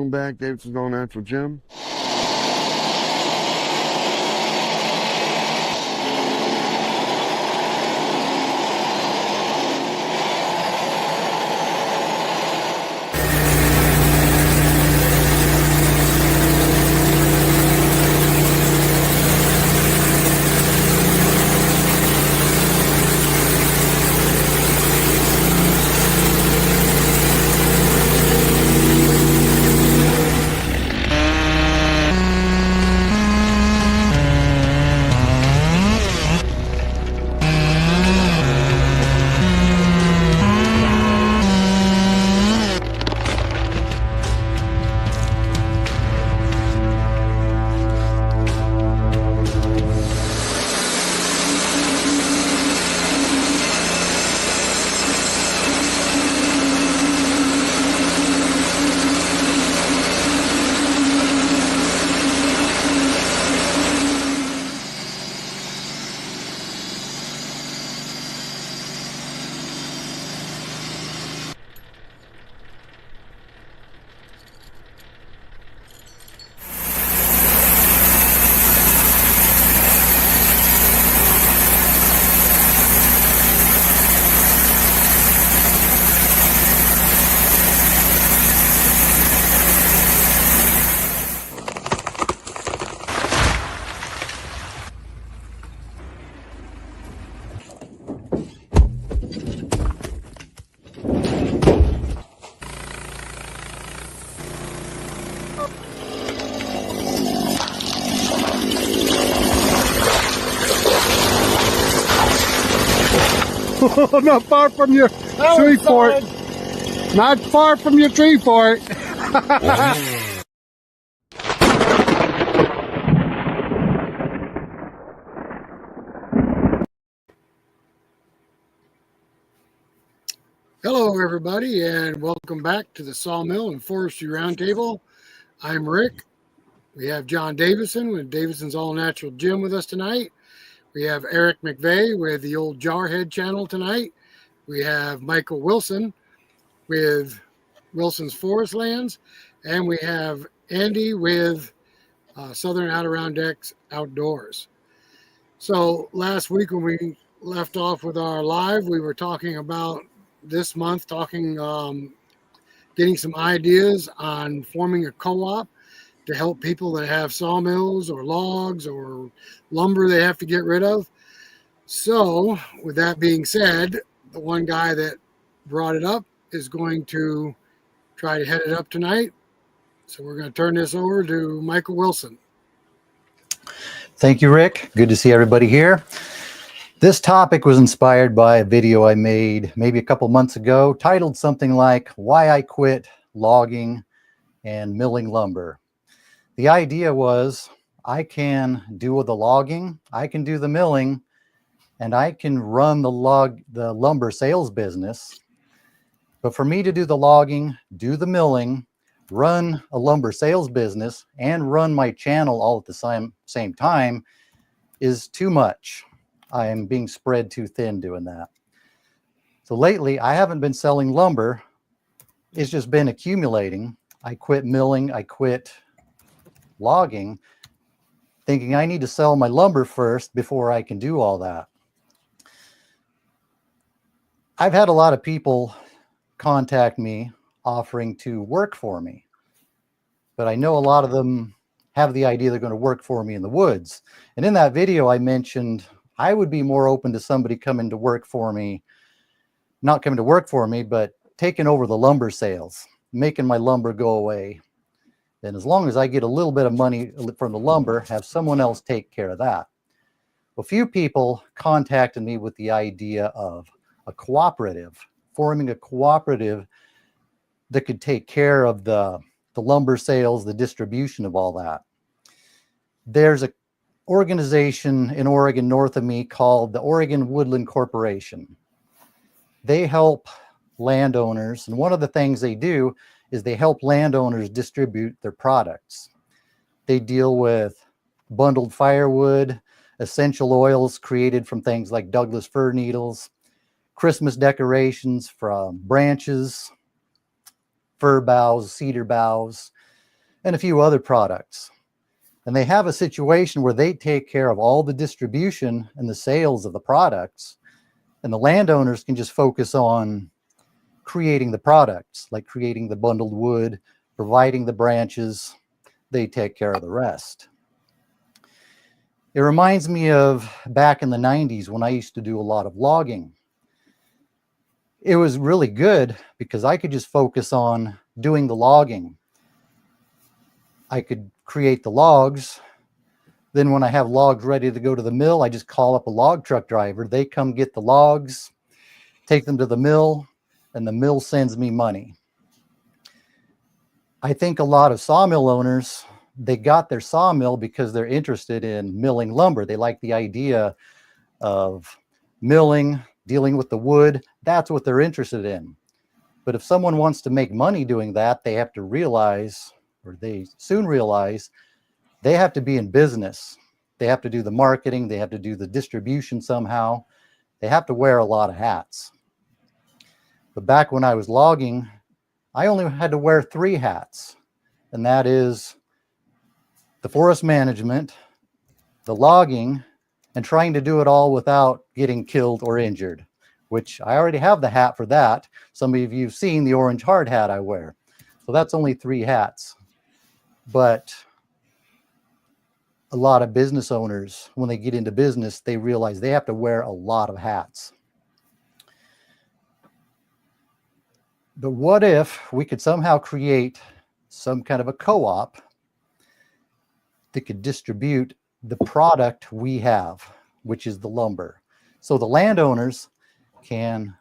Welcome back, Davidson's All Natural Gym. Not far from your tree fort. Not far from your tree fort. Hello, everybody, and welcome back to the Sawmill and Forestry Roundtable. I'm Rick. We have John Davison with Davison's All Natural Gym with us tonight. We have Eric McVeigh with the Old Jarhead channel tonight. We have Michael Wilson with Wilson's Forest Lands. And we have Andy with Southern Adirondacks Outdoors. So last week when we left off with our live, we were talking about this month, getting some ideas on forming a co-op to help people that have sawmills or logs or lumber they have to get rid of. So with that being said, the one guy that brought it up is going to try to head it up tonight. So we're going to turn this over to Michael Wilson. Thank you, Rick. Good to see everybody here. This topic was inspired by a video I made maybe a couple months ago titled something like Why I Quit Logging and Milling Lumber. The idea was I can do the logging, I can do the milling, and I can run the lumber sales business. But for me to do the logging, do the milling, run a lumber sales business, and run my channel all at the same time is too much. I am being spread too thin doing that. So lately, I haven't been selling lumber. It's just been accumulating. I quit milling, I quit logging, thinking I need to sell my lumber first before I can do all that. I've had a lot of people contact me offering to work for me, but I know a lot of them have the idea they're going to work for me in the woods. And in that video, I mentioned I would be more open to somebody coming to work for me, not coming to work for me, but taking over the lumber sales, making my lumber go away. And as long as I get a little bit of money from the lumber, have someone else take care of that. A few people contacted me with the idea of a cooperative, forming a cooperative that could take care of the lumber sales, the distribution of all that. There's an organization in Oregon north of me called the Oregon Woodland Corporation. They help landowners, and one of the things they do is they help landowners distribute their products. They deal with bundled firewood, essential oils created from things like Douglas fir needles, Christmas decorations from branches, fir boughs, cedar boughs, and a few other products. And they have a situation where they take care of all the distribution and the sales of the products, and the landowners can just focus on creating the products, like creating the bundled wood, providing the branches. They take care of the rest. It reminds me of back in the 90s when I used to do a lot of logging. It was really good because I could just focus on doing the logging. I could create the logs. Then when I have logs ready to go to the mill, I just call up a log truck driver. They come get the logs, take them to the mill, and the mill sends me money. I think a lot of sawmill owners, they got their sawmill because they're interested in milling lumber. They like the idea of milling, dealing with the wood. That's what they're interested in. But if someone wants to make money doing that, they have to realize, or they soon realize, they have to be in business. They have to do the marketing. They have to do the distribution somehow. They have to wear a lot of hats. But back when I was logging, I only had to wear 3 hats. And that is the forest management, the logging, and trying to do it all without getting killed or injured, which I already have the hat for that. Some of you have seen the orange hard hat I wear. So that's only 3 hats. But a lot of business owners, when they get into business, they realize they have to wear a lot of hats. But what if we could somehow create some kind of a co-op that could distribute the product we have, which is the lumber? So the landowners can,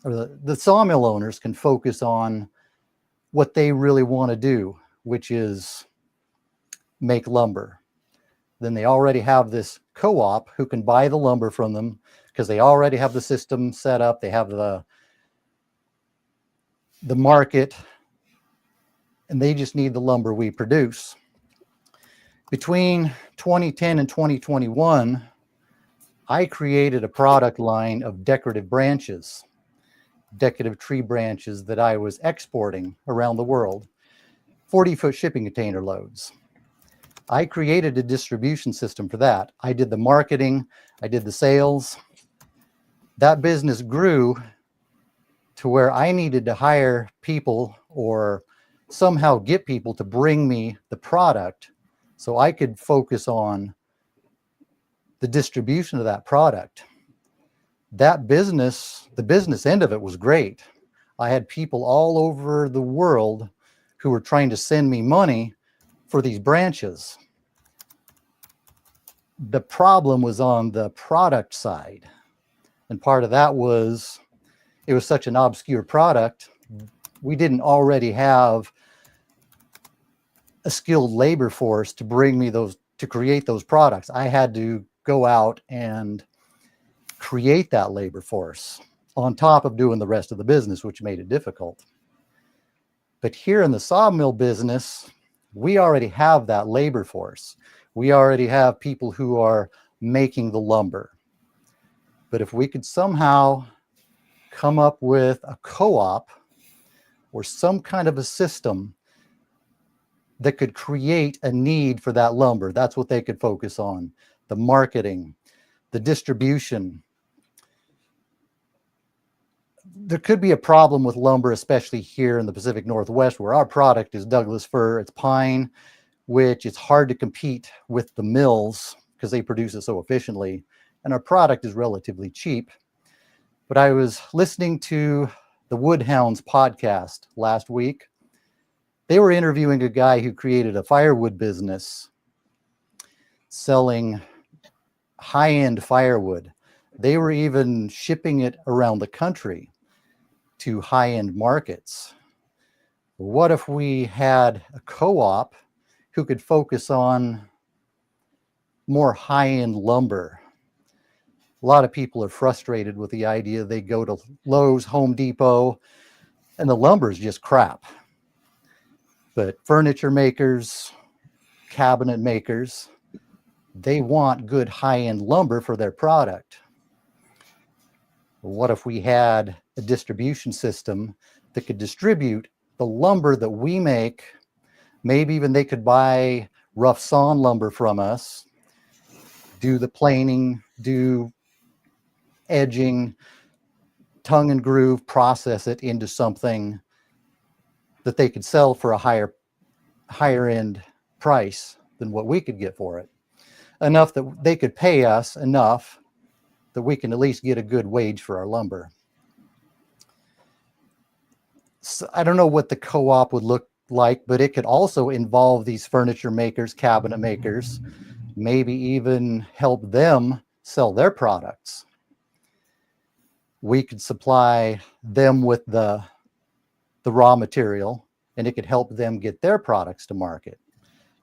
or the sawmill owners can focus on what they really want to do, which is make lumber. Then they already have this co-op who can buy the lumber from them because they already have the system set up. They have the market, and they just need the lumber we produce. Between 2010 and 2021, I created a product line of decorative branches, decorative tree branches that I was exporting around the world, 40-foot shipping container loads. I created a distribution system for that. I did the marketing, I did the sales. That business grew to where I needed to hire people or somehow get people to bring me the product so I could focus on the distribution of that product. That business, the business end of it was great. I had people all over the world who were trying to send me money for these branches. The problem was on the product side. And part of that was it was such an obscure product. We didn't already have a skilled labor force to bring me those, to create those products. I had to go out and create that labor force on top of doing the rest of the business, which made it difficult. But here in the sawmill business, we already have that labor force. We already have people who are making the lumber. But if we could somehow come up with a co-op or some kind of a system that could create a need for that lumber, that's what they could focus on. The marketing, the distribution. There could be a problem with lumber, especially here in the Pacific Northwest, where our product is Douglas fir, it's pine, which it's hard to compete with the mills because they produce it so efficiently, and our product is relatively cheap. But I was listening to the Woodhounds podcast last week. They were interviewing a guy who created a firewood business selling high-end firewood. They were even shipping it around the country to high-end markets. What if we had a co-op who could focus on more high-end lumber? A lot of people are frustrated with the idea they go to Lowe's, Home Depot, and the lumber is just crap. But furniture makers, cabinet makers, they want good high-end lumber for their product. What if we had a distribution system that could distribute the lumber that we make Maybe even they could buy rough sawn lumber from us, do the planing, do edging, tongue and groove, process it into something that they could sell for a higher end price than what we could get for it. Enough that they could pay us enough that we can at least get a good wage for our lumber. So I don't know what the co-op would look like, but it could also involve these furniture makers, cabinet makers, maybe even help them sell their products. We could supply them with the raw material, and it could help them get their products to market.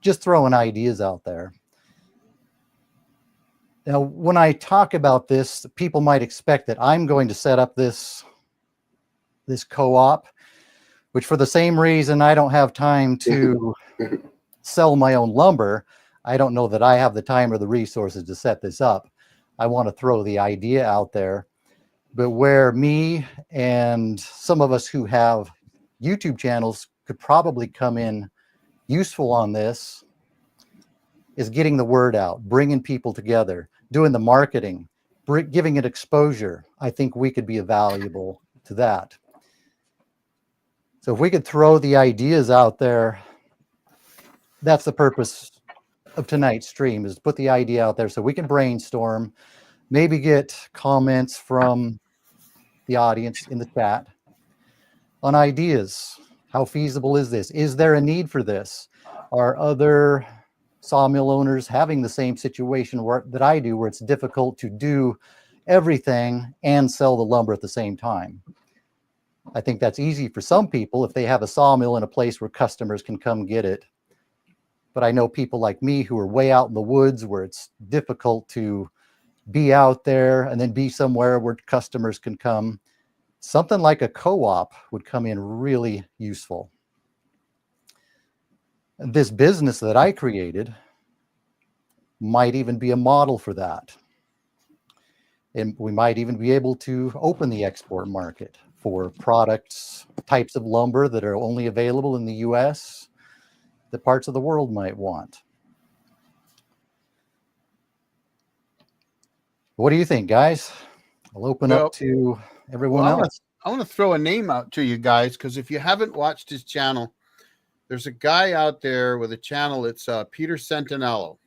Just throwing ideas out there. Now, when I talk about this, people might expect that I'm going to set up this co-op, which for the same reason I don't have time to sell my own lumber, I don't know that I have the time or the resources to set this up. I want to throw the idea out there. But where me and some of us who have YouTube channels could probably come in useful on this is getting the word out, bringing people together, doing the marketing, giving it exposure. I think we could be valuable to that. So if we could throw the ideas out there, that's the purpose of tonight's stream, is to put the idea out there so we can brainstorm, maybe get comments from the audience in the chat on ideas. How feasible is this? Is there a need for this? Are other sawmill owners having the same situation that I do, where it's difficult to do everything and sell the lumber at the same time? I think that's easy for some people if they have a sawmill in a place where customers can come get it. But I know people like me who are way out in the woods where it's difficult to be out there and then be somewhere where customers can come. Something like a co-op would come in really useful. This business that I created might even be a model for that. And we might even be able to open the export market for products, types of lumber that are only available in the US that parts of the world might want. What do you think, guys? I'll open up to everyone else. I want to throw a name out to you guys, because if you haven't watched his channel, there's a guy out there with a channel. It's Peter Sentinello.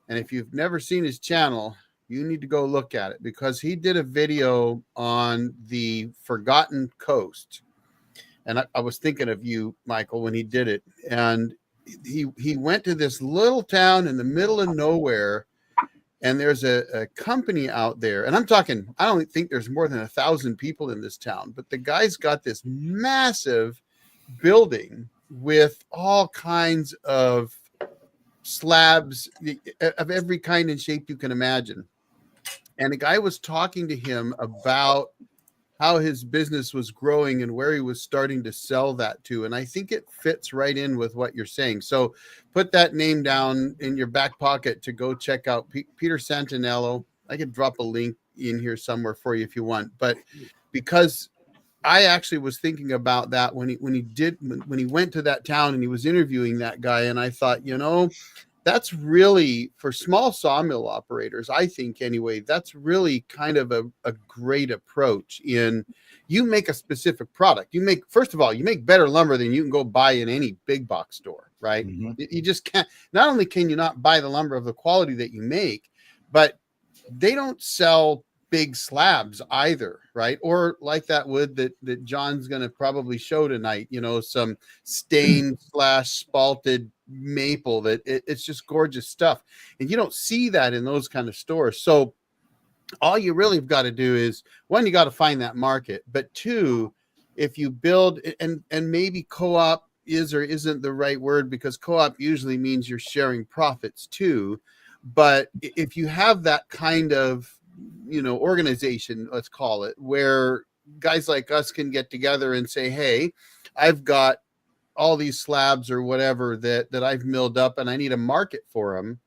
And if you've never seen his channel, you need to go look at it, because he did a video on the Forgotten Coast. And I was thinking of you, Michael, when he did it. And he went to this little town in the middle of nowhere, and there's a company out there. And I'm talking, I don't think there's more than 1,000 people in this town, but the guy's got this massive building with all kinds of slabs of every kind and shape you can imagine. And the guy was talking to him about how his business was growing and where he was starting to sell that to. And I think it fits right in with what you're saying. So put that name down in your back pocket to go check out Peter Santinello. I could drop a link in here somewhere for you if you want. But because I actually was thinking about that when he went to that town and he was interviewing that guy, and I thought, that's really, for small sawmill operators, I think anyway, that's really kind of a great approach. In you make a specific product. First of all, you make better lumber than you can go buy in any big box store, right? Mm-hmm. You just can't. Not only can you not buy the lumber of the quality that you make, but they don't sell big slabs either, right? Or like that wood that John's going to probably show tonight, some stained / spalted maple that it's just gorgeous stuff. And you don't see that in those kind of stores. So all you really have got to do is, one, you got to find that market, but two, if you build, and maybe co-op is or isn't the right word, because co-op usually means you're sharing profits too. But if you have that kind of organization, let's call it, where guys like us can get together and say, hey, I've got all these slabs or whatever that I've milled up and I need a market for them.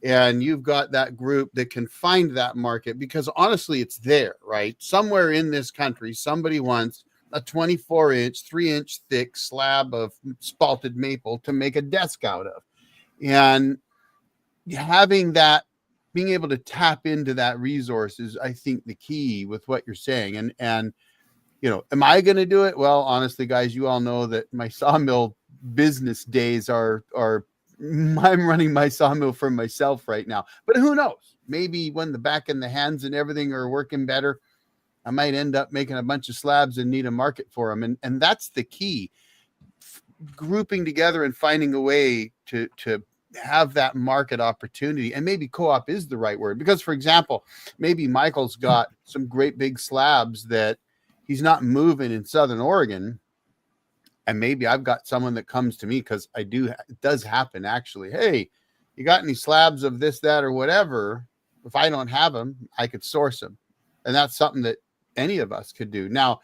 And you've got that group that can find that market, because honestly, it's there, right? Somewhere in this country, somebody wants a 24-inch, 3-inch thick slab of spalted maple to make a desk out of. And having that, being able to tap into that resource is, I think, the key with what you're saying. And you know, am I going to do it? Well, honestly, guys, you all know that my sawmill business days are I'm running my sawmill for myself right now. But who knows? Maybe when the back and the hands and everything are working better, I might end up making a bunch of slabs and need a market for them. And that's the key. Grouping together and finding a way to have that market opportunity. And maybe co-op is the right word, because, for example, maybe Michael's got some great big slabs that he's not moving in Southern Oregon. And maybe I've got someone that comes to me, because it does happen actually. Hey, you got any slabs of this, that, or whatever? If I don't have them, I could source them. And that's something that any of us could do. Now,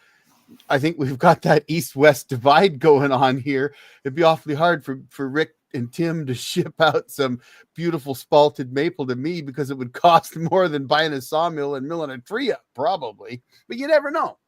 I think we've got that east-west divide going on here. It'd be awfully hard for Rick and Tim to ship out some beautiful spalted maple to me, because it would cost more than buying a sawmill and milling a tree up, probably. But you never know.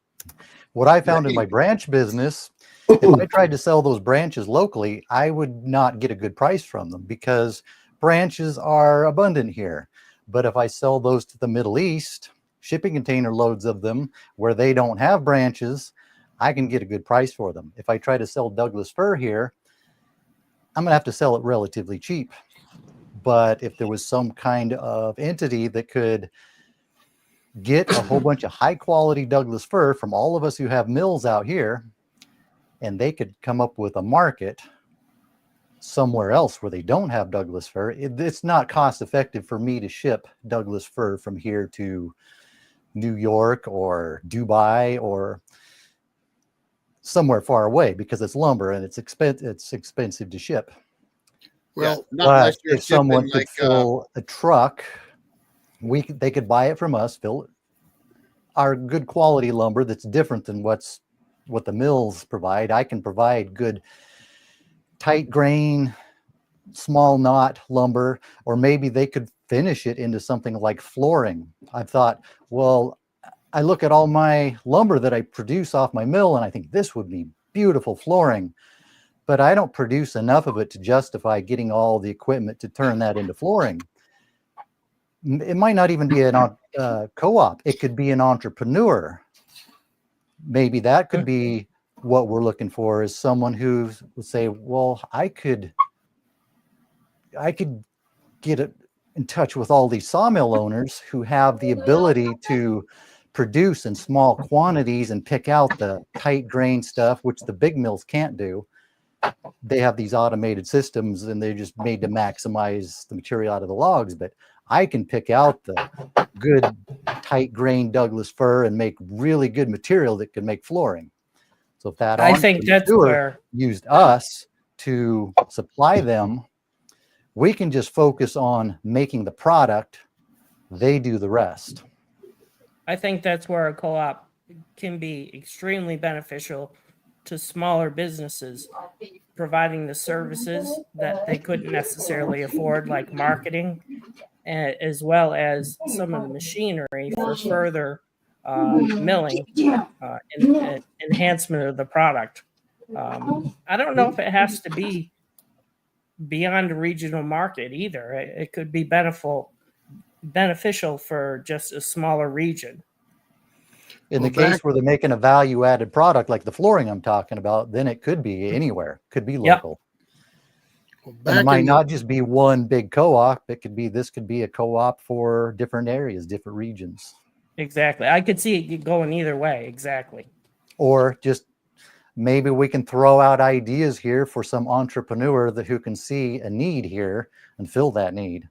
What I found in my branch business, if I tried to sell those branches locally, I would not get a good price from them, because branches are abundant here. But if I sell those to the Middle East, shipping container loads of them where they don't have branches, I can get a good price for them. If I try to sell Douglas fir here, I'm going to have to sell it relatively cheap. But if there was some kind of entity that could get a whole bunch of high quality Douglas fir from all of us who have mills out here, and they could come up with a market somewhere else where they don't have Douglas fir, it's not cost effective for me to ship Douglas fir from here to New York or Dubai or somewhere far away, because it's lumber and it's expensive to ship. Well, but if someone could fill a truck, they could buy it from us, fill our good quality lumber that's different than what the mills provide. I can provide good tight grain, small knot lumber, or maybe they could finish it into something like flooring. I've thought, well, I look at all my lumber that I produce off my mill, and I think this would be beautiful flooring, but I don't produce enough of it to justify getting all the equipment to turn that into flooring. It might not even be a co-op. It could be an entrepreneur. Maybe that could be what we're looking for, is someone who would say, well, I could get in touch with all these sawmill owners who have the ability to produce in small quantities and pick out the tight grain stuff, which the big mills can't do. They have these automated systems and they're just made to maximize the material out of the logs. But I can pick out the good tight grain Douglas fir and make really good material that can make flooring. So if that I think that's where used us to supply them, we can just focus on making the product. They do the rest. I think that's where a co-op can be extremely beneficial to smaller businesses, providing the services that they couldn't necessarily afford, like marketing, as well as some of the machinery for further milling and enhancement of the product. I don't know if it has to be beyond a regional market either. It could be beneficial for just a smaller region. In the case where they're making a value-added product like the flooring I'm talking about, then it could be anywhere, could be local. Well, and it might not just be one big co-op. This could be a co-op for different areas, different regions. Exactly. I could see it going either way. Exactly. Or just maybe we can throw out ideas here for some entrepreneur who can see a need here and fill that need.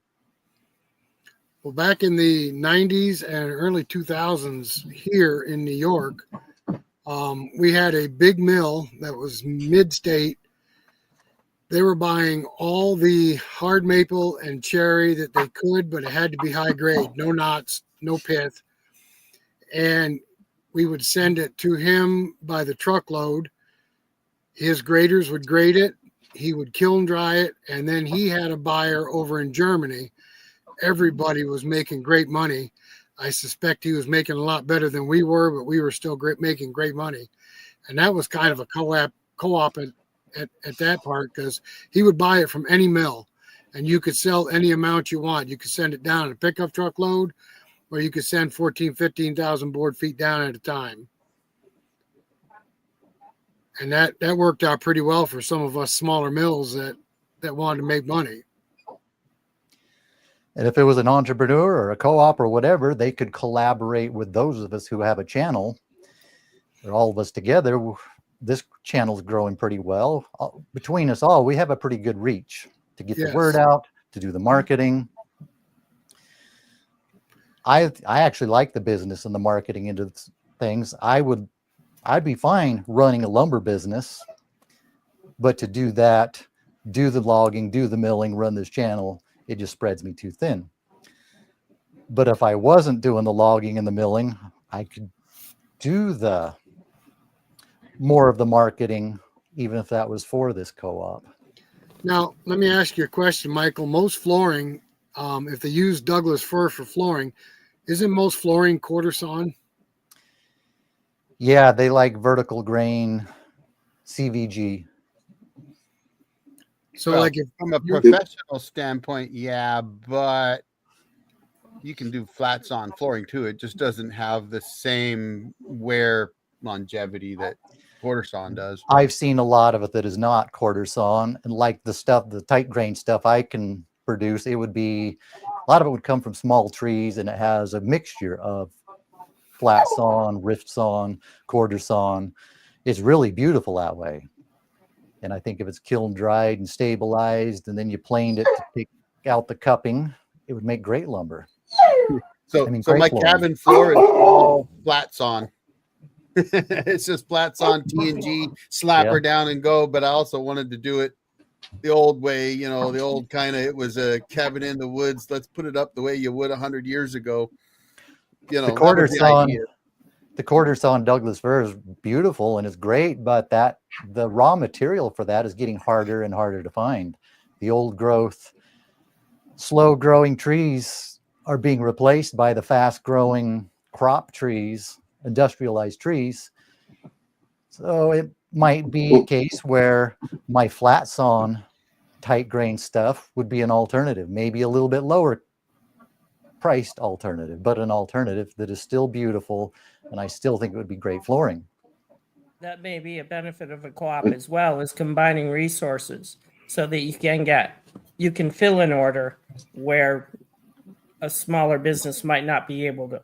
Well, back in the 90s and early 2000s here in New York, we had a big mill that was mid-state. They were buying all the hard maple and cherry that they could, but it had to be high grade, no knots, no pith. And we would send it to him by the truckload. His graders would grade it. He would kiln dry it. And then he had a buyer over in Germany. Everybody was making great money. I suspect he was making a lot better than we were, but we were still making great money. and that was kind of a co-op at that part, because he would buy it from any mill, and you could sell any amount you want. You could send it down in a pickup truck load, or you could send 15,000 board feet down at a time. And that worked out pretty well for some of us smaller mills that wanted to make money. And if it was an entrepreneur or a co-op or whatever, they could collaborate with those of us who have a channel. Or all of us together, this channel's growing pretty well. Between us all, we have a pretty good reach to get the word out, to do the marketing. I actually like the business and the marketing into things. I'd be fine running a lumber business, but to do that, do the logging, do the milling, run this channel, it just spreads me too thin. But if I wasn't doing the logging and the milling, I could do the more of the marketing, even if that was for this co-op. Now, let me ask you a question, Michael. Most flooring, if they use Douglas fir for flooring, isn't most flooring quarter sawn? Yeah, they like vertical grain, CVG. So, Well, like, if from a professional standpoint, yeah, but you can do flats on flooring too. It just doesn't have the same wear longevity that quarter sawn does. I've seen a lot of it that is not quarter sawn, and like the stuff, the tight grain stuff I can produce, it would be, a lot of it would come from small trees, and it has a mixture of flat sawn, rift sawn, quarter sawn. It's really beautiful that way. And I think if it's kiln dried and stabilized, and then you planed it to take out the cupping, it would make great lumber. So, I mean, so my great flooring. cabin floor is all flat sawn. It's just flat sawn T&G, slap her down and go. But I also wanted to do it the old way, you know, the old kind of, it was a cabin in the woods. Let's put it up the way you would 100 years ago. You know, The quarter sawn, idea. the quarter sawn Douglas fir is beautiful and it's great, but the raw material for that is getting harder and harder to find. The old growth, slow growing trees are being replaced by the fast growing crop trees, industrialized trees. So it might be a case where my flat sawn tight grain stuff would be an alternative, maybe a little bit lower priced alternative, but an alternative that is still beautiful, and I still think it would be great flooring. That may be a benefit of a co-op as well, is combining resources so that you can fill an order where a smaller business might not be able to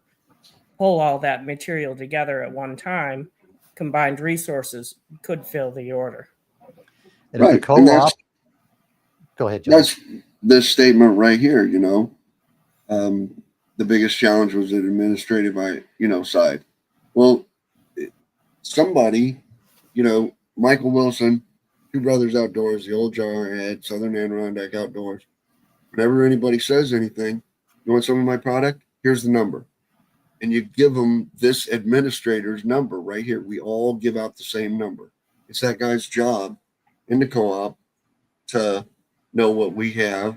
pull all that material together at one time. Combined resources could fill the order. And if the co-op, go ahead, John. That's this statement right here, you know. The biggest challenge was the administrative, side. Well, somebody, Michael Wilson, Two Brothers Outdoors, the old Jarhead, Southern Adirondack Outdoors. Whenever anybody says anything, you want some of my product? Here's the number. And you give them this administrator's number right here. We all give out the same number. It's that guy's job in the co-op to know what we have,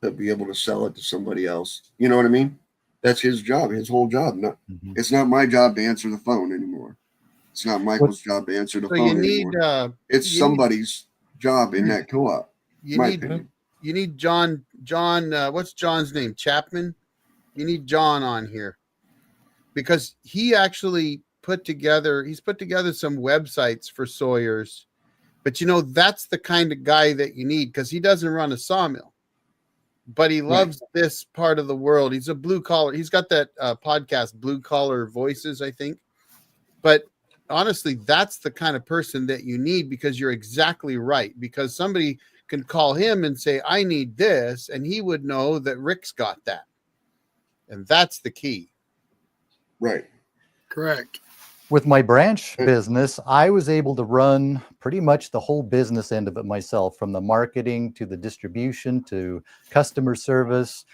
to be able to sell it to somebody else. You know what I mean? That's his job, his whole job. It's not my job to answer the phone anymore. It's not Michael's job to answer the phone anymore. It's somebody's job in that co-op. You need John, what's John's name? Chapman? You need John on here. Because he actually put together some websites for sawyers. But that's the kind of guy that you need, because he doesn't run a sawmill. But he loves this part of the world. He's a blue collar. He's got that podcast, Blue Collar Voices, I think. But honestly, that's the kind of person that you need, because you're exactly right. Because somebody can call him and say, I need this. And he would know that Rick's got that. And that's the key. Right. Correct. With my branch business, I was able to run pretty much the whole business end of it myself, from the marketing to the distribution to customer service,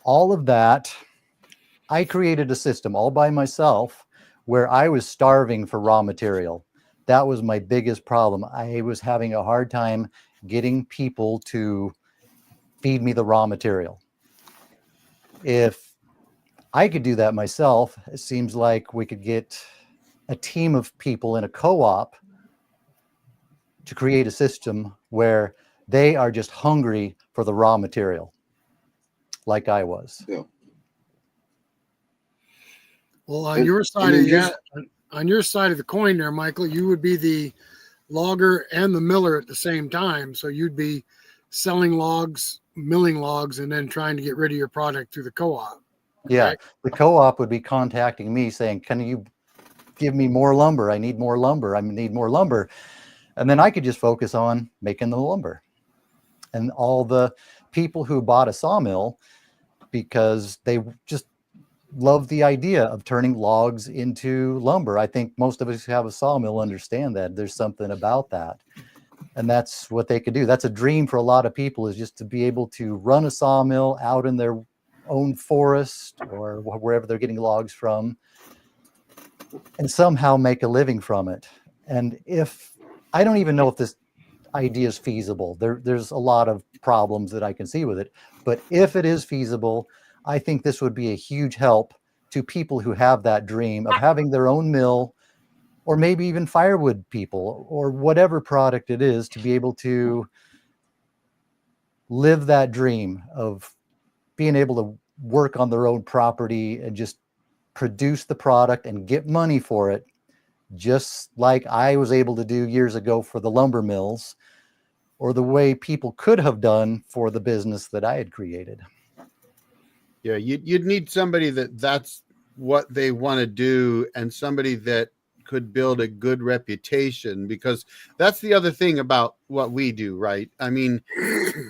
all of that. I created a system all by myself where I was starving for raw material. That was my biggest problem. I was having a hard time getting people to feed me the raw material. If I could do that myself, it seems like we could get a team of people in a co-op to create a system where they are just hungry for the raw material, like I was. Yeah. Well, on And- your I side mean, of just- on your side of the coin there, Michael, you would be the logger and the miller at the same time. So you'd be selling logs, milling logs, and then trying to get rid of your product through the co-op. Yeah, Right. the co-op would be contacting me saying, can you give me more lumber? I need more lumber. I need more lumber. And then I could just focus on making the lumber. And all the people who bought a sawmill because they just love the idea of turning logs into lumber. I think most of us who have a sawmill understand that there's something about that. And that's what they could do. That's a dream for a lot of people, is just to be able to run a sawmill out in their own forest or wherever they're getting logs from and somehow make a living from it. And if I don't even know if this idea is feasible, there's a lot of problems that I can see with it. But if it is feasible, I think this would be a huge help to people who have that dream of having their own mill, or maybe even firewood people, or whatever product it is, to be able to live that dream of being able to work on their own property and just produce the product and get money for it, just like I was able to do years ago for the lumber mills, or the way people could have done for the business that I had created. Yeah, you'd need somebody that's what they want to do, and somebody that could build a good reputation, because that's the other thing about what we do, right? I mean,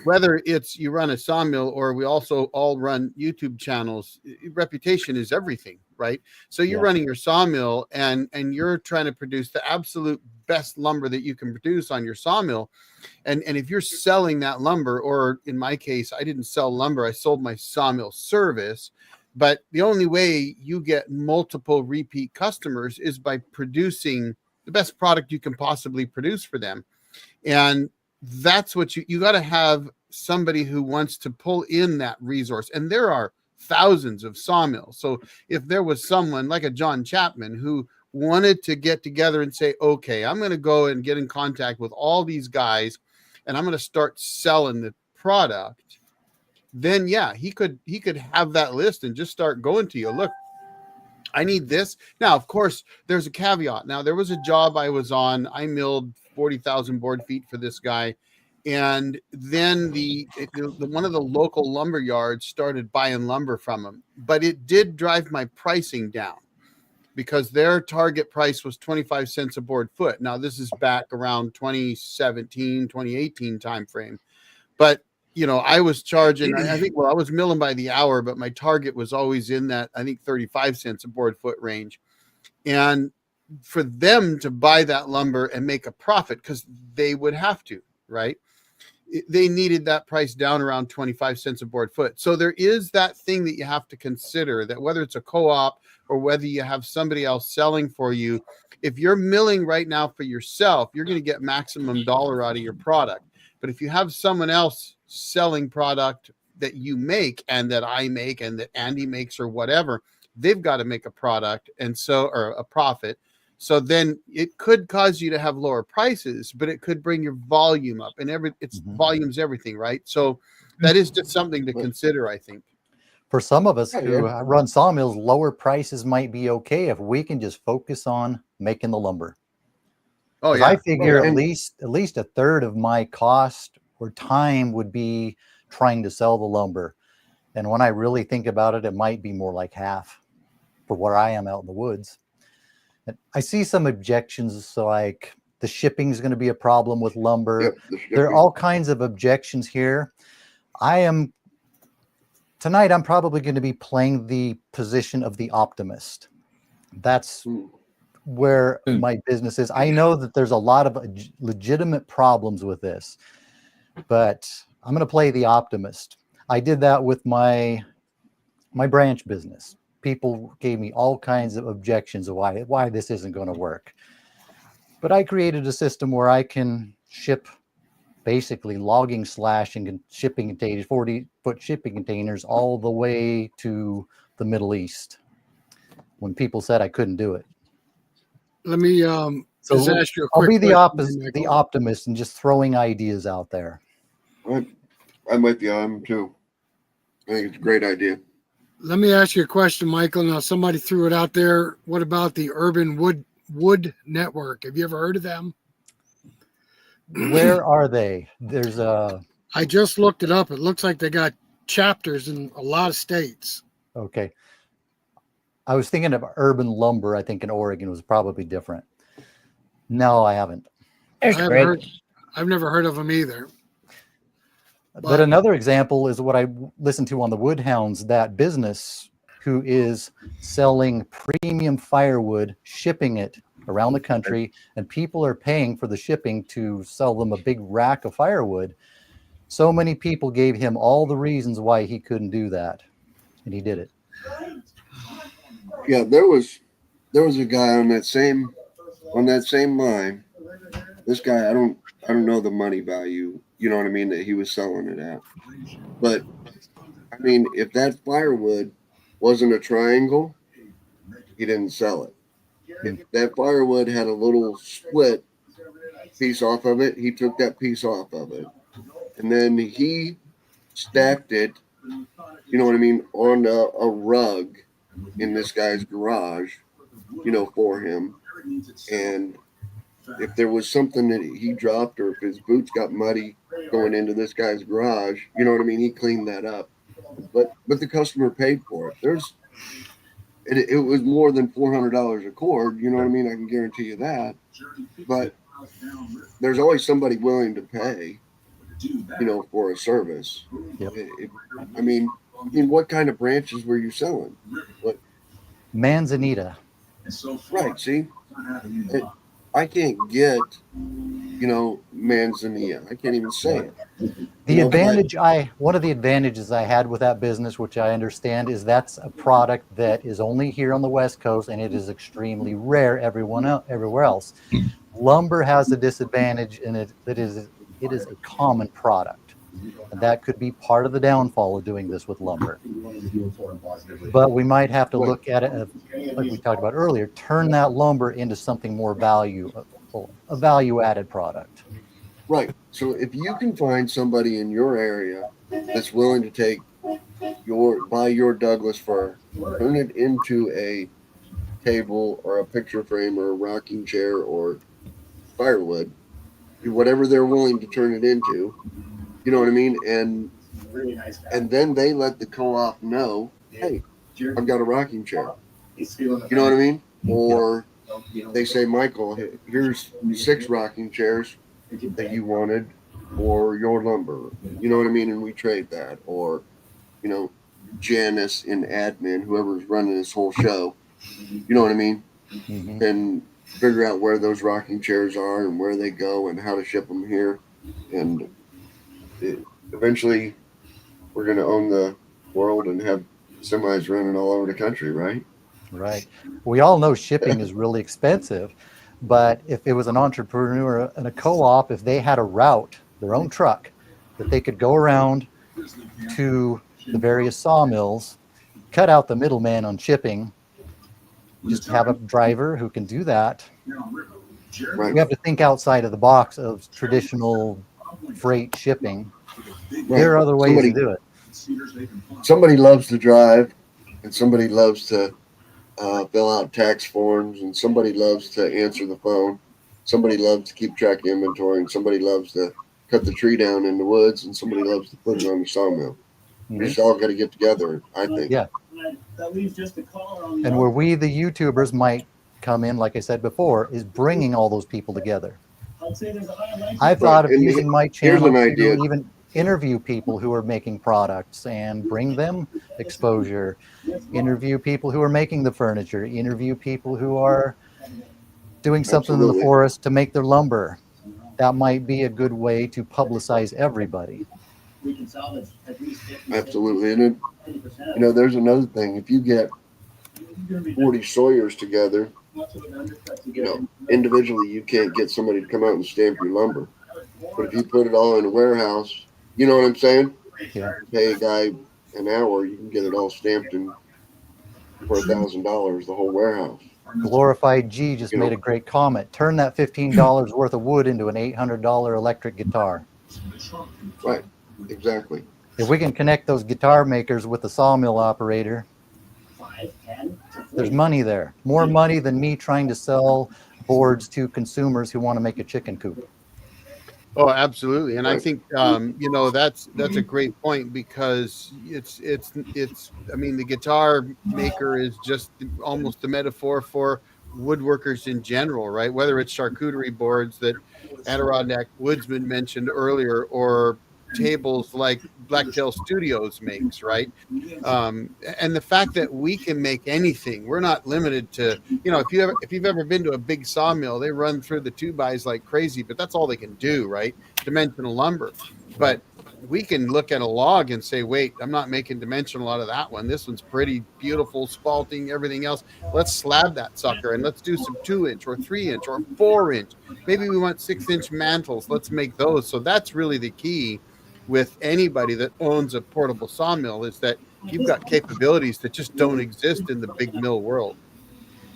whether it's you run a sawmill or we also all run YouTube channels, reputation is everything, right? So you're Yeah. running your sawmill and you're trying to produce the absolute best lumber that you can produce on your sawmill. And if you're selling that lumber, or in my case, I didn't sell lumber, I sold my sawmill service. But the only way you get multiple repeat customers is by producing the best product you can possibly produce for them. And that's what you got to have somebody who wants to pull in that resource. And there are thousands of sawmills. So if there was someone like a John Chapman who wanted to get together and say, okay, I'm going to go and get in contact with all these guys and I'm going to start selling the product, then yeah, he could have that list and just start going to you. Look, I need this. Now, of course, there's a caveat. Now, there was a job I was on. I milled 40,000 board feet for this guy. And then the one of the local lumber yards started buying lumber from him. But it did drive my pricing down, because their target price was 25 cents a board foot. Now, this is back around 2017, 2018 timeframe. But I was charging, I think, I was milling by the hour, but my target was always in that, I think, 35 cents a board foot range. And for them to buy that lumber and make a profit, because they would have to, right? They needed that price down around 25 cents a board foot. So there is that thing that you have to consider, that whether it's a co-op or whether you have somebody else selling for you, if you're milling right now for yourself, you're going to get maximum dollar out of your product. But if you have someone else selling product that you make and that I make and that Andy makes or whatever, they've got to make a product, and so, or a profit. So then it could cause you to have lower prices, but it could bring your volume up, and volume's everything, right? So that is just something to consider, I think. For some of us who run sawmills, lower prices might be okay if we can just focus on making the lumber. Oh, yeah. I figure at least a third of my cost or time would be trying to sell the lumber. And when I really think about it, it might be more like half for where I am out in the woods. And I see some objections, like the shipping is going to be a problem with lumber. Yep, there are all kinds of objections here. Tonight, I'm probably going to be playing the position of the optimist. That's where my business is. I know that there's a lot of legitimate problems with this, but I'm going to play the optimist. I did that with my branch business. People gave me all kinds of objections of why this isn't going to work. But I created a system where I can ship basically logging, slashing, and shipping containers, 40-foot shipping containers, all the way to the Middle East when people said I couldn't do it. let me So just ask you a I'll quick be the question, opposite, the Michael. optimist, and just throwing ideas out there. I'm with you. I'm too. I think it's a great idea. Let me ask you a question, Michael. Now, somebody threw it out there. What about the Urban Wood Network? Have you ever heard of them? Where are they? There's a I just looked it up. It looks like they got chapters in a lot of states. okay. I was thinking of urban lumber. I think in Oregon was probably different. No, I haven't. There's I haven't Greg. heard. I've never heard of them either. But another example is what I listened to on the Woodhounds, that business who is selling premium firewood, shipping it around the country, and people are paying for the shipping to sell them a big rack of firewood. So many people gave him all the reasons why he couldn't do that, and he did it. Yeah, there was a guy on that same line. This guy, I don't know the money value, you know what I mean, that he was selling it at. But I mean, if that firewood wasn't a triangle, he didn't sell it. If that firewood had a little split piece off of it, he took that piece off of it. And then he stacked it, you know what I mean, on a rug in this guy's garage, you know, for him. And if there was something that he dropped or if his boots got muddy going into this guy's garage, you know what I mean, he cleaned that up. But the customer paid for it. It was more than $400 a cord, you know what I mean? I can guarantee you that. But there's always somebody willing to pay, you know, for a service. Yep. I mean, what kind of branches were you selling? What? Manzanita. Right. See, I can't get, you know, manzanilla. I can't even say it. The advantage one of the advantages I had with that business, which I understand, is that's a product that is only here on the West Coast and it is extremely rare everywhere else. Lumber has the disadvantage in it that it is a common product. And that could be part of the downfall of doing this with lumber. But we might have to look at it, like we talked about earlier, turn that lumber into something more a value-added product. Right. So if you can find somebody in your area that's willing to take buy your Douglas fir, turn it into a table or a picture frame or a rocking chair or firewood, whatever they're willing to turn it into, you know what I mean? And then they let the co-op know, hey, I've got a rocking chair. You know what I mean? Or they say, Michael, here's 6 rocking chairs that you wanted or your lumber. You know what I mean? And we trade that. Or, you know, Janice in admin, whoever's running this whole show, you know what I mean? Mm-hmm. And figure out where those rocking chairs are and where they go and how to ship them here. And eventually we're going to own the world and have semis running all over the country, right? Right. We all know shipping is really expensive, but if it was an entrepreneur and a co-op, if they had a route, their own truck, that they could go around to the various sawmills, cut out the middleman on shipping, just have a driver who can do that. Right. We have to think outside of the box of traditional freight shipping. Right. There are other ways to do it. Somebody loves to drive, and somebody loves to fill out tax forms, and somebody loves to answer the phone. Somebody loves to keep track of inventory, and somebody loves to cut the tree down in the woods, and somebody loves to put it on the sawmill. We just all got to get together, I think. Yeah. And where we, the YouTubers, might come in, like I said before, is bringing all those people together. I thought of using my channel to even interview people who are making products and bring them exposure, interview people who are making the furniture, interview people who are doing something in the forest to make their lumber. That might be a good way to publicize everybody. Absolutely. And you know, there's another thing. If you get 40 sawyers together, you know, individually you can't get somebody to come out and stamp your lumber. But if you put it all in a warehouse, you know what I'm saying? Yeah. Pay a guy an hour, you can get it all stamped in for $1,000, the whole warehouse. Glorified G just made a great comment. Turn that $15 worth of wood into an $800 electric guitar. Right. Exactly. If we can connect those guitar makers with the sawmill operator, there's money there. More money than me trying to sell boards to consumers who want to make a chicken coop. Oh, absolutely. And I Right. think that's a great point, because it's I mean, the guitar maker is just almost the metaphor for woodworkers in general, right? Whether it's charcuterie boards that Adirondack Woodsman mentioned earlier, or tables like Blacktail Studios makes, right? And the fact that we can make anything, we're not limited to, if you've ever been to a big sawmill, they run through the 2x like crazy, but that's all they can do, right? Dimensional lumber. But we can look at a log and say, wait, I'm not making dimensional out of that one. This one's pretty beautiful, spalting, everything else. Let's slab that sucker and let's do some 2-inch or 3-inch or 4-inch. Maybe we want 6-inch mantles. Let's make those. So that's really the key with anybody that owns a portable sawmill, is that you've got capabilities that just don't exist in the big mill world.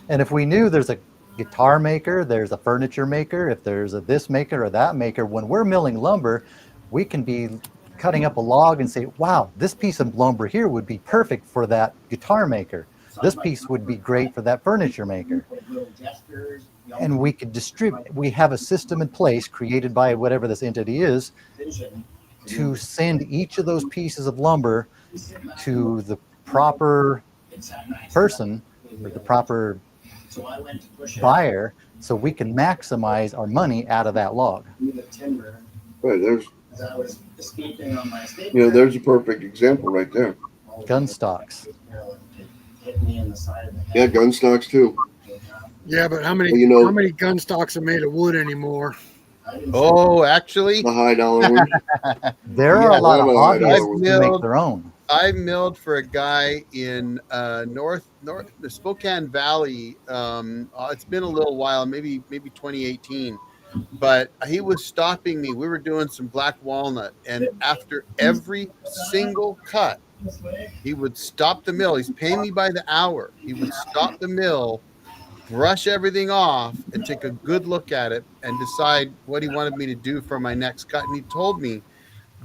And if we knew there's a guitar maker, there's a furniture maker, if there's a this maker or that maker, when we're milling lumber, we can be cutting up a log and say, wow, this piece of lumber here would be perfect for that guitar maker. This piece would be great for that furniture maker. And we could distribute. We have a system in place created by whatever this entity is to send each of those pieces of lumber to the proper person or the proper buyer, so we can maximize our money out of that log. Right. There's there's a perfect example right there. Gun stocks. Yeah, gun stocks too. Yeah, but how many Well, how many gun stocks are made of wood anymore? Oh, actually, The high dollar one. There are Yeah, a lot of well, hobbyists who make milled- their own. I milled for a guy in north the Spokane Valley. It's been a little while, maybe 2018, but he was stopping me. We were doing some black walnut, and after every single cut, he would stop the mill. He's paying me by the hour. He would stop the mill, brush everything off, and take a good look at it and decide what he wanted me to do for my next cut. And he told me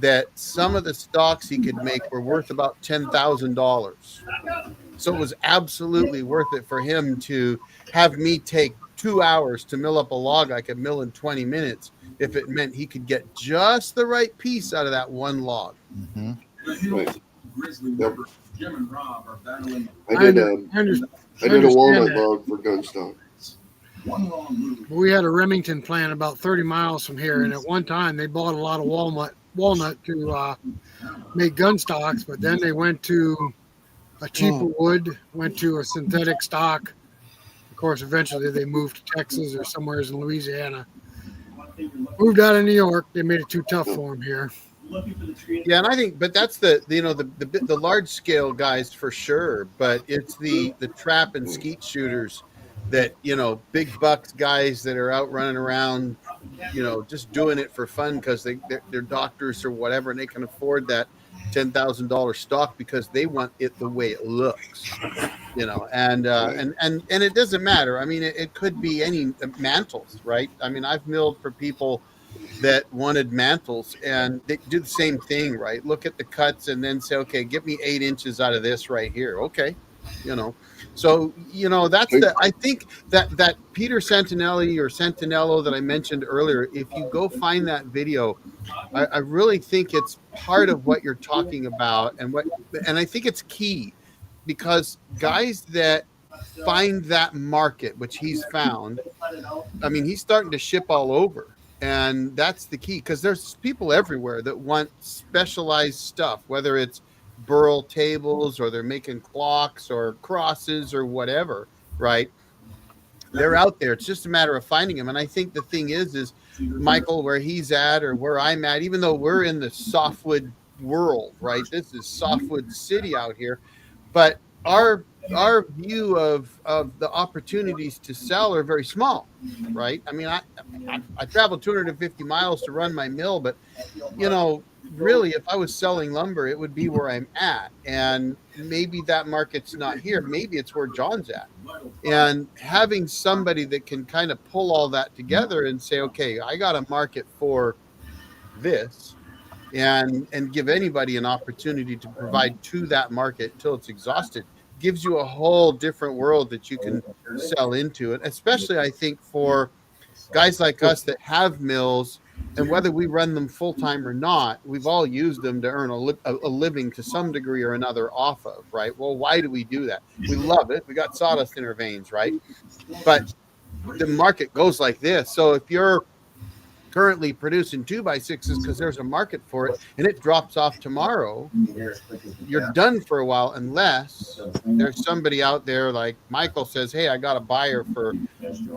that some of the stocks he could make were worth about $10,000. So it was absolutely worth it for him to have me take 2 hours to mill up a log I could mill in 20 minutes if it meant he could get just the right piece out of that one log. Mm-hmm. Right. Yep. I I did a understand walnut that. log for gun stock. We had a Remington plant about 30 miles from here, and at one time they bought a lot of walnut to make gun stocks, but then they went to a cheaper wood, went to a synthetic stock. Of course, eventually they moved to Texas or somewhere in Louisiana. Moved out of New York. They made it too tough for them here. Yeah, and I think, but that's the large scale guys for sure. But it's the trap and skeet shooters that, big bucks guys that are out running around, just doing it for fun because they're doctors or whatever, and they can afford that $10,000 stock because they want it the way it looks, and it doesn't matter. I mean, it could be any mantles, right? I mean, I've milled for people that wanted mantles, and they do the same thing, right? Look at the cuts and then say, okay, give me 8 inches out of this right here. Okay. So, that's I think that Peter Santinelli or Santinello that I mentioned earlier, if you go find that video, I really think it's part of what you're talking about, and I think it's key, because guys that find that market, which he's found, I mean, he's starting to ship all over. And that's the key, because there's people everywhere that want specialized stuff, whether it's burl tables or they're making clocks or crosses or whatever, right? They're out there. It's just a matter of finding them. And I think the thing is Michael, where he's at or where I'm at, even though we're in the softwood world, right? This is softwood city out here, but our view of the opportunities to sell are very small, right? I mean, I travel 250 miles to run my mill, but really, if I was selling lumber, it would be where I'm at, and maybe that market's not here. Maybe it's where John's at, And having somebody that can kind of pull all that together and say, okay, I got a market for this, and give anybody an opportunity to provide to that market until it's exhausted, gives you a whole different world that you can sell into. And especially, I think, for guys like us that have mills, and whether we run them full time or not, we've all used them to earn a living to some degree or another off of, right? Well, why do we do that? We love it. We got sawdust in our veins, right? But the market goes like this. So if you're currently producing 2x6s because there's a market for it and it drops off tomorrow, you're done for a while, unless there's somebody out there like Michael says, hey, I got a buyer for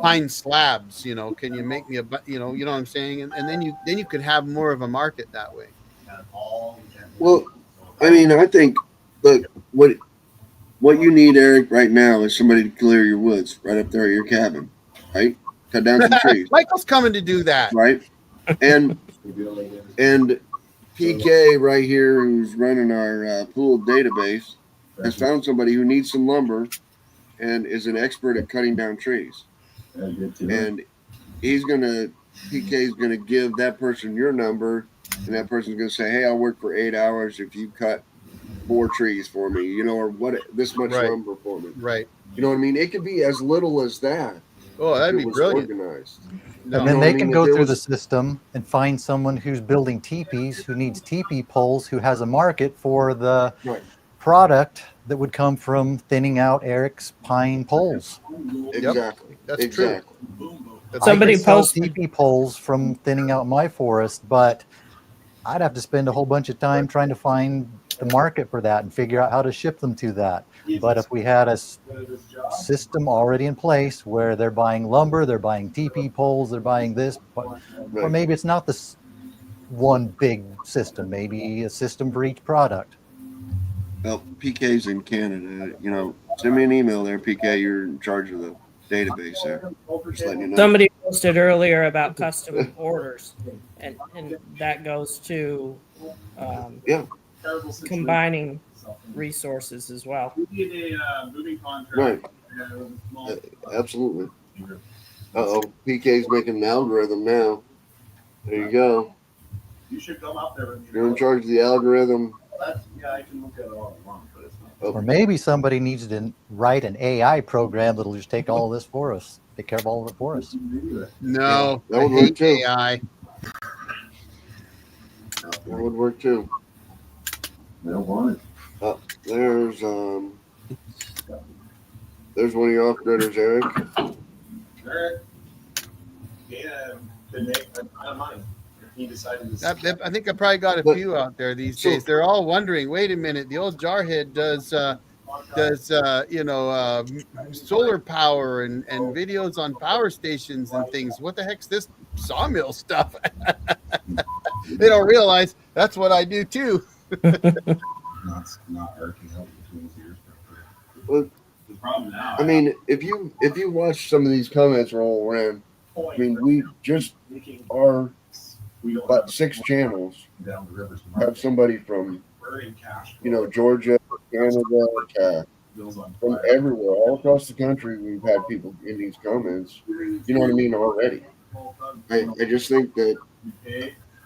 pine slabs, can you make me you know what I'm saying? And then you could have more of a market that way. Well, I mean, I think, look, what you need, Eric, right now is somebody to clear your woods right up there at your cabin, right? Cut down some trees. Michael's coming to do that. Right. And PK right here, who's running our pooled database, has found somebody who needs some lumber and is an expert at cutting down trees. And PK's gonna give that person your number, and that person's gonna say, hey, I'll work for 8 hours if you cut 4 trees for me, or what, this much lumber for me. Right. You know what I mean? It could be as little as that. Oh, that'd be brilliant. Organized. And then they can go through the system and find someone who's building teepees, who needs teepee poles, who has a market for the product that would come from thinning out Eric's pine poles. Exactly. That's true. Somebody posted posted teepee poles from thinning out my forest, but I'd have to spend a whole bunch of time trying to find the market for that and figure out how to ship them to that. But if we had a system already in place where they're buying lumber, they're buying teepee poles, they're buying this, or maybe it's not this one big system, maybe a system for each product. Well, PK's in Canada. Send me an email there, PK. You're in charge of the database there. Just letting you know. Somebody posted earlier about custom orders, and that goes to combining resources as well. Right. Absolutely. PK's making an algorithm now. There you go. You should come up there. You're in charge of the algorithm. I can look at it all I want, but it's not. Or maybe somebody needs to write an AI program that'll just take all of this for us, take care of all of it for us. No, that would I hate work too. AI. That would work too. They don't want it. There's one of your off-gridders, Eric. Eric, Dana could make a ton of money if he decided to. I think I probably got a few out there these days. They're all wondering, wait a minute, the old jarhead does solar power and videos on power stations and things. What the heck's this sawmill stuff? They don't realize that's what I do too. Not arcing out between his ears. Well, The problem now. I mean, if you watch some of these comments roll around, I mean, we just are about 6 channels. Down the rivers. Have somebody from Cash. Georgia, Canada, from everywhere, all across the country. We've had people in these comments. You know what I mean already. I just think that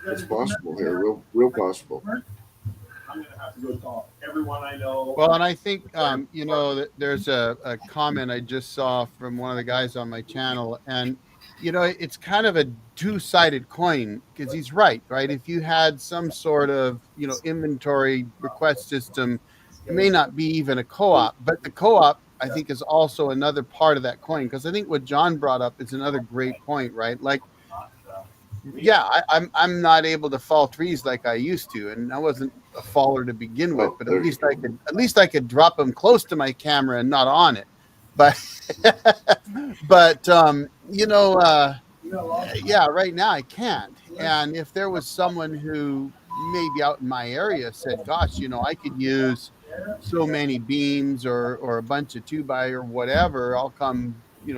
it's possible here, real possible. I'm gonna have to go call everyone I know. Well, and I think there's a comment I just saw from one of the guys on my channel, and it's kind of a two-sided coin, because he's right. If you had some sort of inventory request system, it may not be even a co-op, but the co-op, I think, is also another part of that coin, because I think what John brought up is another great point, right? Like, I'm not able to fall trees like I used to, and I wasn't a faller to begin with, but at least I could drop them close to my camera and not on it. But right now I can't. And if there was someone who maybe out in my area said, gosh, I could use so many beams or a bunch of 2x or whatever, I'll come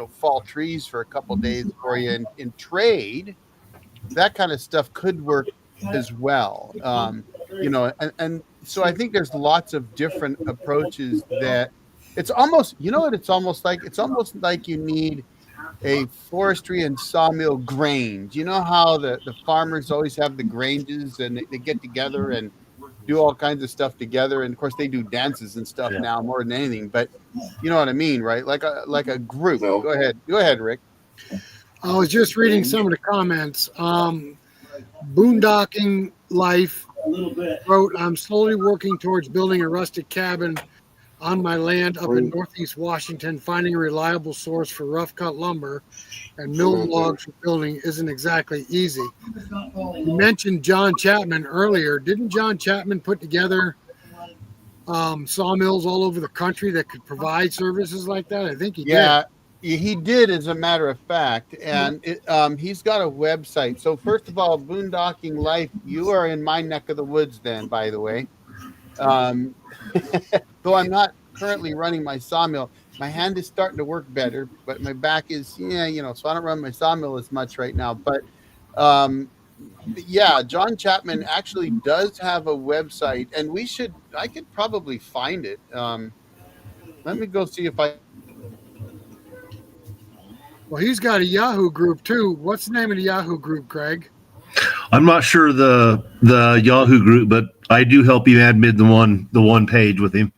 fall trees for a couple days for you in trade. That kind of stuff could work as well. And so I think there's lots of different approaches that It's almost, you know what it's almost like? It's almost like you need a forestry and sawmill grange. You know how the farmers always have the granges and they get together and do all kinds of stuff together. And of course they do dances and stuff Yeah. now more than anything, but you know what I mean, right? Like a group. No. Go ahead, Rick. I was just reading some of the comments. Boondocking Life wrote, I'm slowly working towards building a rustic cabin on my land up in Northeast Washington. Finding a reliable source for rough cut lumber and milled logs for building isn't exactly easy. You mentioned John Chapman earlier. Didn't John Chapman put together sawmills all over the country that could provide services like that? I think he did. He did, as a matter of fact, and he's got a website. So first of all, Boondocking Life, you are in my neck of the woods then, by the way. Though I'm not currently running my sawmill, my hand is starting to work better, but my back is, so I don't run my sawmill as much right now. But John Chapman actually does have a website, and I could probably find it. Let me go see if I. Well, he's got a Yahoo group too. What's the name of the Yahoo group, Craig? I'm not sure the Yahoo group, but I do help you admin the one page with him.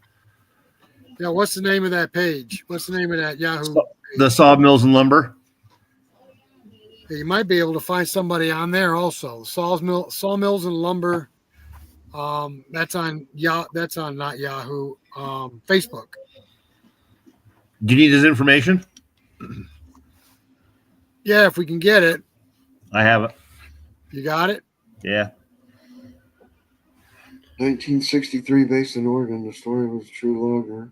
Yeah, what's the name of that page? What's the name of that Yahoo? The Sawmills and Lumber. Yeah, you might be able to find somebody on there also. Sawmills and Lumber. That's on not Yahoo. Facebook. Do you need his information? Yeah, if we can get it. I have it. You got it? Yeah. 1963, based in Oregon. The story was a true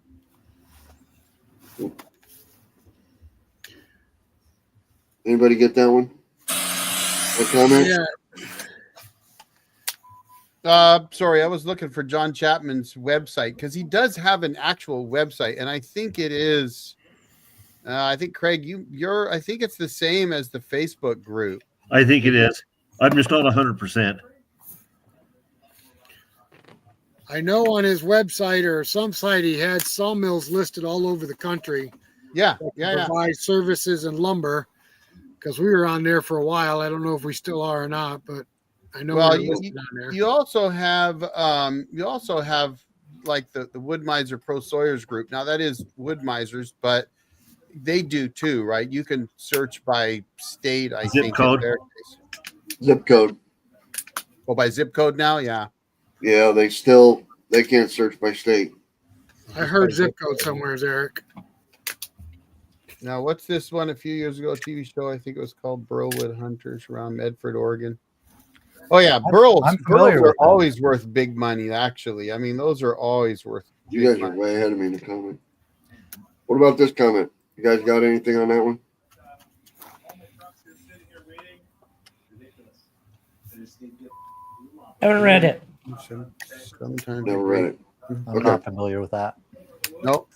logger. Anybody get that one? A comment? Yeah. Sorry, I was looking for John Chapman's website because he does have an actual website, and I think it is. I think Craig, I think it's the same as the Facebook group. I think it is. I'm just not 100%. I know on his website or some site he had sawmills listed all over the country. Yeah. Provide services and lumber, because we were on there for a while. I don't know if we still are or not, but I know we're listed on there. You also have like the Wood Miser Pro Sawyers group. Now that is Wood Misers, but they do too, right? You can search by state, I think. Zip code. Zip code. Oh, by zip code now? Yeah. Yeah, they can't search by state. I heard zip code somewhere, Eric. Now, what's this one? A few years ago, a TV show, I think it was called Burlwood Hunters around Medford, Oregon. Oh yeah, Burls are always worth big money, actually. I mean, those are always worth You guys are way ahead of me in the comment. What about this comment? You guys got anything on that one? Haven't read it. Never read it. I'm not familiar with that. Nope.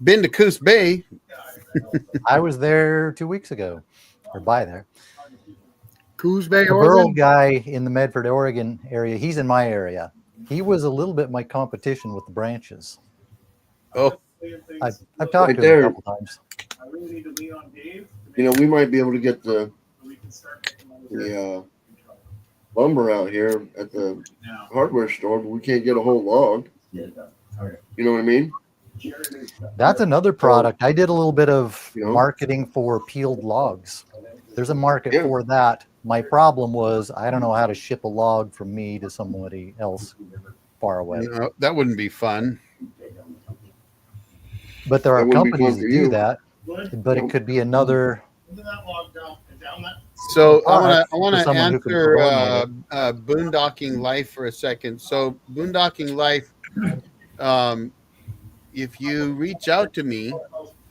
Been to Coos Bay. I was there 2 weeks ago, or by there. Coos Bay, The Oregon. Burl guy in the Medford, Oregon area, he's in my area. He was a little bit my competition with the branches. Oh, I've talked Right to there. him a couple times. You know, we might be able to get the lumber out here at the hardware store, but we can't get a whole log. You know what I mean? That's another product. I did a little bit of You know? marketing for peeled logs. There's a market for that. My problem was I don't know how to ship a log from me to somebody else far away. that wouldn't be fun. But there are That wouldn't be companies fun that for do you. that. But it could be another. So I For want to someone who can answer coordinate Boondocking Life for a second. So Boondocking Life, if you reach out to me,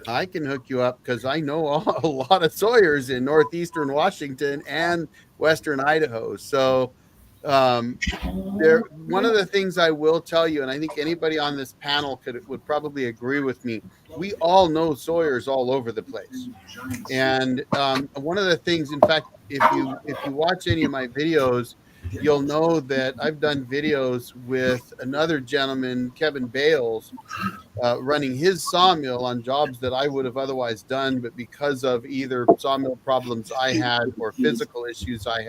I can hook you up because I know a lot of sawyers in northeastern Washington and western Idaho. So one of the things I will tell you, and I think anybody on this panel would probably agree with me, we all know sawyers all over the place. And one of the things, in fact, if you watch any of my videos, you'll know that I've done videos with another gentleman, Kevin Bales, running his sawmill on jobs that I would have otherwise done, but because of either sawmill problems I had or physical issues I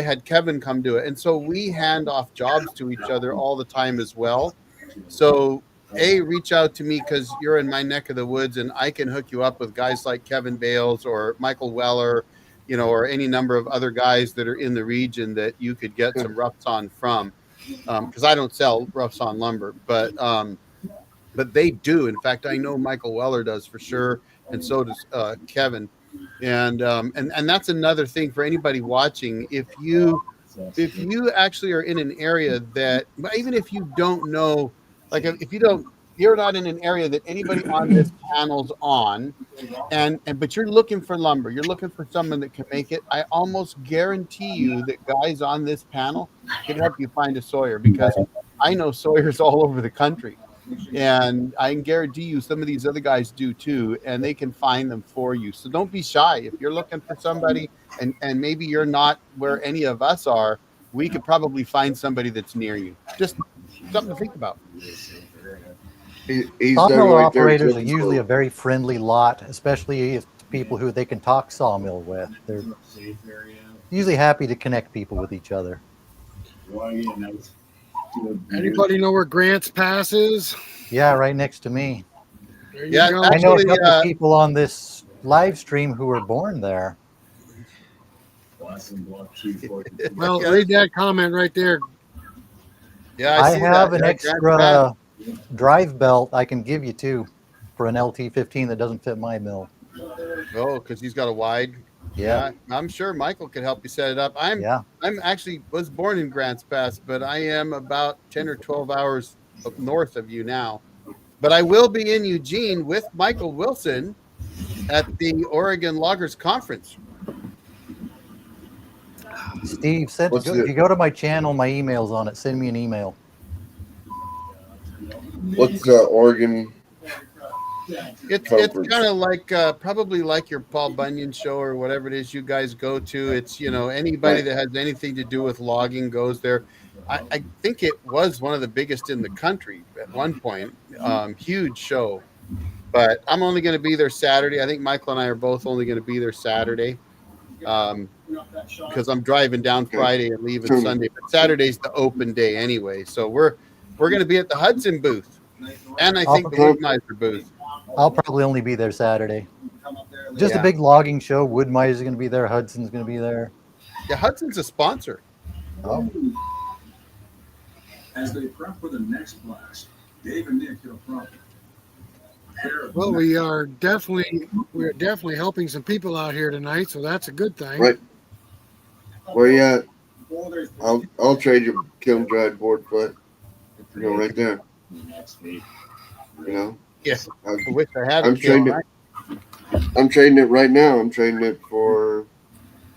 had Kevin come do it. And so we hand off jobs to each other all the time as well. So reach out to me because you're in my neck of the woods and I can hook you up with guys like Kevin Bales or Michael Weller, or any number of other guys that are in the region that you could get some rough sawn from. Because I don't sell rough sawn lumber, but they do. In fact, I know Michael Weller does for sure, and so does Kevin. And that's another thing for anybody watching. If you actually are in an area that, even if you don't know, like if you're not in an area that anybody on this panel's on, but you're looking for lumber, you're looking for someone that can make it, I almost guarantee you that guys on this panel can help you find a sawyer, because I know sawyers all over the country. And I can guarantee you some of these other guys do too, and they can find them for you. So don't be shy. If you're looking for somebody and maybe you're not where any of us are, we could probably find somebody that's near you. Just something to think about. He's Sawmill done right there. operators are usually a very friendly lot, especially if people who they can talk sawmill with. They're usually happy to connect people with each other. Anybody know where Grants Pass is? Yeah, right next to me. There you Yeah, go. I know a Actually, couple of people on this live stream who were born there. Well, read that comment right there. Yeah, I see have that. an Yeah, extra drive belt I can give you too for an LT15 that doesn't fit my mill. Oh, because he's got a wide. Yeah. I'm sure Michael could help you set it up. I'm actually was born in Grants Pass, but I am about 10 or 12 hours up north of you now. But I will be in Eugene with Michael Wilson at the Oregon Loggers Conference. Steve, if you go to my channel, my email's on it. Send me an email. What's Oregon? It's kind of like probably like your Paul Bunyan show or whatever it is you guys go to. It's anybody that has anything to do with logging goes there. I think it was one of the biggest in the country at one point. Huge show, but I'm only going to be there Saturday. I think Michael and I are both only going to be there Saturday because I'm driving down Friday and leaving Sunday. But Saturday's the open day anyway, so we're going to be at the Hudson booth, and I think the Woodmiser booth. I'll probably only be there Saturday. Just a big logging show. Woodmiser is going to be there. Hudson's going to be there. Yeah, Hudson's a sponsor. Oh. As they prep for the next blast, Dave and Nick hit a problem. Well, we're definitely helping some people out here tonight, so that's a good thing. Right. Where you at? I'll trade you kiln dried board foot. Right there. Yes. I wish I had. I'm trading it right now. I'm trading it for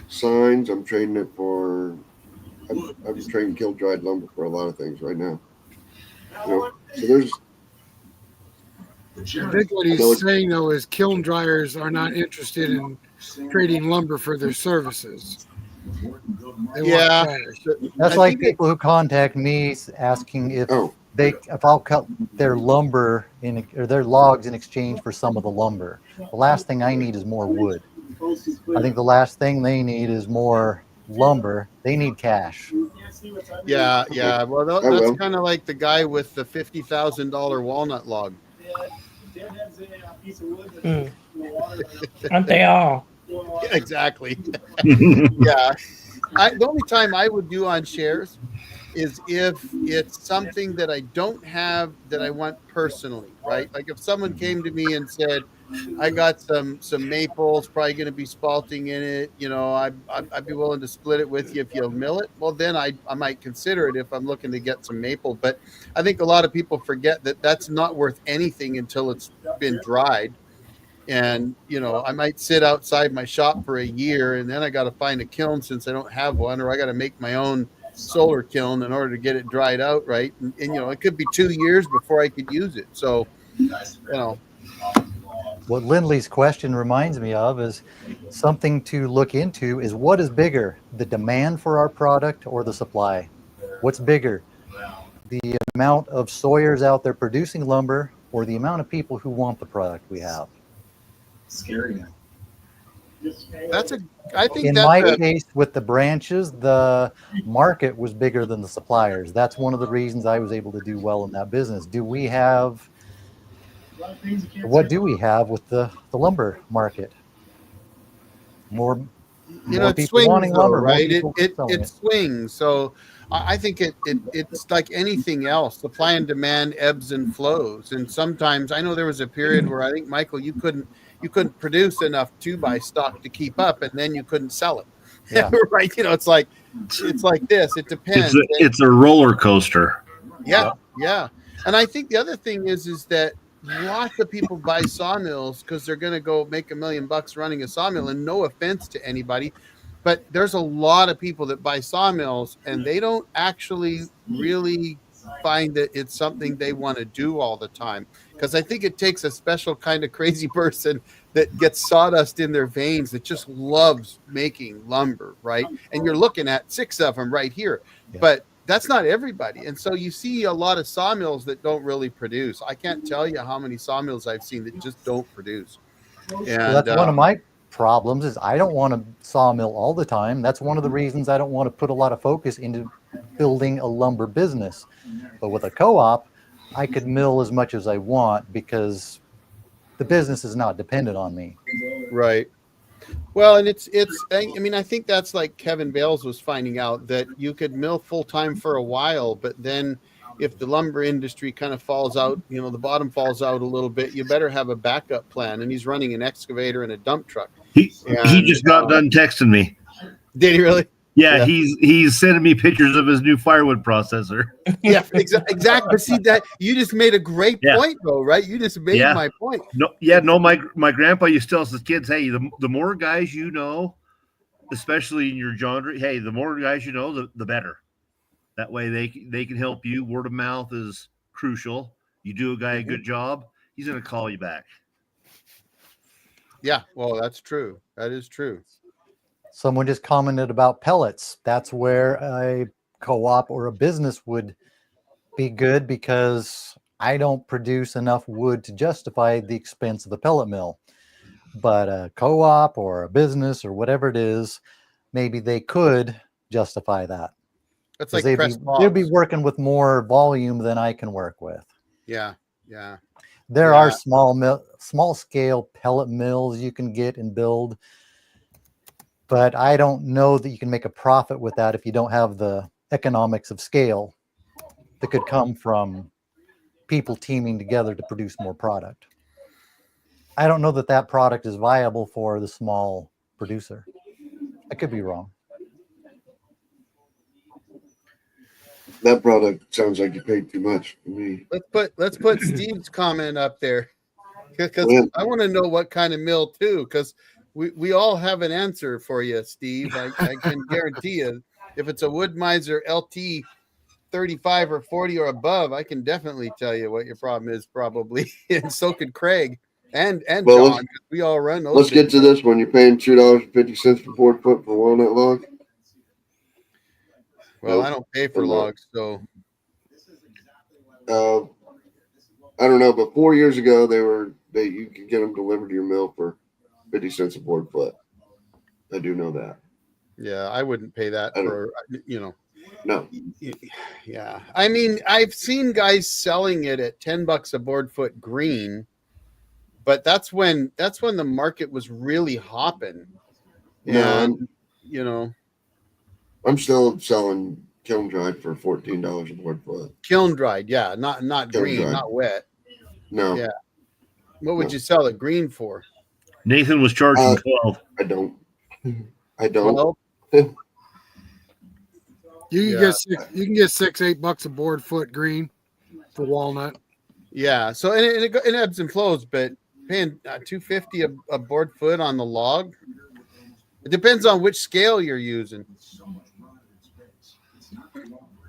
signs. I'm trading it for. I'm trading kiln dried lumber for a lot of things right now. So there's. I think what he's saying though is kiln dryers are not interested in trading lumber for their services. That's like people who contact me asking if I'll cut their lumber or their logs in exchange for some of the lumber. The last thing I need is more wood. I think the last thing they need is more lumber. They need cash. Yeah. Well, that's kind of like the guy with the $50,000 walnut log. Aren't they all? Yeah, exactly. Yeah. The only time I would do on shares is if it's something that I don't have that I want personally, right? Like if someone came to me and said, I got some maples, probably going to be spalting in it. I'd be willing to split it with you if you'll mill it. Well, then I might consider it if I'm looking to get some maple. But I think a lot of people forget that that's not worth anything until it's been dried. And, I might sit outside my shop for a year and then I got to find a kiln since I don't have one, or I got to make my own solar kiln in order to get it dried out. Right. And it could be 2 years before I could use it. So, What Lindley's question reminds me of is something to look into is what is bigger, the demand for our product or the supply? What's bigger, the amount of sawyers out there producing lumber or the amount of people who want the product we have? Scary. I think In that's my a, case with the branches, the market was bigger than the suppliers. That's one of the reasons I was able to do well in that business. What do we have with the lumber market? More more it people swings wanting though, lumber, more right? people selling It it. swings. So I think it's like anything else. Supply and demand ebbs and flows. And sometimes I know there was a period where I think, Michael, you couldn't produce enough 2x stock to keep up, and then you couldn't sell it. Yeah. Right. It's like this. It depends. It's a roller coaster. Yeah, yeah. And I think the other thing is that lots of people buy sawmills because they're going to go make $1 million running a sawmill. And no offense to anybody, but there's a lot of people that buy sawmills and they don't actually really find that it's something they want to do all the time. Because I think it takes a special kind of crazy person that gets sawdust in their veins that just loves making lumber, right? And you're looking at 6 of them right here. Yeah. But that's not everybody. And so you see a lot of sawmills that don't really produce. I can't tell you how many sawmills I've seen that just don't produce. Well, And that's one of my problems is I don't want to sawmill all the time. That's one of the reasons I don't want to put a lot of focus into building a lumber business. But with a co-op, I could mill as much as I want because the business is not dependent on me. right. Well, and I mean, I think that's like Kevin Bales was finding out that you could mill full time for a while, but then if the lumber industry kind of falls out, the bottom falls out a little bit, you better have a backup plan. And he's running an excavator and a dump truck. He And, just got done texting me. Did he really? Yeah, Yeah. he's sending me pictures of his new firewood processor. Yeah, exactly. See that you just made a great Yeah. point, though, right? You just made Yeah. my point. No, my grandpa used to tell his kids, hey, the more guys you know, especially in your genre, hey, the more guys you know, the better. That way they can help you. Word of mouth is crucial. You do a guy a good job, he's going to call you back. Yeah, well, that's true. That is true. Someone just commented about pellets. That's where a co-op or a business would be good because I don't produce enough wood to justify the expense of the pellet mill. But a co-op or a business or whatever it is, maybe they could justify that. That's 'Cause like pressed they'd be logs. working with more volume than I can work with. Yeah, yeah. There Yeah. are small scale pellet mills you can get and build, but I don't know that you can make a profit with that if you don't have the economics of scale that could come from people teaming together to produce more product. I don't know that that product is viable for the small producer. I could be wrong. That product sounds like you paid too much for me. Let's put Steve's comment up there because Yeah. I want to know what kind of mill too. Because we all have an answer for you, Steve. I can guarantee you, if it's a Wood-Mizer LT 35 or 40 or above, I can definitely tell you what your problem is probably, and so could Craig and Well, John. We all run those. Let's get to this one. You're paying $2.50 per board foot for walnut log. Well, I don't pay for logs, so I don't know, but 4 years ago you could get them delivered to your mill for 50 cents a board foot. I do know that. yeah, I wouldn't pay that for No. Yeah, I mean, I've seen guys selling it at $10 a board foot green, but that's when the market was really hopping. No, And I'm still selling kiln dried for $14 a board foot. kiln dried, yeah, not Kiln green, dried. not wet. No, Yeah. What would No. you sell it green for? Nathan was charging 12. I don't. I don't. Well, You can Yeah. you can get $6-8 a board foot green for walnut. yeah. So and it ebbs and flows, but paying $2.50 a board foot on the log. It depends on which scale you're using.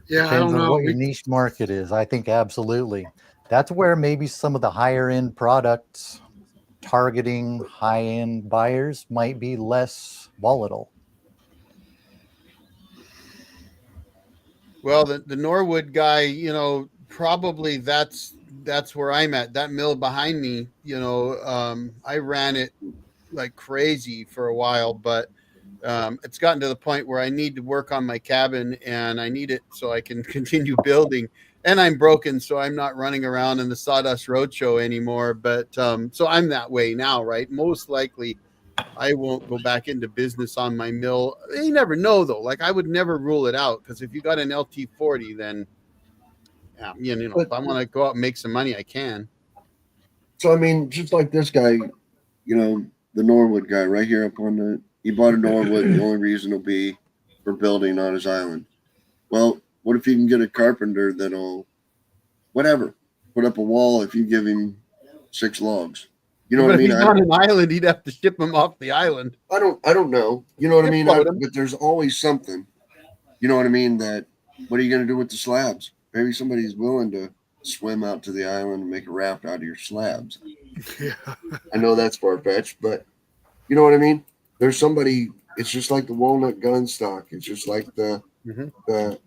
Yeah, I Depends don't on know. what your niche market is. I think absolutely. That's where maybe some of the higher end products targeting high-end buyers might be less volatile. Well, the Norwood guy, you know, probably that's where I'm at. That mill behind me, you know, I ran it like crazy for a while, but it's gotten to the point where I need to work on my cabin, and I need it so I can continue building. And I'm broken, so I'm not running around in the Sawdust Roadshow anymore. But so I'm that way now, right? Most likely, I won't go back into business on my mill. You never know, though. Like, I would never rule it out, because if you got an LT40, then you know, if I want to go out and make some money, I can. So I mean, just like this guy, you know, the Norwood guy right here up on he bought a Norwood. The only reason will be for building on his island. Well, what if you can get a carpenter that'll, whatever, put up a wall if you give him 6 logs? You know But what I if mean? he's on an island, he'd have to ship him off the island. I don't know. You know what I mean? Float 'em. But there's always something. You know what I mean? That what are you going to do with the slabs? Maybe somebody's willing to swim out to the island and make a raft out of your slabs. Yeah. I know that's far fetched, but you know what I mean? There's somebody. It's just like the walnut gun stock. It's just like the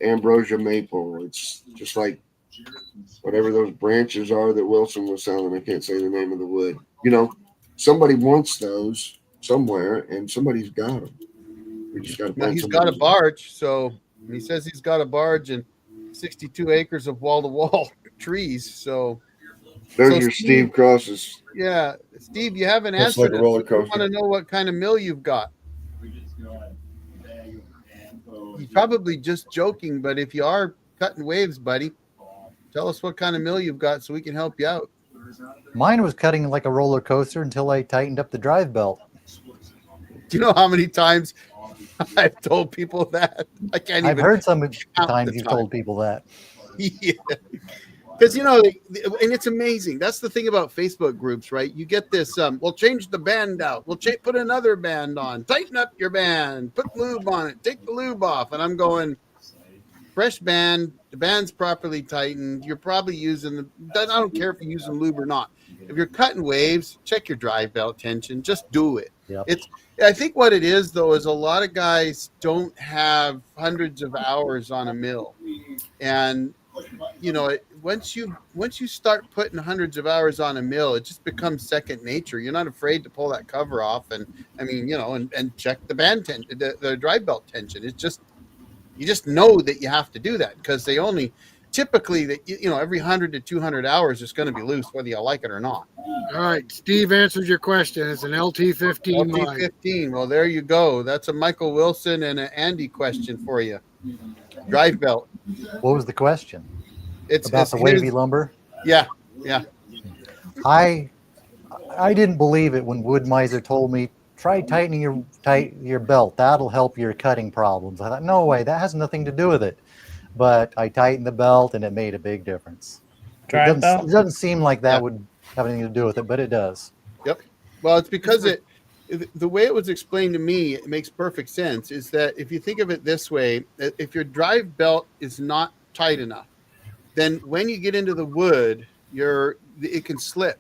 ambrosia maple. It's just like whatever those branches are that Wilson was selling. I can't say the name of the wood. You know, somebody wants those somewhere, and somebody's got them. We just got to. Now he's got a barge, so he says he's got a barge and 62 acres of wall-to-wall trees. So there's your Steve Crosses. Yeah, Steve, you haven't That's answered like a it. roller I coaster. want to know what kind of mill you've got. He's probably just joking, but if you are cutting waves, buddy, tell us what kind of mill you've got so we can help you out. Mine was cutting like a roller coaster until I tightened up the drive belt. Do you know how many times I've told people that? I can't I've even. heard some of the count times the you've time. told people that. Yeah. Because, you know, and it's amazing. That's the thing about Facebook groups, right? You get this, we'll change the band out. We'll put another band on. Tighten up your band. Put lube on it. Take the lube off. And I'm going, fresh band. The band's properly tightened. You're probably using I don't care if you're using lube or not. If you're cutting waves, check your drive belt tension. Just do it. Yep. I think what it is, though, is a lot of guys don't have hundreds of hours on a mill. And you know, once you start putting hundreds of hours on a mill, it just becomes second nature. You're not afraid to pull that cover off, and I mean, you know, and check the band tension, the drive belt tension. It's just, you just know that you have to do that, because they only typically that, you know, every 100 to 200 hours is going to be loose, whether you like it or not. All right, Steve answered your question. It's an LT15 line. LT15. Well, there you go. That's a Michael Wilson and an Andy question for you. Drive belt. What was the question? It's About the wavy lumber? Yeah. I didn't believe it when Wood Miser told me, try tightening your belt. That'll help your cutting problems. I thought, no way, that has nothing to do with it. But I tightened the belt and it made a big difference. Drive It belt? doesn't seem like that would have anything to do with it, but it does. Yep. Well, it's because the way it was explained to me, it makes perfect sense, is that if you think of it this way, if your drive belt is not tight enough, then when you get into the wood, it can slip.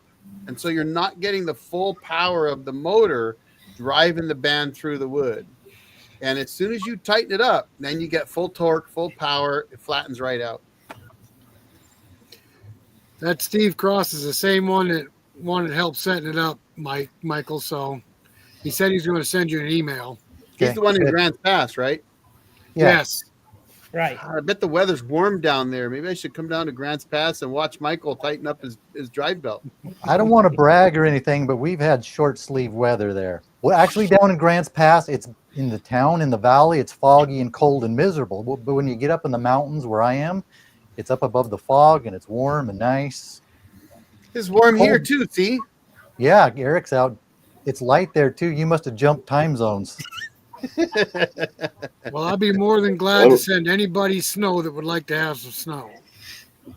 And so you're not getting the full power of the motor driving the band through the wood. And as soon as you tighten it up, then you get full torque, full power, it flattens right out. That Steve Cross is the same one that wanted help setting it up, Michael. So he said he's going to send you an email. He's Okay, the one in good. Grants Pass, right? Yeah. Yes. Right. I bet the weather's warm down there. Maybe I should come down to Grants Pass and watch Michael tighten up his drive belt. I don't want to brag or anything, but we've had short sleeve weather there. Well, actually down in Grants Pass, it's in the town, in the valley, it's foggy and cold and miserable. But when you get up in the mountains where I am, it's up above the fog and it's warm and nice. It's warm here Cold. too, see? Yeah, Eric's out. It's light there too. You must have jumped time zones. Well, I'd be more than glad to send anybody snow that would like to have some snow.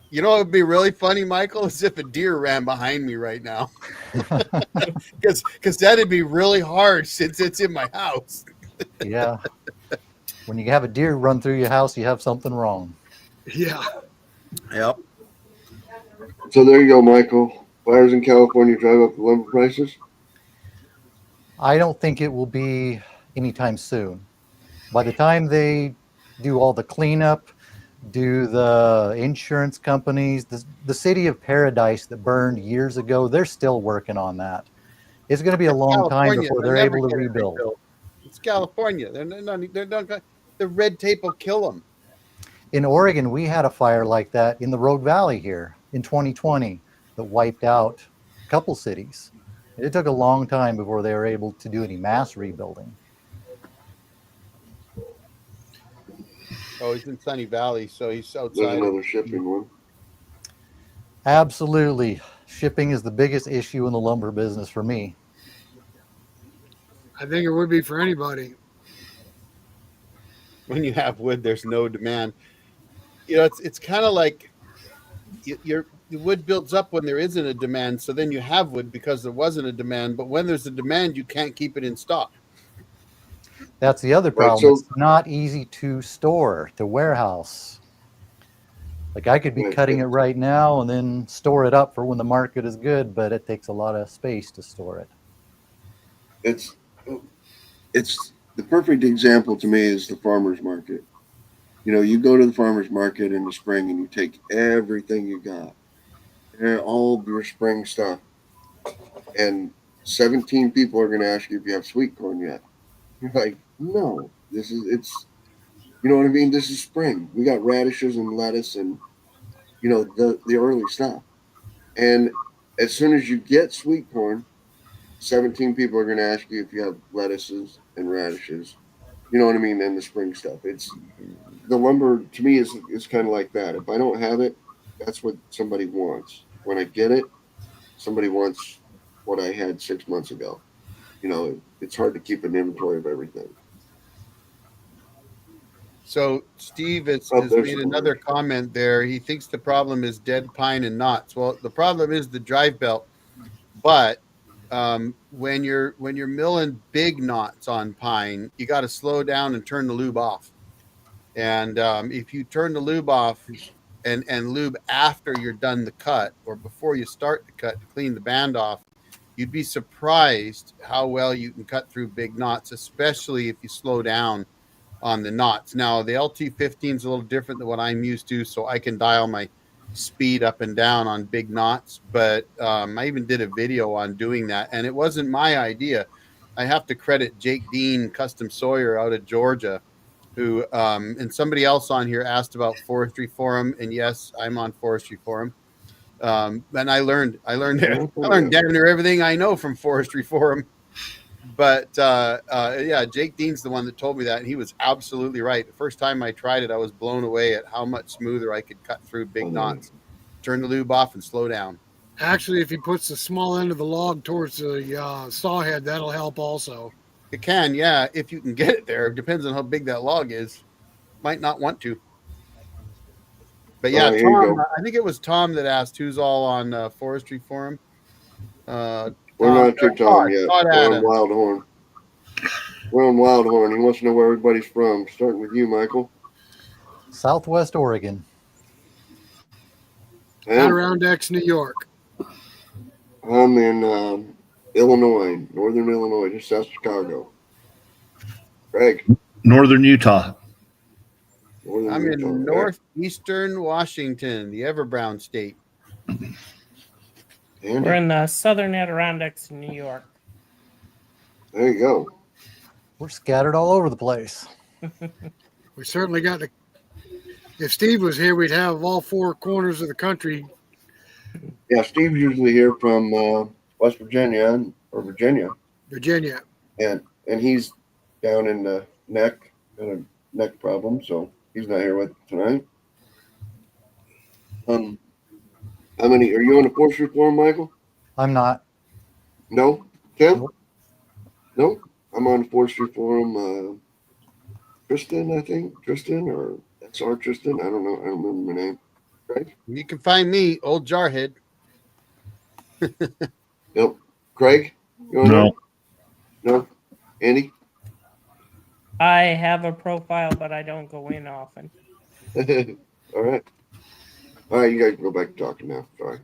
You know what would be really funny, Michael, is if a deer ran behind me right now. Because that'd be really hard since it's in my house. Yeah. When you have a deer run through your house, you have something wrong. Yeah. Yep. So there you go, Michael. Buyers in California drive up the lumber prices. I don't think it will be anytime soon. By the time they do all the cleanup, do the insurance companies, the city of Paradise that burned years ago, they're still working on that. It's going to be a It's long time California. before They'll they're never able to get it rebuild. rebuilt. It's California. They're not. The red tape will kill them. In Oregon, we had a fire like that in the Rogue Valley here in 2020 that wiped out a couple cities. It took a long time before they were able to do any mass rebuilding. Oh, he's in Sunny Valley, so he's There's outside. another shipping one. Absolutely. Shipping is the biggest issue in the lumber business for me. I think it would be for anybody. When you have wood, there's no demand. You know, it's kind of like the wood builds up when there isn't a demand. So then you have wood because there wasn't a demand. But when there's a demand, you can't keep it in stock. That's the other Right, problem. so- It's not easy to store, to warehouse. Like I could be Right, cutting it right now and then store it up for when the market is good, but it takes a lot of space to store it. It's the perfect example to me is the farmer's market. You know, you go to the farmer's market in the spring and you take everything you got, all of your spring stuff, and 17 people are going to ask you if you have sweet corn yet. You're like, no, you know what I mean? This is spring. We got radishes and lettuce and, you know, the early stuff. And as soon as you get sweet corn, 17 people are going to ask you if you have lettuces and radishes. You know what I mean? And the spring stuff. It's the lumber to me is kind of like that. If I don't have it, that's what somebody wants. When I get it, somebody wants what I had 6 months ago. You know, it's hard to keep an inventory of everything. So Steve has there's made some another orange. comment there. He thinks the problem is dead pine and knots. Well, the problem is the drive belt. But when you're milling big knots on pine, you got to slow down and turn the lube off. And if you turn the lube off and lube after you're done the cut or before you start the cut to clean the band off, you'd be surprised how well you can cut through big knots, especially if you slow down on the knots. Now, the LT15 is a little different than what I'm used to, so I can dial my speed up and down on big knots. But I even did a video on doing that, and it wasn't my idea. I have to credit Jake Dean, Custom Sawyer out of Georgia, who and somebody else on here asked about Forestry Forum, and yes, I'm on Forestry Forum. And I learned damn near everything I know from Forestry Forum. But yeah, Jake Dean's the one that told me that, and he was absolutely right. The first time I tried it, I was blown away at how much smoother I could cut through big knots. Turn the lube off and slow down. Actually, if he puts the small end of the log towards the saw head, that'll help also. It can, yeah, if you can get it there. It depends on how big that log is. Might not want to. But yeah, Here you Tom, go. I think it was Tom that asked who's all on Forestry Forum. We're not to Tom yet. Todd We're on Adams. Wildhorn. We're on Wildhorn. He wants to know where everybody's from. Starting with you, Michael. Southwest Oregon. Adirondacks, New York. I'm in Illinois, northern Illinois, just south of Chicago. Greg. Northern Utah. Northern I'm Utah, in right? northeastern Washington, the Everbrown state. Andy. We're in the southern Adirondacks in New York. There you go. We're scattered all over the place. We certainly got the. If Steve was here, we'd have all four corners of the country. Yeah, Steve's usually here from West Virginia or Virginia, Virginia. and he's down in the neck, got a neck problem, so he's not here with tonight. How many are you on the Forestry Forum, Michael? I'm not. No, Tim? Nope. Nope. I'm on the Forestry Forum. Tristan, I think Tristan or SR Tristan. I don't know. I don't remember my name. Craig? You can find me, Old Jarhead. Yep. Craig? You on No. there? No. Andy? I have a profile, but I don't go in often. All right. All right, you guys can go back to talking now. Sorry.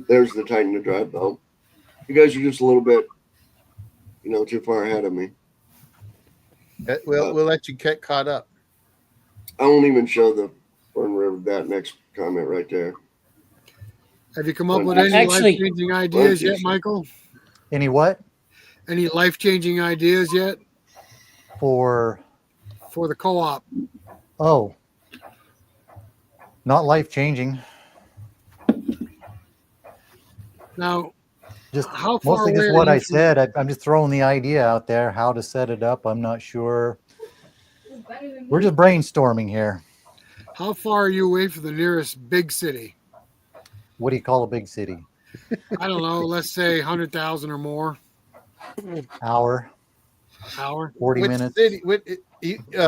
There's the tighten the drive belt. You guys are just a little bit, too far ahead of me. We'll let you get caught up. I won't even show the Burn River, that next comment right there. Have you come up with Well, any actually- life-changing ideas yet, Michael? Any what? Any life-changing ideas yet For, for the co-op? oh, not life changing. Now, Just how far mostly away just are what you I from- said. I'm just throwing the idea out there, how to set it up. I'm not sure. We're just brainstorming here. How far are you away from the nearest big city? What do you call a big city? I don't know. Let's say 100,000 or more. Hour, Hour. 40 Which minutes. city?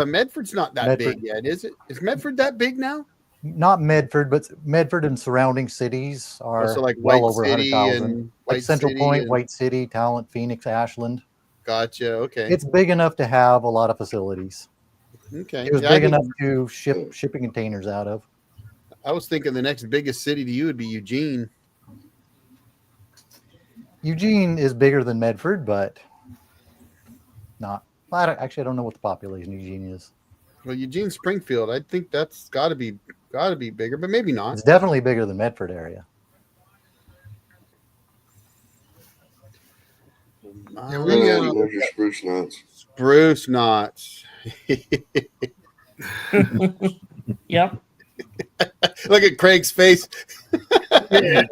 Medford's not that Medford. big yet, is it? Is Medford that big now? Not Medford, but Medford and surrounding cities are So like well White over City 100,000. and Like White Central City Point, and- White City, Talent, Phoenix, Ashland. Gotcha. Okay. It's big enough to have a lot of facilities. Okay. It was Yeah, I big think- enough to ship shipping containers out of. I was thinking the next biggest city to you would be Eugene. Eugene is bigger than Medford, but not. I don't know what the population of Eugene is. Well, Eugene Springfield, I think that's got to be bigger, but maybe not. It's definitely bigger than Medford area. Yeah, Oh, we, there's your spruce nuts. Spruce knots. Yep. Look at Craig's face. I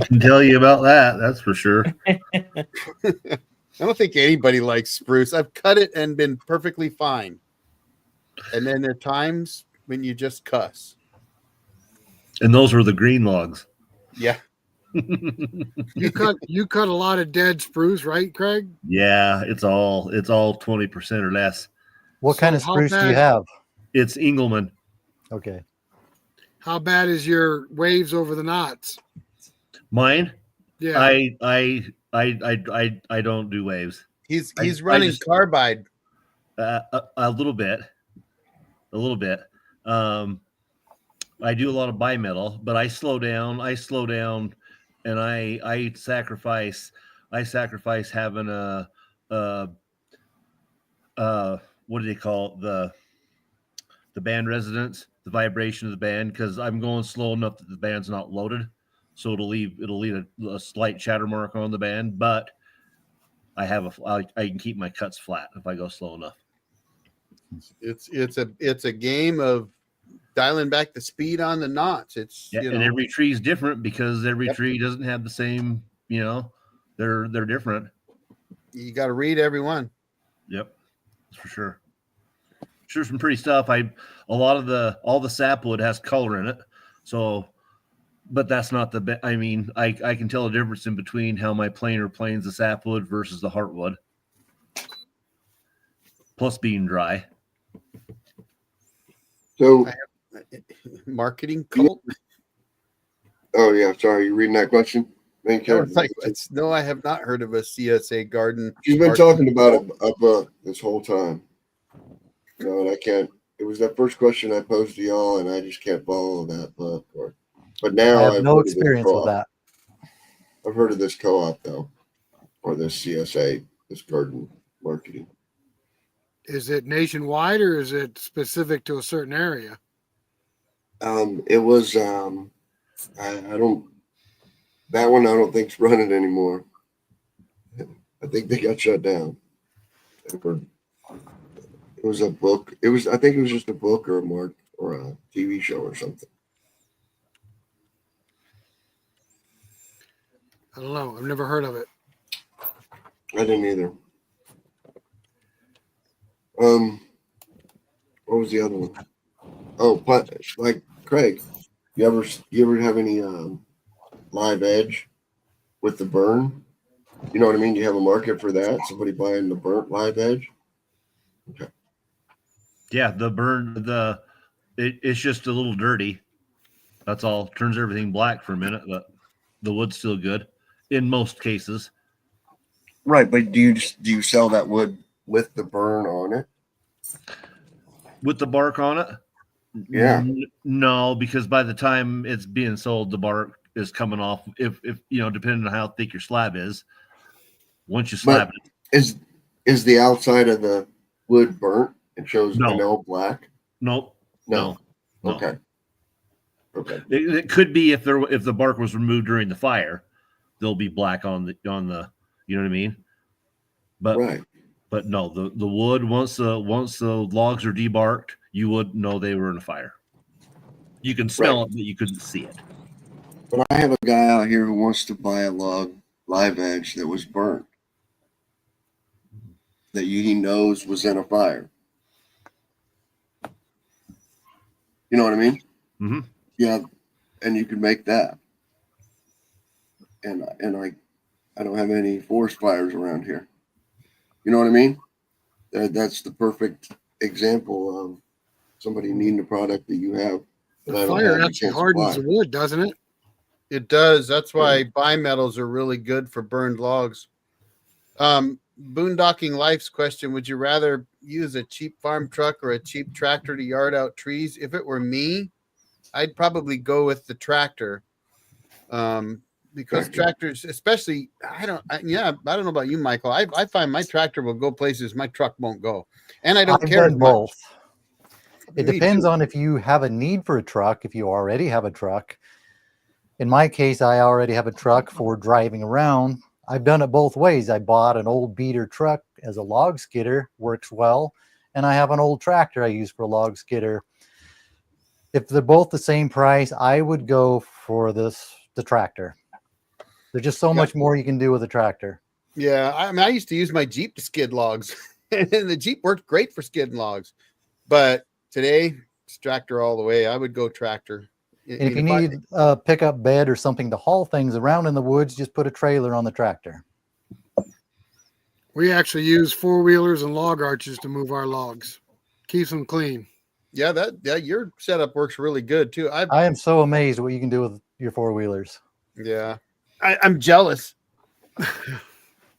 can tell you about that. That's for sure. I don't think anybody likes spruce. I've cut it and been perfectly fine. And then there are times when you just cuss. And those were the green logs. Yeah. you cut a lot of dead spruce, right, Craig? Yeah, it's all 20% or less. What So kind of how spruce do you bad- have? It's Engelman. Okay. How bad is your waves over the knots? Mine. Yeah. I don't do waves. He's I running just- carbide. A little bit. I do a lot of bimetal, but I slow down, and I sacrifice having a what do they call it? The band resonance, the vibration of the band, because I'm going slow enough that the band's not loaded, so it'll leave a slight chatter mark on the band, but I can keep my cuts flat if I go slow enough. It's a game of dialing back the speed on the knots. It's Yeah, and every tree is different because every Yep. tree doesn't have the same. They're different. you got to read every one. Yep, that's for sure. Sure, some pretty stuff. All the sapwood has color in it, so, but that's not the. I mean, I can tell a difference in between how my planer planes the sapwood versus the heartwood. Plus being dry. So, Marketing cult. oh yeah, sorry, you reading that question? Thank you. No, I have not heard of a CSA garden. She's been marketing talking about cult. a book this whole time. And I can't. It was that first question I posed to y'all, and I just can't follow that book. But now I have I've no heard of this experience with co-op. that. I've heard of this co-op though, or this CSA, this garden marketing. Is it nationwide or is it specific to a certain area? It was. I don't. That one I don't think's running anymore. I think they got shut down. It was a book. I think it was just a book or a TV show or something. I don't know. I've never heard of it. I didn't either. What was the other one? Oh, like Craig, you ever have any live edge with the burn? You know what I mean? You have a market for that? Somebody buying the burnt live edge? Okay. Yeah, the burn it's just a little dirty. That's all. Turns everything black for a minute, but the wood's still good in most cases. Right, but do you sell that wood with the burn on it? With the bark on it? Yeah. No, because by the time it's being sold, the bark is coming off. If depending on how thick your slab is, once you slab it. Is the outside of the wood burnt? It shows No. vanilla black. No. Okay. It could be if the bark was removed during the fire, they'll be black on the you know what I mean. But Right. But no, the wood once the logs are debarked, you would know they were in a fire. You can smell it, but you couldn't see it. But I have a guy out here who wants to buy a log live edge that was burnt, that he knows was in a fire. You know what I mean? Mm-hmm. Yeah, and you can make that. And I don't have any forest fires around here. You know what I mean? That's the perfect example of somebody needing a product that you have. The fire actually hardens the wood, doesn't it? It does. That's why bimetals are really good for burned logs. Boondocking Life's question: would you rather use a cheap farm truck or a cheap tractor to yard out trees? If it were me, I'd probably go with the tractor. Because tractors, especially, I don't know about you, Michael. I find my tractor will go places my truck won't go, and I don't care as much. Both. It depends on if you have a need for a truck. If you already have a truck, in my case, I already have a truck for driving around. I've done it both ways. I bought an old beater truck as a log skidder, works well, and I have an old tractor I use for a log skidder. If they're both the same price, I would go for the tractor. There's just so much more you can do with a tractor. Yeah, I used to use my Jeep to skid logs, and the Jeep worked great for skidding logs. But today, it's tractor all the way. I would go tractor. And if you need a pickup bed or something to haul things around in the woods, just put a trailer on the tractor. We actually use 4-wheelers and log arches to move our logs. Keeps them clean. Yeah, your setup works really good too. I am so amazed what you can do with your 4-wheelers. Yeah, I'm jealous.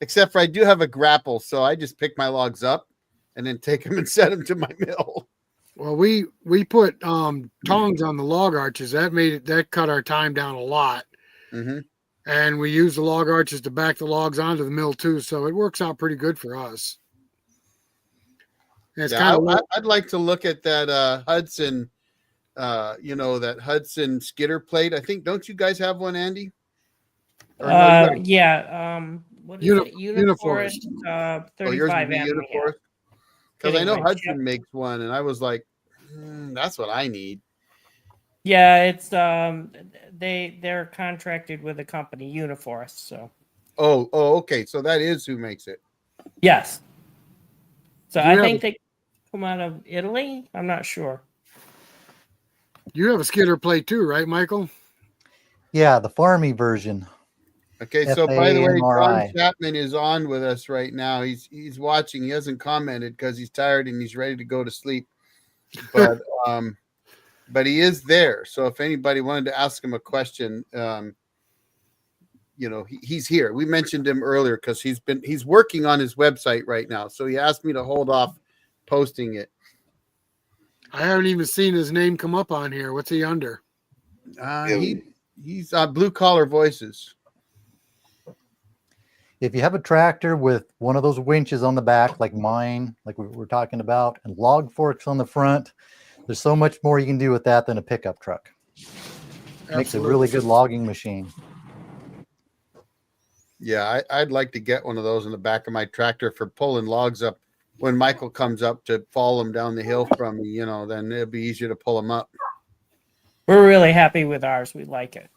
Except for I do have a grapple, so I just pick my logs up and then take them and set them to my mill. Well, we put tongs on the log arches. That cut our time down a lot. Mm-hmm. And we use the log arches to back the logs onto the mill too, so it works out pretty good for us. And it's I'd like to look at that Hudson, that Hudson skidder plate. I think, don't you guys have one, Andy? Yeah. What is it? Uniforest. 35 amp. Because I know Hudson makes one, and I was like, that's what I need. Yeah, it's they're contracted with a company, Uniforest. So. Oh, okay. So that is who makes it. Yes. So I think they come out of Italy. I'm not sure. You have a skidder plate too, right, Michael? Yeah, the farmy version. Okay, so by the way, John Chapman is on with us right now. He's watching. He hasn't commented because he's tired and he's ready to go to sleep. But but he is there. So if anybody wanted to ask him a question, he's here. We mentioned him earlier because he's working on his website right now. So he asked me to hold off posting it. I haven't even seen his name come up on here. What's he under? He's Blue Collar Voices. If you have a tractor with one of those winches on the back, like mine, like we were talking about, and log forks on the front, there's so much more you can do with that than a pickup truck. It makes a really good logging machine. Yeah, I'd like to get one of those in the back of my tractor for pulling logs up. When Michael comes up to fall them down the hill from me, then it'll be easier to pull them up. We're really happy with ours. We like it.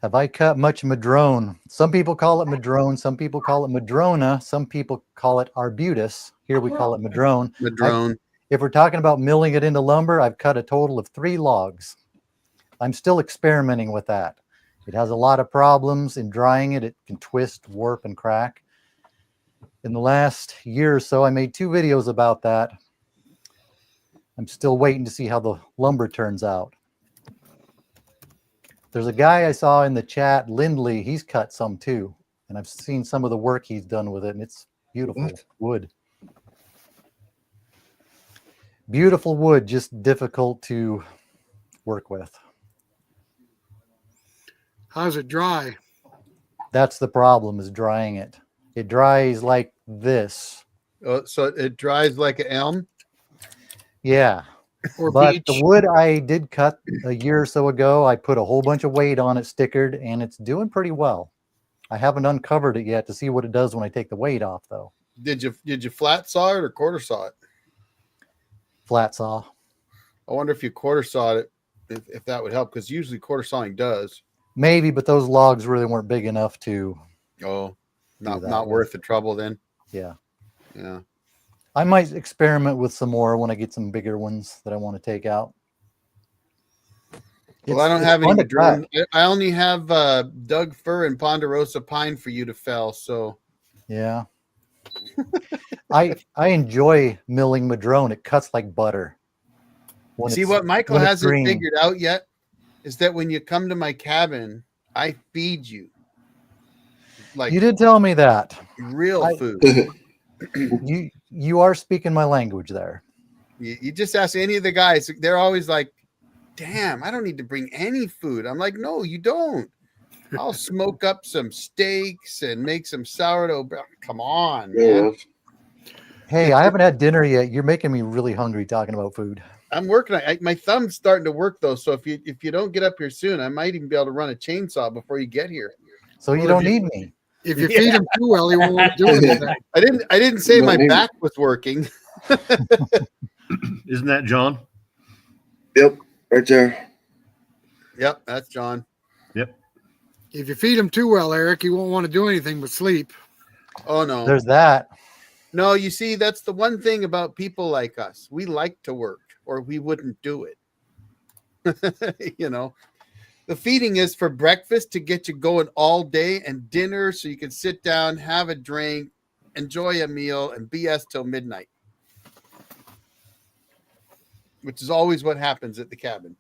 Have I cut much madrone? Some people call it madrone. Some people call it madrona. Some people call it arbutus. Here we call it madrone. Madrone. If we're talking about milling it into lumber, I've cut a total of 3 logs. I'm still experimenting with that. It has a lot of problems in drying it. It can twist, warp, and crack. In the last year or so, I made 2 videos about that. I'm still waiting to see how the lumber turns out. There's a guy I saw in the chat, Lindley. He's cut some too. And I've seen some of the work he's done with it, and it's beautiful wood. Beautiful wood, just difficult to work with. How's it dry? That's the problem, is drying it. It dries like this. Oh, so it dries like an elm. Yeah. Or But beach? the wood I did cut a year or so ago, I put a whole bunch of weight on it, stickered, and it's doing pretty well. I haven't uncovered it yet to see what it does when I take the weight off, though. Did you flat saw it or quarter saw it? Flat saw. I wonder if you quarter sawed it, if that would help, because usually quarter sawing does. Maybe, but those logs really weren't big enough to. Oh, not that worth the trouble then. Yeah. Yeah. I might experiment with some more when I get some bigger ones that I want to take out. Well, I don't have any fun to madrone. cut. I only have Doug fir and ponderosa pine for you to fell. So Yeah. I enjoy milling madrone. It cuts like butter. see what Michael when it's hasn't green. figured out yet is that when you come to my cabin, I feed you like You did tell me that. real I- food. You are speaking my language there. You just ask any of the guys, they're always like, damn, I don't need to bring any food. I'm like, no, you don't. I'll smoke up some steaks and make some sourdough. Come on, man. Yeah. Hey, I haven't had dinner yet. You're making me really hungry talking about food. I'm working. My thumb's starting to work though. So if you don't get up here soon, I might even be able to run a chainsaw before you get here. So you Well, don't if you- need me. If you feed him too well, he won't want to do anything. I didn't say No, my maybe. back was working. Isn't that John? Yep. Right there. Yep, that's John. If you feed him too well, Eric, he won't want to do anything but sleep. Oh no. There's that. No, you see, that's the one thing about people like us. We like to work, or we wouldn't do it. You know, the feeding is for breakfast to get you going all day, and dinner so you can sit down, have a drink, enjoy a meal, and BS till midnight, which is always what happens at the cabin.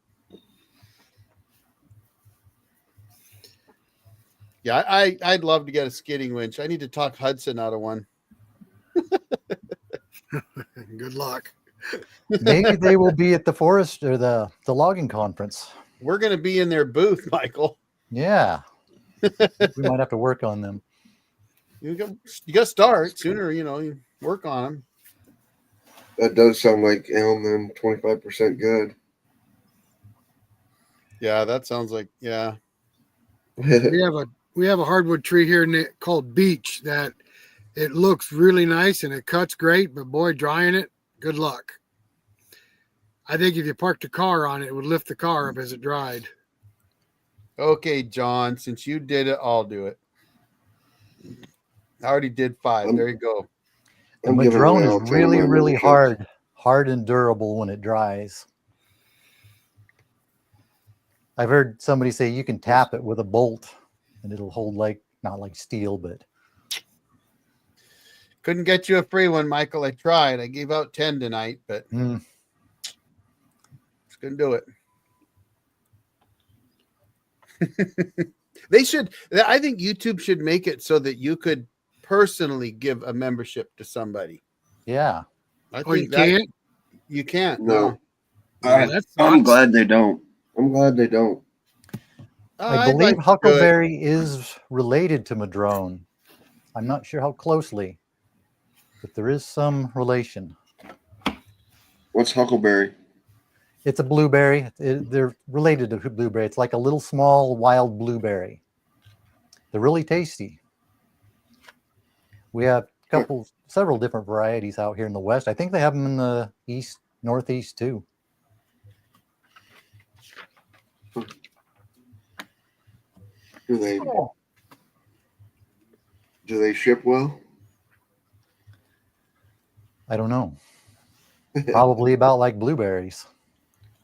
Yeah, I'd love to get a skidding winch. I need to talk Hudson out of one. Good luck. Maybe they will be at the forest or the logging conference. We're going to be in their booth, Michael. Yeah. We might have to work on them. You got to start sooner. You work on them. That does sound like elm and 25% good. Yeah, that sounds like yeah. We have a hardwood tree here called beech that it looks really nice and it cuts great, but boy, drying it, good luck. I think if you parked a car on it, it would lift the car up as it dried. Okay, John, since you did it, I'll do it. I already did 5. There you go. The I'm giving madrone away all is 10 of really, my really memberships. hard and durable when it dries. I've heard somebody say you can tap it with a bolt and it'll hold not like steel, but Couldn't get you a free one, Michael. I tried. I gave out 10 tonight, but just couldn't do it. They should. I think YouTube should make it so that you could personally give a membership to somebody. yeah. I Oh, you think that can't? you can't. No. That's I'm nuts. glad they don't. I'm glad they don't. I I'd believe like to do it. huckleberry is related to madrone. I'm not sure how closely, but there is some relation. What's huckleberry? It's a blueberry. They're related to blueberry. It's like a little small wild blueberry. They're really tasty. We have several different varieties out here in the West. I think they have them in the East, Northeast too. Do they ship well? I don't know. Probably about like blueberries.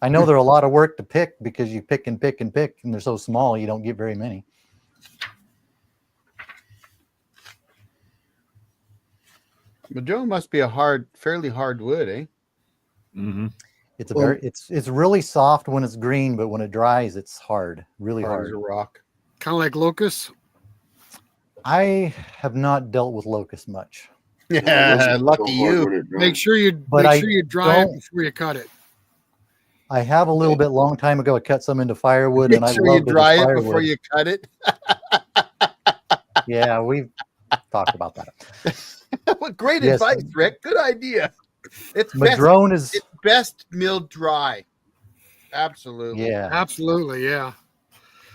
I know they're a lot of work to pick because you pick and pick and pick, and they're so small you don't get very many. Madrone must be a fairly hard wood, eh? Mm-hmm. It's Well- it's really soft when it's green, but when it dries, it's hard, really Hard as hard. a rock. Kind of like locust. I have not dealt with locust much. Yeah, lucky you. Make sure you But make I sure you dry it don't- before you cut it. I have a little bit long time ago. I cut some into firewood, and Make I sure you love it as dry it firewood. before you cut it. Yeah, we've talked about that. What great Yes. advice, Rick. Good idea. It's Madrone is, it's best milled dry. Absolutely. yeah. Absolutely, yeah.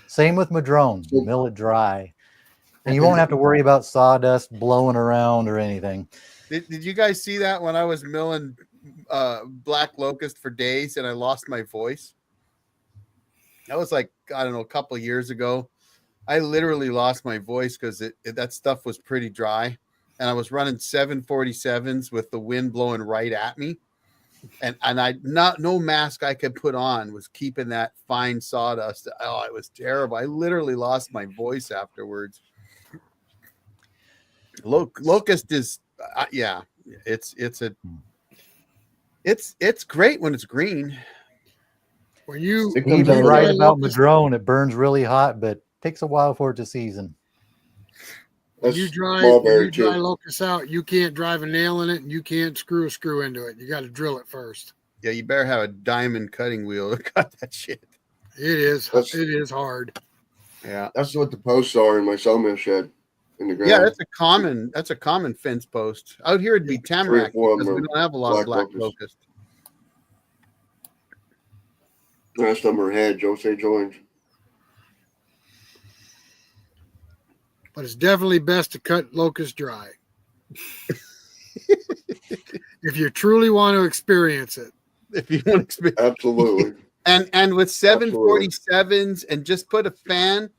Same with Madrone. So- Mill it dry. And you won't have to worry about sawdust blowing around or anything. Did you guys see that when I was milling black locust for days and I lost my voice? That was like, I don't know, a couple of years ago. I literally lost my voice because that stuff was pretty dry. And I was running 747s with the wind blowing right at me. And no mask I could put on was keeping that fine sawdust. Oh, it was terrible. I literally lost my voice afterwards. Locust is it's great when it's green. When you It comes Steve's out right of about locust- Madrone. It burns really hot, but takes a while for it to season. when That's you dry mulberry too. locusts out, you can't drive a nail in it, and you can't screw a screw into it. You got to drill it first. Yeah, you better have a diamond cutting wheel to cut that shit. It is hard. Yeah. That's what the posts are in my sawmill shed in the ground. Yeah, that's a common fence post. Out here it'd be tamarack 3 or 4 of because them we are don't have a lot of black black locust. Last number hedge, Osage orange. But it's definitely best to cut locust dry. If you truly want to experience it. If you want to Absolutely. and with Absolutely. 747s and just put a fan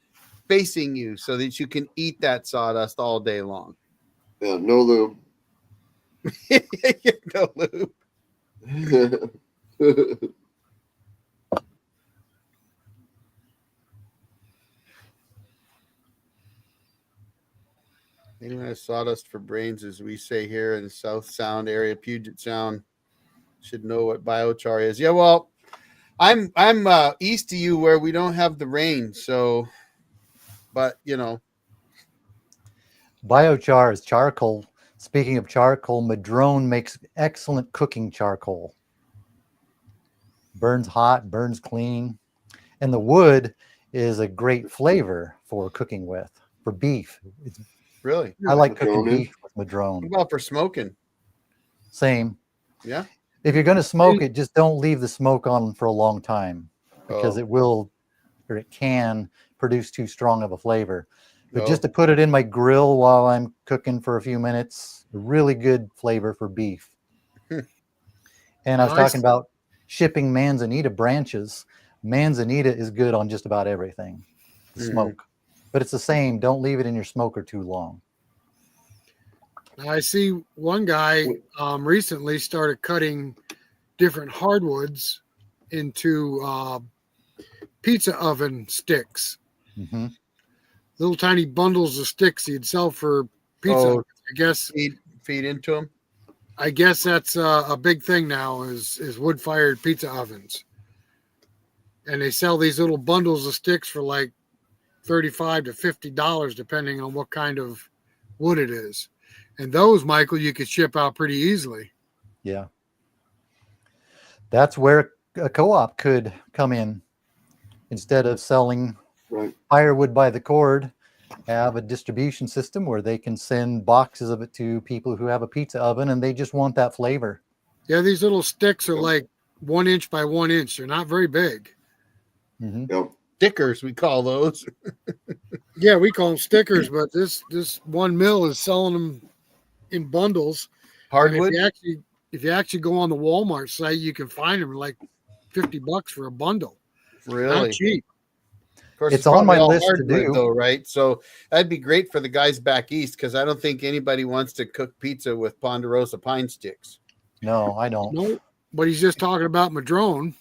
facing you so that you can eat that sawdust all day long. Yeah, no lube. No lube. Anyway, sawdust for brains, as we say here in the South Sound area, Puget Sound, should know what biochar is. Yeah, well, I'm east of you where we don't have the rain, so, but you know, Biochar is charcoal. Speaking of charcoal, Madrone makes excellent cooking charcoal. Burns hot, burns clean. And the wood is a great flavor for cooking with. For beef. really, I like cooking Madrone is? beef with Madrone. what about for smoking? Same. Yeah, If you're going to smoke it, just don't leave the smoke on for a long time because Oh. it will, or it can produce too strong of a flavor. But Oh. just to put it in my grill while I'm cooking for a few minutes, a really good flavor for beef. And I was Nice. talking about shipping manzanita branches. Manzanita is good on just about everything. Mhm. Smoke. But it's the same. Don't leave it in your smoker too long. Now, I see one guy recently started cutting different hardwoods into pizza oven sticks. Hmm. Little tiny bundles of sticks he'd sell for pizza. Oh. ovens. Feed into them. I guess that's a big thing now is wood-fired pizza ovens. And they sell these little bundles of sticks for like $35 to $50, depending on what kind of wood it is. And those, Michael, you could ship out pretty easily. Yeah. That's where a co-op could come in. Instead of selling Right. firewood by the cord, have a distribution system where they can send boxes of it to people who have a pizza oven and they just want that flavor. Yeah, these little sticks are like 1 inch by 1 inch. They're not very big. Hmm. Yep. Stickers, we call those. Yeah, we call them stickers, but this one mill is selling them in bundles. And Hardwood. if you actually go on the Walmart site, you can find them like $50 for a bundle. Really? Not cheap. Of course, It's on my probably all list to hardwood, do. though, right? So that'd be great for the guys back east because I don't think anybody wants to cook pizza with ponderosa pine sticks. No, I don't. No, but he's just talking about Madrone.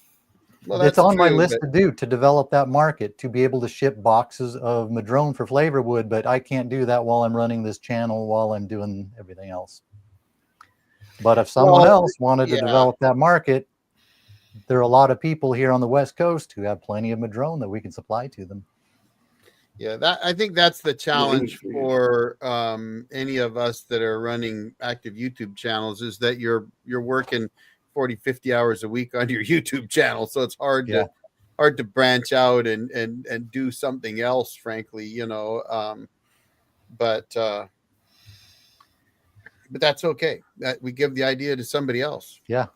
Well, It's on my true, list but- to do to develop that market, to be able to ship boxes of Madrone for flavor wood, but I can't do that while I'm running this channel, while I'm doing everything else. But if someone Well, else wanted to yeah. develop that market, there are a lot of people here on the West Coast who have plenty of Madrone that we can supply to them. Yeah, I think that's the challenge industry. for any of us that are running active YouTube channels is that you're working 40, 50 hours a week on your YouTube channel. So it's hard Yeah. to branch out and do something else, frankly, you know. But that's okay. That we give the idea to somebody else. Yeah.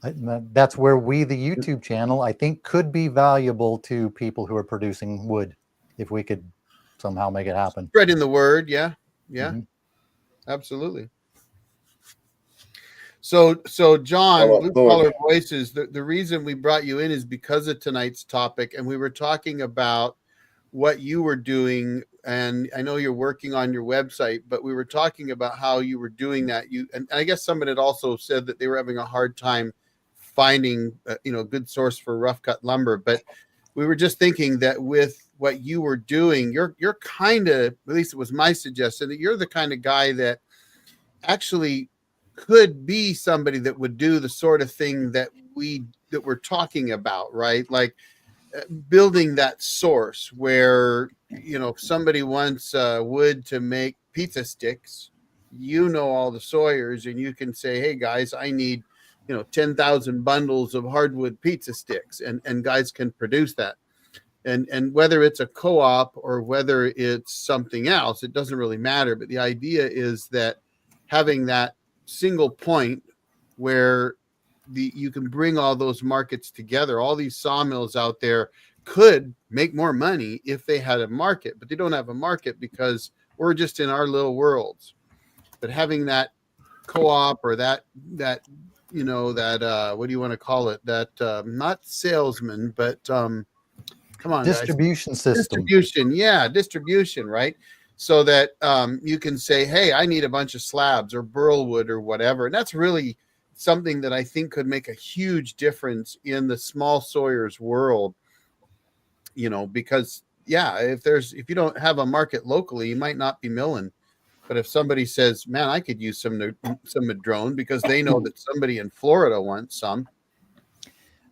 That's where the YouTube channel, I think, could be valuable to people who are producing wood if we could somehow make it happen. Spreading the word. Yeah. Mhm. Absolutely. So John, Hello, Blue Thor. Collar Voices, the reason we brought you in is because of tonight's topic. And we were talking about what you were doing. And I know you're working on your website, but we were talking about how you were doing that. And I guess somebody had also said that they were having a hard time finding, a good source for rough cut lumber. But we were just thinking that with what you were doing, you're kind of, at least it was my suggestion, that you're the kind of guy that actually could be somebody that would do the sort of thing that we're talking about, right? Like building that source where, if somebody wants wood to make pizza sticks, all the sawyers, and you can say, hey guys, I need 10,000 bundles of hardwood pizza sticks, and guys can produce that. And whether it's a co-op or whether it's something else, it doesn't really matter. But the idea is that having that single point where you can bring all those markets together, all these sawmills out there could make more money if they had a market, but they don't have a market because we're just in our little worlds. But having that co-op or that what do you want to call it? That not salesman, but come on, Distribution guys. system. Distribution, right? So that you can say, hey, I need a bunch of slabs or burl wood or whatever. And that's really something that I think could make a huge difference in the small sawyers world, because if you don't have a market locally, you might not be milling. But if somebody says, man, I could use some madrone because they know that somebody in Florida wants some.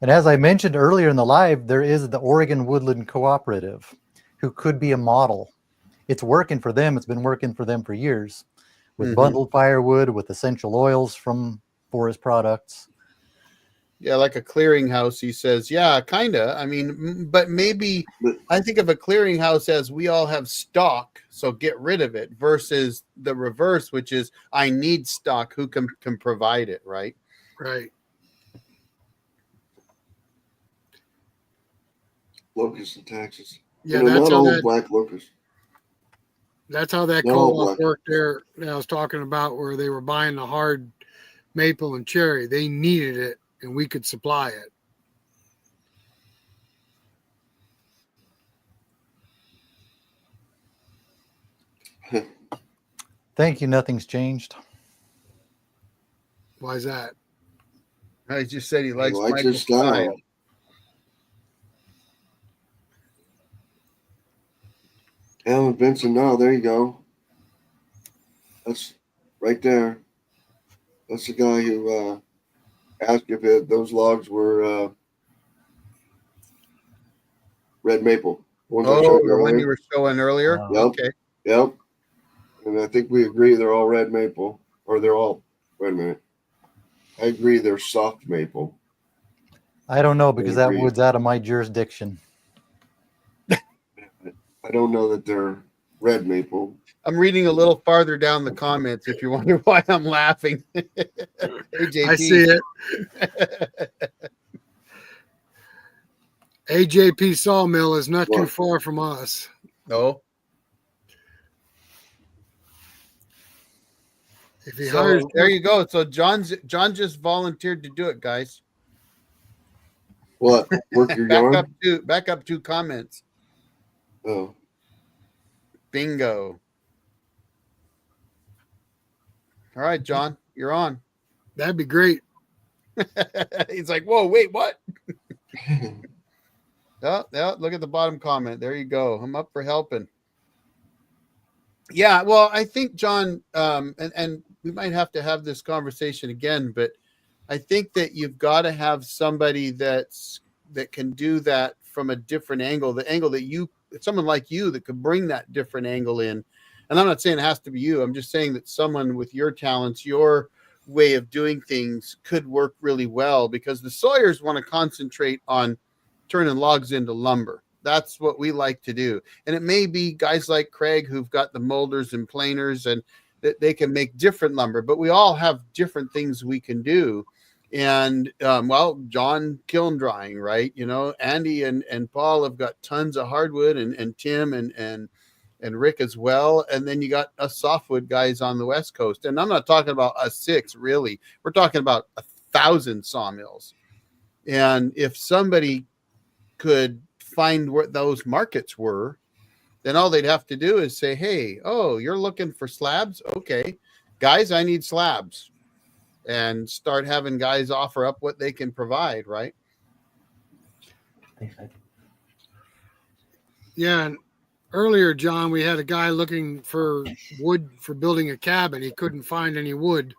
And as I mentioned earlier in the live, there is the Oregon Woodland Cooperative, who could be a model. It's working for them. It's been working for them for years with bundled firewood, with essential oils from forest products. Yeah, like a clearinghouse, he says. Yeah, kind of. I mean, but maybe I think of a clearinghouse as we all have stock, so get rid of it, versus the reverse, which is I need stock. Who can provide it, right? Right. Locusts and taxes. Yeah, Not that's how all that black locusts. that's how that No, co-op black. worked there that I was talking about, where they were buying the hard maple and cherry. They needed it, and we could supply it. Thank you. Nothing's changed. Why is that? I just said he He likes likes Michael his style. Stein. Alan Vincent, no, there you go. That's right there. That's the guy who asked if those logs were red maple. Ones I showed The one earlier. you were showing earlier? Wow. Yep. Okay. Yep. And I think we agree they're all red maple, or they're all. Wait a minute. I agree they're soft maple. I don't know, because that agree. wood's out of my jurisdiction. I don't know that they're red maple. I'm reading a little farther down the comments if you wonder why I'm laughing. AJP. I see it. AJP Sawmill is not too What? far from us. No. If he So hires, there you go. So John just volunteered to do it, guys. What? Work your yarn? Back up 2 comments. Oh. Bingo. All right, John, you're on. that'd be great. He's like, whoa, wait, what? Yeah, look at the bottom comment. There you go. I'm up for helping. Yeah, well, I think, John, and we might have to have this conversation again, but I think that you've got to have somebody that can do that from a different angle, the angle that someone like you that could bring that different angle in. And I'm not saying it has to be you. I'm just saying that someone with your talents, your way of doing things could work really well, because the sawyers want to concentrate on turning logs into lumber. That's what we like to do. And it may be guys like Craig who've got the molders and planers, and that they can make different lumber, but we all have different things we can do. And well, John kiln drying, right? You know, Andy and Paul have got tons of hardwood, and Tim and Rick as well. And then you got us softwood guys on the West Coast. And I'm not talking about us 6, really. We're talking about 1,000 sawmills. And if somebody could find where those markets were, then all they'd have to do is say, hey, oh, you're looking for slabs? Okay, guys, I need slabs. And start having guys offer up what they can provide, right? Yeah, and earlier, John, we had a guy looking for wood for building a cabin. He couldn't find any wood,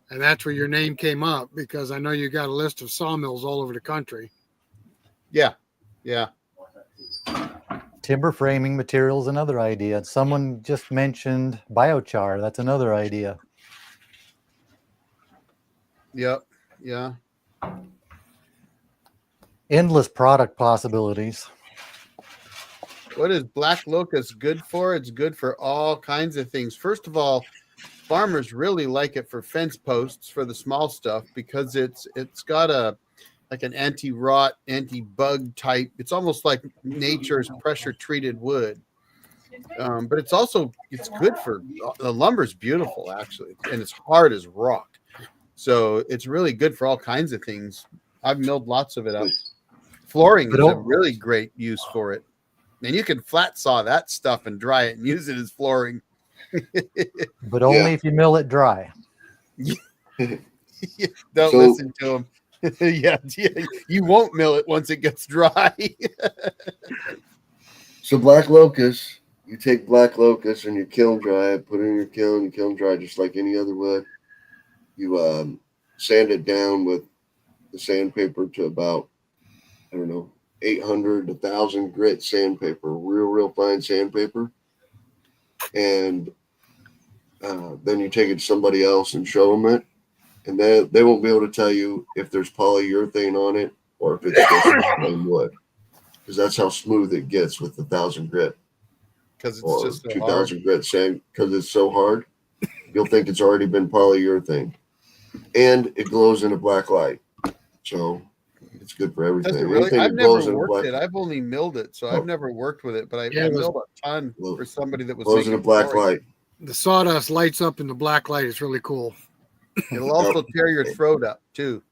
and that's where your name came up, because I know you got a list of sawmills all over the country. Yeah. Timber framing materials, another idea. Someone just mentioned biochar. That's another idea. Yep. Yeah. Endless product possibilities. What is black locust good for? It's good for all kinds of things. First of all, farmers really like it for fence posts, for the small stuff, because it's got like an anti-rot, anti-bug type. It's almost like nature's pressure treated wood. But it's good for, the lumber's beautiful actually, and it's hard as rock. So it's really good for all kinds of things. I've milled lots of it up. Flooring is a really great use for it. And you can flat saw that stuff and dry it and use it as flooring. But only if you mill it dry. Don't listen to them. yeah, you won't mill it once it gets dry. So black locust, you take black locust and you kiln dry it, put it in your kiln, you kiln dry just like any other wood. You sand it down with the sandpaper to about, 800 to 1,000 grit sandpaper, real fine sandpaper. And then you take it to somebody else and show them it. And they won't be able to tell you if there's polyurethane on it or if it's just plain wood. Because that's how smooth it gets with the 1,000 grit. Because it's or just so 2,000 grit sand, because it's so hard. You'll think it's already been polyurethane. And it glows in a black light. So it's good for everything. Really? I've never worked it. I've only milled it, so I've never worked with it. But I milled a ton for somebody that was glows in a black light. The sawdust lights up in the black light. It's really cool. It'll also tear your throat up too.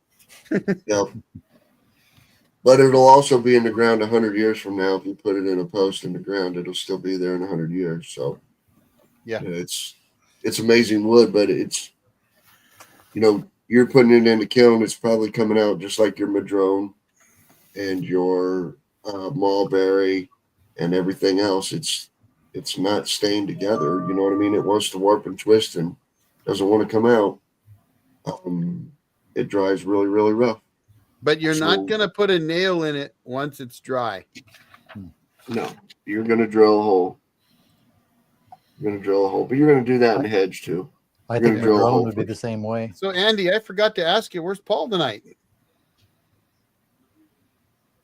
Yep. But it'll also be in the ground 100 years from now. If you put it in a post in the ground, it'll still be there in 100 years. So yeah, it's amazing wood, but it's, you're putting it in the kiln, it's probably coming out just like your madrone and your mulberry and everything else. It's not staying together. You know what I mean? It wants to warp and twist and doesn't want to come out. It dries really, really rough. But you're not going to put a nail in it once it's dry. No, you're going to drill a hole. You're going to drill a hole, but you're going to do that in the hedge too. I think the drone would be the same way. So, Andy, I forgot to ask you, where's Paul tonight?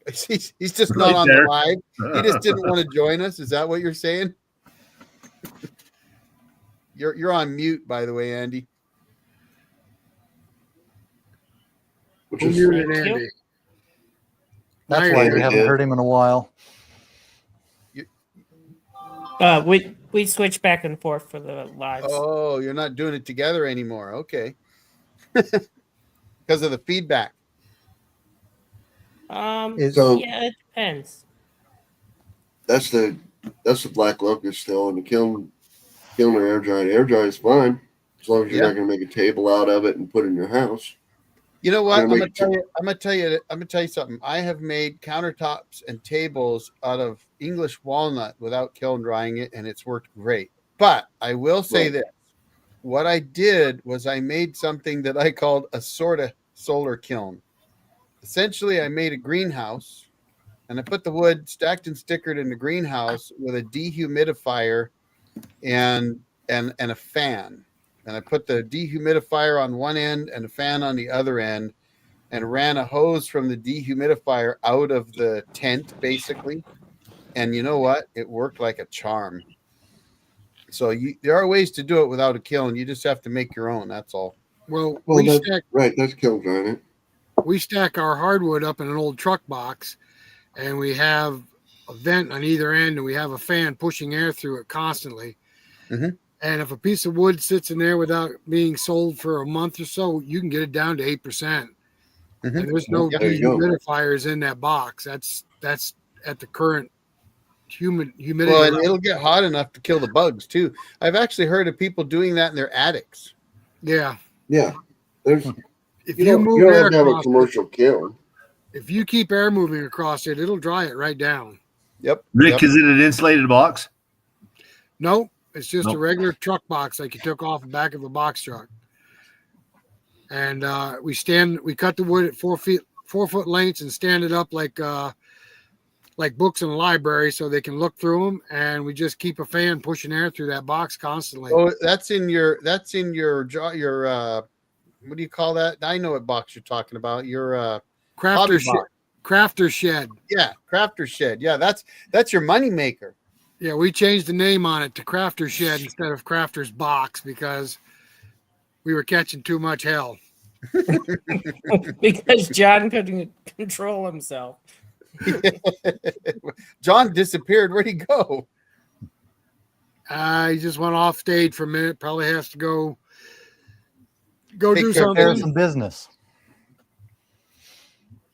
He's just not on the live. He just didn't want to join us. Is that what you're saying? You're on mute, by the way, Andy. Which is muted Andy. That's why we haven't heard him in a while. We switch back and forth for the lives. Oh, you're not doing it together anymore. Okay. Because of the feedback. Yeah, it depends. That's the black locust still, and the kiln or air dry. Air dry is fine as long as you're not going to make a table out of it and put it in your house. You know what? I'm gonna tell you something. I have made countertops and tables out of English walnut without kiln drying it, and it's worked great. But I will say this. What I did was I made something that I called a sort of solar kiln. Essentially, I made a greenhouse, and I put the wood stacked and stickered in the greenhouse with a dehumidifier and a fan. and I put the dehumidifier on one end and a fan on the other end, and ran a hose from the dehumidifier out of the tent, basically. And you know what? It worked like a charm. So there are ways to do it without a kiln. You just have to make your own. That's all. Well, Well, that's kiln drying it. we stack our hardwood up in an old truck box, and we have a vent on either end, and we have a fan pushing air through it constantly. Mhm. And if a piece of wood sits in there without being sold for a month or so, you can get it down to 8%. Mhm. And there's no There you go. dehumidifiers in that box. That's at the current humidity. Well, and level. it'll get hot enough to kill the bugs too. I've actually heard of people doing that in their attics. Yeah. Yeah. There's If you you don't, move you don't air have to have a across it, commercial kiln. if you keep air moving across it, it'll dry it right down. Yep. Rick, Yep. is it an insulated box? No, it's just a Nope. regular truck box like you took off the back of a box truck. And we cut the wood at 4-foot lengths and stand it up like books in a library so they can look through them. And we just keep a fan pushing air through that box constantly. Oh, that's in your what do you call that? I know what box you're talking about. Your hobby box. Crafter shed. Yeah, crafter shed. Yeah, that's your money maker. Yeah, we changed the name on it to Crafter Shed instead of Crafter's Box because we were catching too much hell. Because John couldn't control himself. John disappeared. Where'd he go? He just went off stage for a minute. Probably has to go Take do care of Take care of something. some business.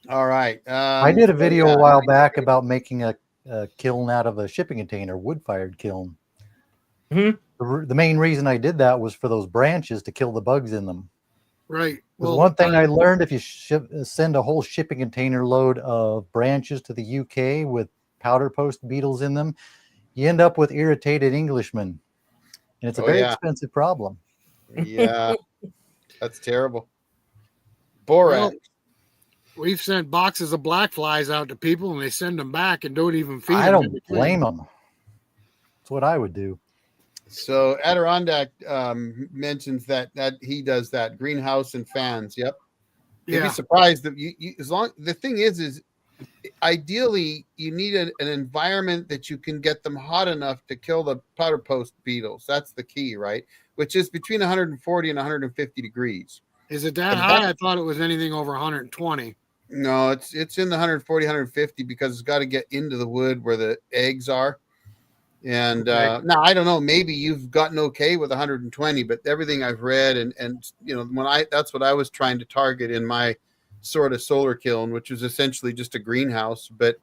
All right. I did a video a while back about making a kiln out of a shipping container, wood-fired kiln. Mhm. The main reason I did that was for those branches to kill the bugs in them. Right. Well, one thing I learned, if you send a whole shipping container load of branches to the UK with powder post beetles in them, you end up with irritated Englishmen. And it's a very expensive problem. Yeah, that's terrible. Borat. Well, we've sent boxes of black flies out to people and they send them back and don't even feed them. I in don't between. blame them. That's what I would do. So Adirondack mentions that he does that greenhouse and fans. Yep. You'd be Yeah. surprised that you as long the thing is ideally you need an environment that you can get them hot enough to kill the powder post beetles. That's the key, right? Which is between 140 and 150 degrees. Is it that But high? I thought it was anything over 120. No, it's in the 140, 150 because it's got to get into the wood where the eggs are. And Okay. now I don't know, maybe you've gotten okay with 120, but everything I've read and you know, that's what I was trying to target in my sort of solar kiln, which was essentially just a greenhouse. But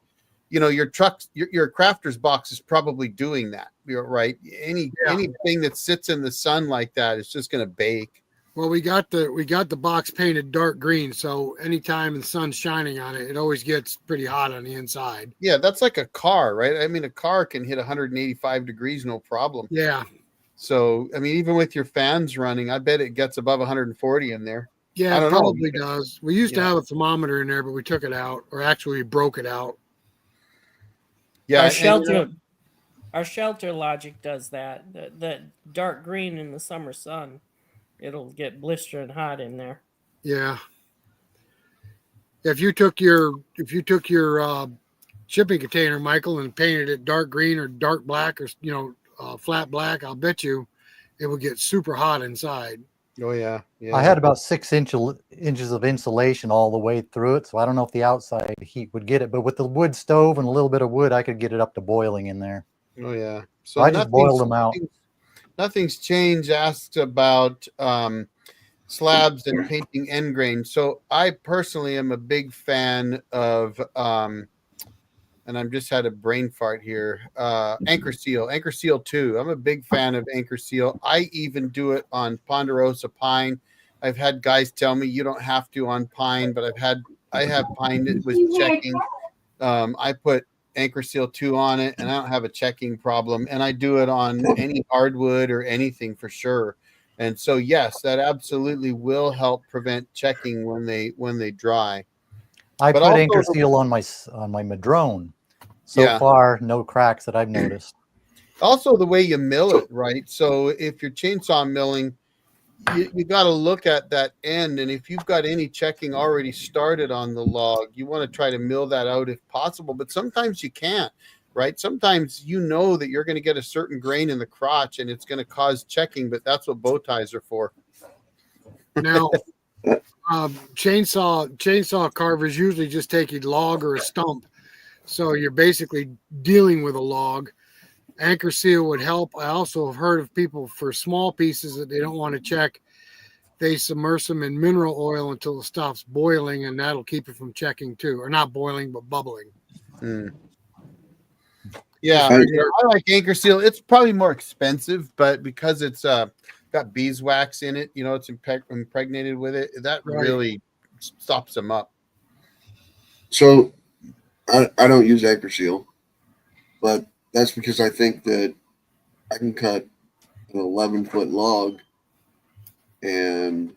you know, your crafter's box is probably doing that. You're right. Anything that sits in the sun like that is just going to bake. Well, we got the box painted dark green, so anytime the sun's shining on it, it always gets pretty hot on the inside. Yeah, that's like a car, right? I mean, a car can hit 185 degrees, no problem. Yeah. So, I mean, even with your fans running, I bet it gets above 140 in there. Yeah, I it don't know. probably does. We used to Yeah. have a thermometer in there, but we took it out, or actually we broke it out. Yeah, Our and, shelter logic does that. The dark green in the summer sun, it'll get blistering hot in there. Yeah. If you took your shipping container, Michael, and painted it dark green or dark black or flat black, I'll bet you it would get super hot inside. oh yeah, yeah. I had about 6 inches of insulation all the way through it, so I don't know if the outside heat would get it. But with the wood stove and a little bit of wood, I could get it up to boiling in there. Oh yeah. So I just boiled them out. Nothing's changed. Asked about slabs and painting end grain. So I personally am a big fan of and I'm just had a brain fart here. Anchor Seal 2. I'm a big fan of Anchor Seal. I even do it on Ponderosa pine. I've had guys tell me you don't have to on pine, but I have pine that was checking. I put Anchor Seal 2 on it and I don't have a checking problem. And I do it on any hardwood or anything for sure. And so, yes, that absolutely will help prevent checking when they dry. I But put also Anchor the- Seal on my Madrone. So Yeah. far, no cracks that I've noticed. Also, the way you mill it, right? So if you're chainsaw milling, you got to look at that end, and if you've got any checking already started on the log, you want to try to mill that out if possible. But sometimes you can't, right? Sometimes you know that you're going to get a certain grain in the crotch, and it's going to cause checking. But that's what bow ties are for. Now, chainsaw carvers usually just take a log or a stump, so you're basically dealing with a log. Anchor seal would help. I also have heard of people for small pieces that they don't want to check. They submerge them in mineral oil until it stops boiling, and that'll keep it from checking too, or not boiling but bubbling. Yeah, I like anchor seal. It's probably more expensive, but because it's got beeswax in it, it's impregnated with it. That really stops them up. So I don't use anchor seal, but that's because I think that I can cut an 11-foot log and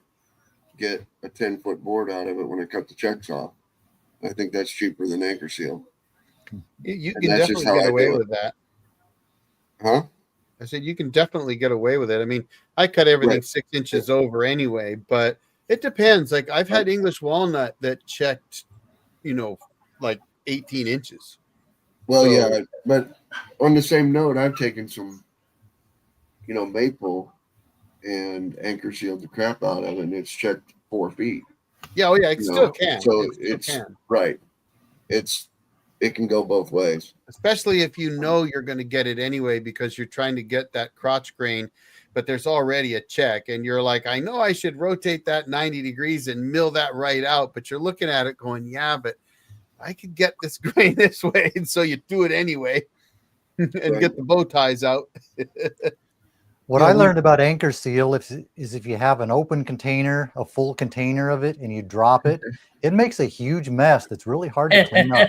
get a 10-foot board out of it when I cut the checks off. I think that's cheaper than anchor seal. You can definitely get away with that. Huh? I said you can definitely get away with it. I mean, I cut everything 6 inches over anyway, but it depends. Like I've had English walnut that checked, like 18 inches. Well, yeah, but on the same note, I've taken some, maple and anchor sealed the crap out of it, and it's checked 4 feet. Yeah, it still can. So right. It can go both ways. Especially if you're going to get it anyway because you're trying to get that crotch grain, but there's already a check, and you're like, I know I should rotate that 90 degrees and mill that right out, but you're looking at it going, yeah, but I could get this grain this way, and so you do it anyway and get the bow ties out. What I learned about anchor seal is if you have an open container, a full container of it, and you drop it, it makes a huge mess that's really hard to clean up.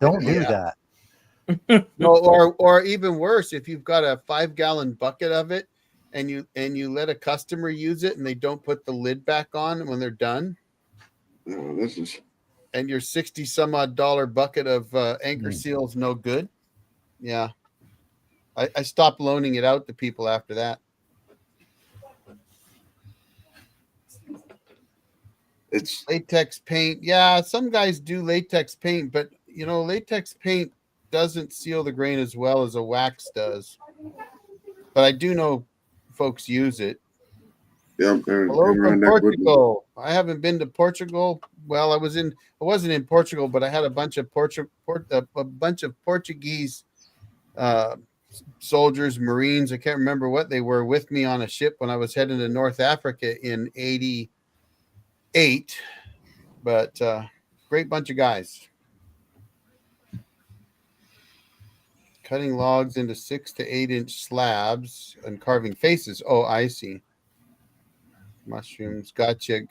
Don't do that. No, or even worse, if you've got a 5-gallon bucket of it and you let a customer use it and they don't put the lid back on when they're done. And your $60 some odd bucket of anchor seal is no good. Yeah. I stopped loaning it out to people after that. It's latex paint. Yeah, some guys do latex paint, but latex paint doesn't seal the grain as well as a wax does. But I do know folks use it. Yeah, hello from Portugal. I haven't been to Portugal. Well, I wasn't in Portugal, but I had a bunch of Portuguese soldiers, Marines, I can't remember what they were, with me on a ship when I was heading to North Africa in 88. But great bunch of guys. Cutting logs into 6 to 8 inch slabs and carving faces. Oh, I see. Mushrooms. Gotcha.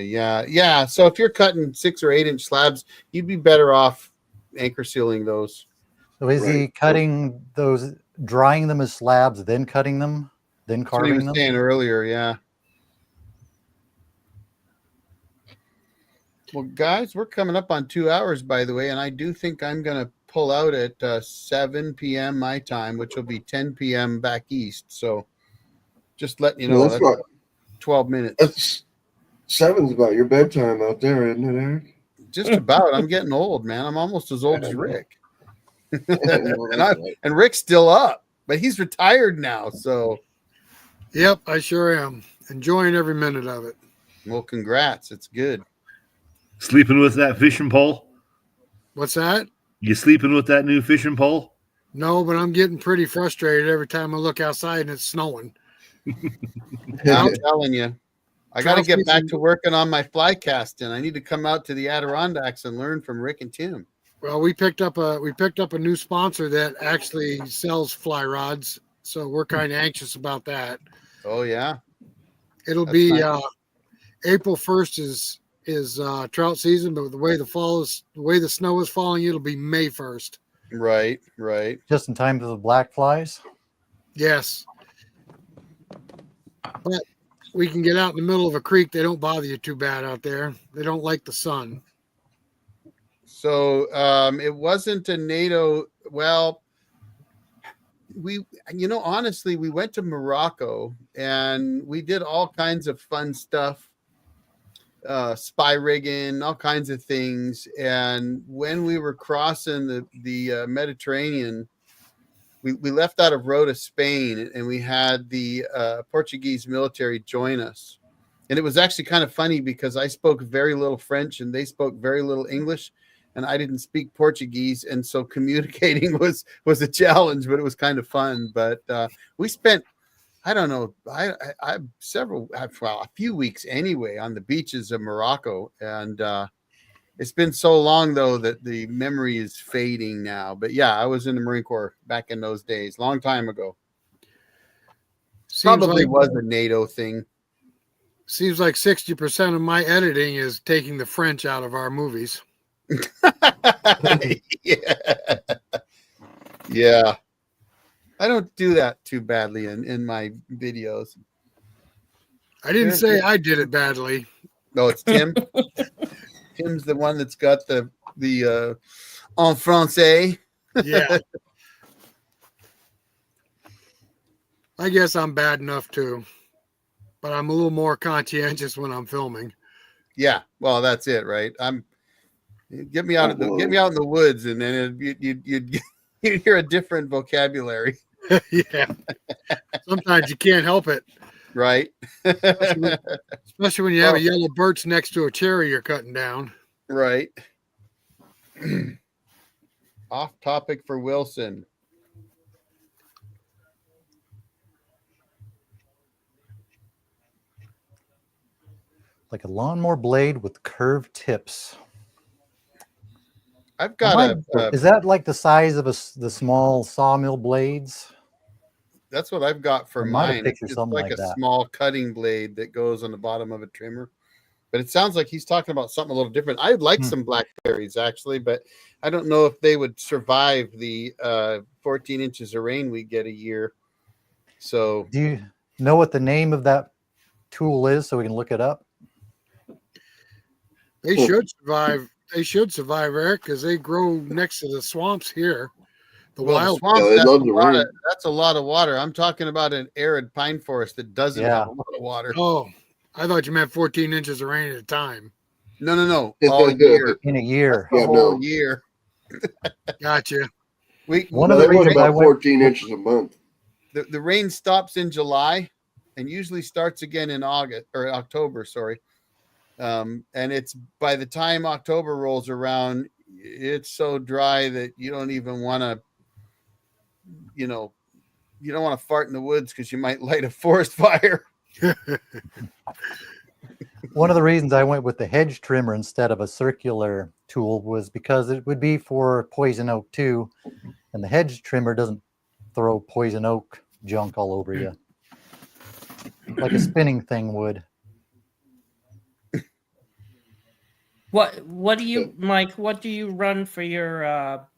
Yeah. So if you're cutting 6 or 8 inch slabs, you'd be better off anchor sealing those. So is he cutting those, drying them as slabs, then cutting them, then carving them? That's what he was saying earlier, yeah. Well, guys, we're coming up on 2 hours, by the way, and I do think I'm going to pull out at 7 p.m. my time, which will be 10 p.m. back east. So just letting you know, well, that's 12 minutes. 7's about your bedtime out there, isn't it, Eric? Just about. I'm getting old, man. I'm almost as old as Rick. and Rick's still up, but he's retired now. So, yep, I sure am enjoying every minute of it. Well, congrats. It's good. Sleeping with that fishing pole? What's that? You sleeping with that new fishing pole? No, but I'm getting pretty frustrated every time I look outside and it's snowing. I'm telling you, I got to get back to working on my fly casting. I need to come out to the Adirondacks and learn from Rick and Tim. Well, we picked up a new sponsor that actually sells fly rods, so we're kind of anxious about that. Oh yeah, it'll be nice. April 1st is trout season, but the way the snow is falling, it'll be May 1st. Right. Just in time for the black flies. Yes, but we can get out in the middle of a creek. They don't bother you too bad out there. They don't like the sun. So it wasn't a NATO. Well, honestly, we went to Morocco and we did all kinds of fun stuff, spy rigging, all kinds of things. And when we were crossing the Mediterranean, we left out of Rota, Spain, and we had the Portuguese military join us. And it was actually kind of funny because I spoke very little French and they spoke very little English, and I didn't speak Portuguese, and so communicating was a challenge, but it was kind of fun. But we spent, I don't know, a few weeks anyway on the beaches of Morocco, and it's been so long though that the memory is fading now. But yeah, I was in the Marine Corps back in those days, long time ago. Probably was a NATO thing. Seems like 60% of my editing is taking the French out of our movies. Yeah. I don't do that too badly in my videos. I didn't say I did it badly. No, it's Tim. Tim's the one that's got the en français. Yeah. I guess I'm bad enough too, but I'm a little more conscientious when I'm filming. Yeah, well, that's it, right? Get me out in the woods, and then you'd hear a different vocabulary. Yeah. Sometimes you can't help it, right? Especially when you have a yellow birch next to a cherry you're cutting down. Right. Off topic for Wilson. Like a lawnmower blade with curved tips. I've got is that like the size of the small sawmill blades? That's what I've got for mine. It's like a that. small cutting blade that goes on the bottom of a trimmer. But it sounds like he's talking about something a little different. I'd like some blackberries actually, but I don't know if they would survive the 14 inches of rain we get a year. So do you know what the name of that tool is so we can look it up? They should survive. They should survive, Eric, because they grow next to the swamps here. The wild swamps, that's a lot of water. I'm talking about an arid pine forest that doesn't have a lot of water. Oh, I thought you meant 14 inches of rain at a time. No. All year. In a year. A whole year. Gotcha. One of the reasons about 14 inches a month. The rain stops in July and usually starts again in October, sorry. And it's by the time October rolls around, it's so dry that you don't even want to, you don't want to fart in the woods because you might light a forest fire. One of the reasons I went with the hedge trimmer instead of a circular tool was because it would be for poison oak too, and the hedge trimmer doesn't throw poison oak junk all over you like a spinning thing would. What do you, Mike? What do you run for your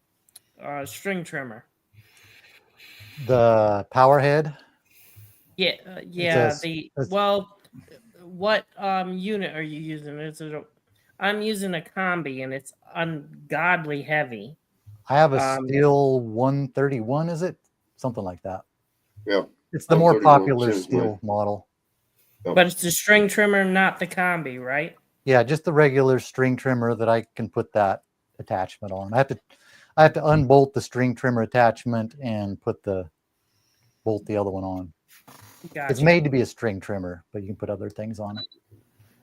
string trimmer? The power head. Yeah. What unit are you using? I'm using a combi, and it's ungodly heavy. I have a steel 131. Is it something like that? Yeah. It's the more popular steel model. But it's the string trimmer, not the combi, right? Yeah, just the regular string trimmer that I can put that attachment on. I have to unbolt the string trimmer attachment and bolt the other one on. Gotcha. It's made to be a string trimmer, but you can put other things on it.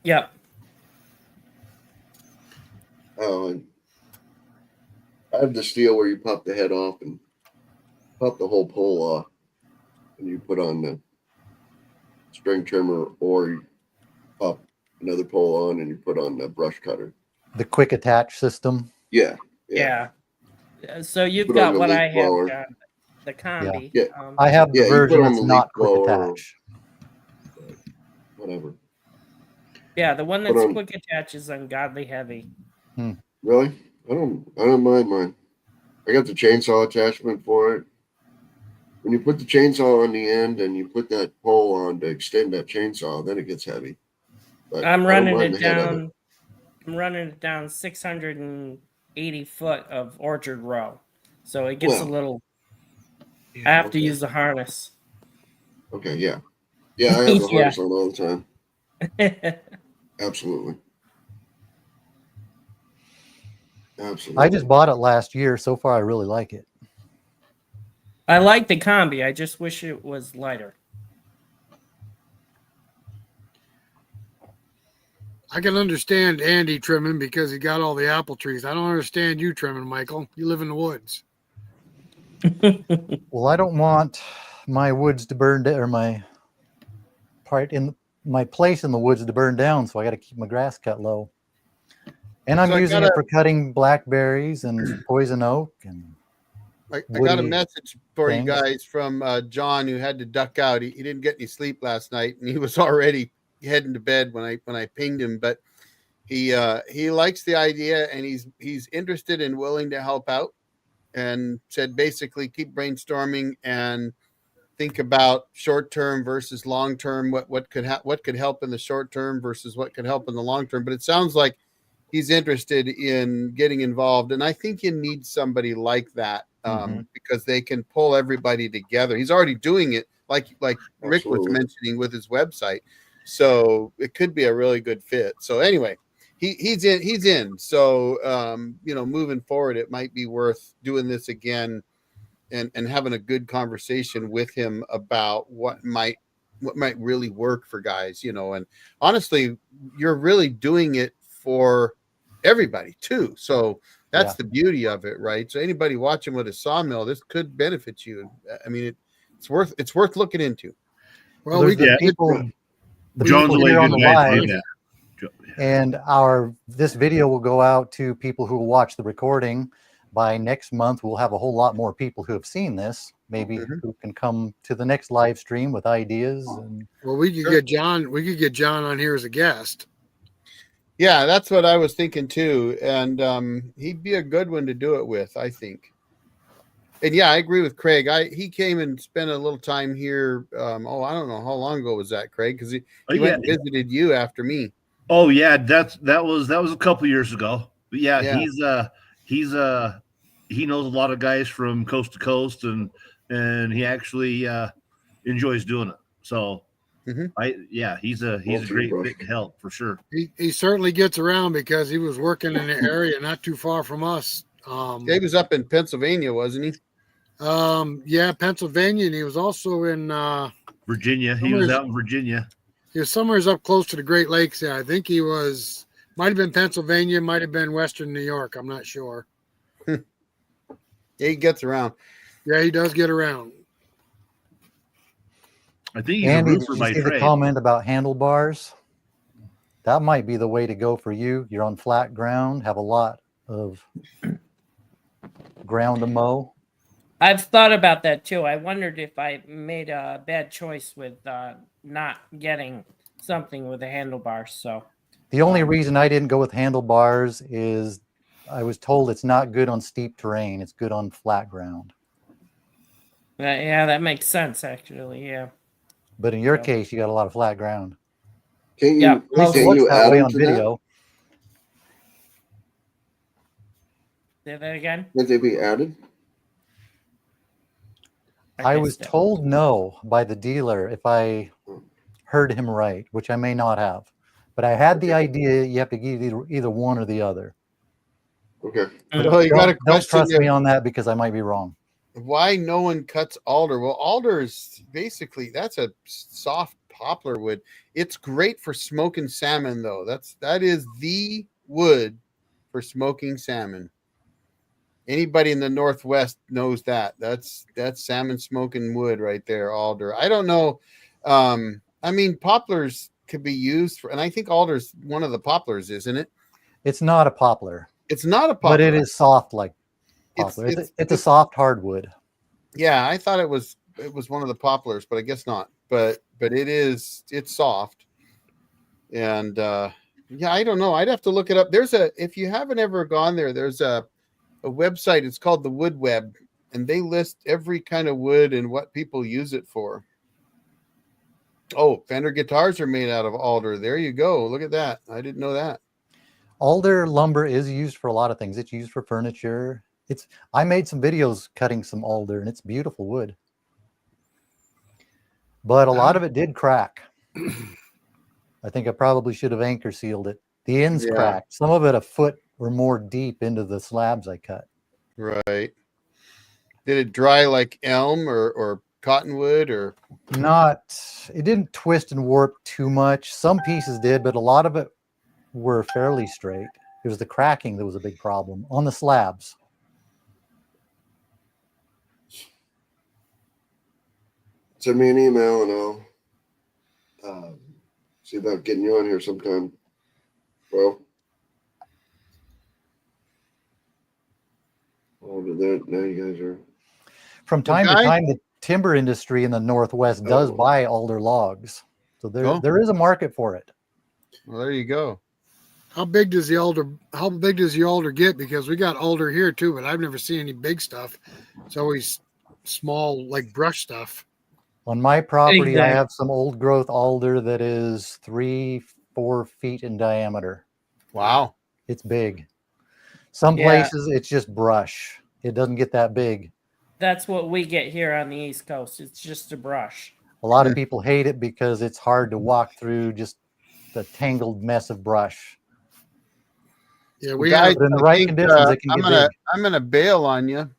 Yep. Oh, and I have the steel where you pop the head off and pop the whole pole off, and you put on the string trimmer, or you pop another pole on and you put on the brush cutter. The quick attach system. Yeah. So you've got what I have, the combi. Yeah. I have the version that's not quick attach. Whatever. Yeah, the one that's quick attach is ungodly heavy. Really? I don't mind mine. I got the chainsaw attachment for it. When you put the chainsaw on the end and you put that pole on to extend that chainsaw, then it gets heavy. But I'm running it down. I'm running it down 680 foot of orchard row, so it gets a little. I have to Okay. use the harness. Okay, yeah. Yeah, I have the Yeah. harness on all the time. Absolutely. Absolutely. I just bought it last year. So far, I really like it. I like the combi. I just wish it was lighter. I can understand Andy trimming because he got all the apple trees. I don't understand you trimming, Michael. You live in the woods. Well, I don't want my woods to burn down, or my place in the woods to burn down, so I got to keep my grass cut low. And I'm So I using got it a- for cutting blackberries and poison oak and I got a woody message for you things. guys from John, who had to duck out. He didn't get any sleep last night, and he was already heading to bed when I pinged him. But he likes the idea, and he's interested and willing to help out. And said basically keep brainstorming and think about short term versus long term. What could help in the short term versus what could help in the long term. But it sounds like he's interested in getting involved, and I think you need somebody like that because they can pull everybody together. He's already doing it, like Rick was Absolutely. mentioning with his website, so it could be a really good fit. So anyway, he's in. So moving forward, it might be worth doing this again and having a good conversation with him about what might really work for guys. And honestly, you're really doing it for everybody too. So that's the beauty of it, right? So anybody watching with a sawmill, this could benefit you. I mean, it's worth looking into. Well, There's we the Yeah. people, the John's people a way here on good the guy to live, do that. and this video will go out to people who will watch the recording. By next month, we'll have a whole lot more people who have seen this, maybe who can come to the next live stream with ideas. And well, we could get John. We could get John on here as a guest. Yeah, that's what I was thinking too. And he'd be a good one to do it with, I think. And yeah, I agree with Craig. He came and spent a little time here. I don't know how long ago was that, Craig? Because he went and visited you after me. Oh yeah, that was a couple years ago. But yeah, Yeah. he knows a lot of guys from coast to coast, and he actually enjoys doing it. So he's a great fit to help for sure. He certainly gets around because he was working in an area not too far from us. He was up in Pennsylvania, wasn't he? Yeah, Pennsylvania, and he was also in Virginia. He was out in Virginia. He was somewhere up close to the Great Lakes. Yeah, I think he might have been Pennsylvania, might have been Western New York. I'm not sure. Yeah, he gets around. Yeah, he does get around. I think he's Andy, a did roofer you by see the trade. comment about handlebars? That might be the way to go for you. You're on flat ground, have a lot of ground to mow. I've thought about that too. I wondered if I made a bad choice with not getting something with a handlebar. So The only reason I didn't go with handlebars is I was told it's not good on steep terrain. It's good on flat ground. yeah, that makes sense actually. Yeah. But in your case, you got a lot of flat ground. Can't you, Yeah, At least it can't looks you that add way them on to that? video. Say that again. Can't they be added? I guess was so. told no by the dealer if I heard him right, which I may not have. But I had the idea you have to get either one or the other. Okay. But Well, you got a don't question trust there. me on that because I might be wrong. Why no one cuts alder? Well, alder is basically that's a soft poplar wood. It's great for smoking salmon, though. That is the wood for smoking salmon. Anybody in the Northwest knows that. That's salmon smoking wood right there, alder. I don't know. I mean, poplars could be used for, and I think alder's one of the poplars, isn't it? It's not a poplar, It's not a poplar, but it is soft like poplar. It's a soft hardwood. Yeah, I thought it was one of the poplars, but I guess not. But it's soft. And yeah, I don't know. I'd have to look it up. If you haven't ever gone there, there's a website. It's called the Wood Web, and they list every kind of wood and what people use it for. Oh, Fender guitars are made out of alder. There you go. Look at that. I didn't know that. Alder lumber is used for a lot of things. It's used for furniture. I made some videos cutting some alder, and it's beautiful wood. but a lot of it did crack. I think I probably should have anchor sealed it. The ends Yeah. cracked. Some of it a foot or more deep into the slabs I cut. Right. Did it dry like elm or cottonwood or? It didn't twist and warp too much. Some pieces did, but a lot of it were fairly straight. It was the cracking that was a big problem on the slabs. Send me an email and I'll see about getting you on here sometime. Well, but now you guys are. From time to time, the timber industry in the Northwest does Oh. buy alder logs. So there is a market for it. Well, there you go. How big does the alder get? Because we got alder here too, but I've never seen any big stuff. It's always small, like brush stuff. On my property, I Exactly. have some old growth alder that is 3-4 feet in diameter. Wow. It's big. Some Yeah. places it's just brush. It doesn't get that big. That's what we get here on the East Coast. It's just a brush. A lot of people hate it because it's hard to walk through just the tangled mess of brush. Yeah, we Guys, have. But in the I right think, conditions, it can get big. I'm gonna bail on you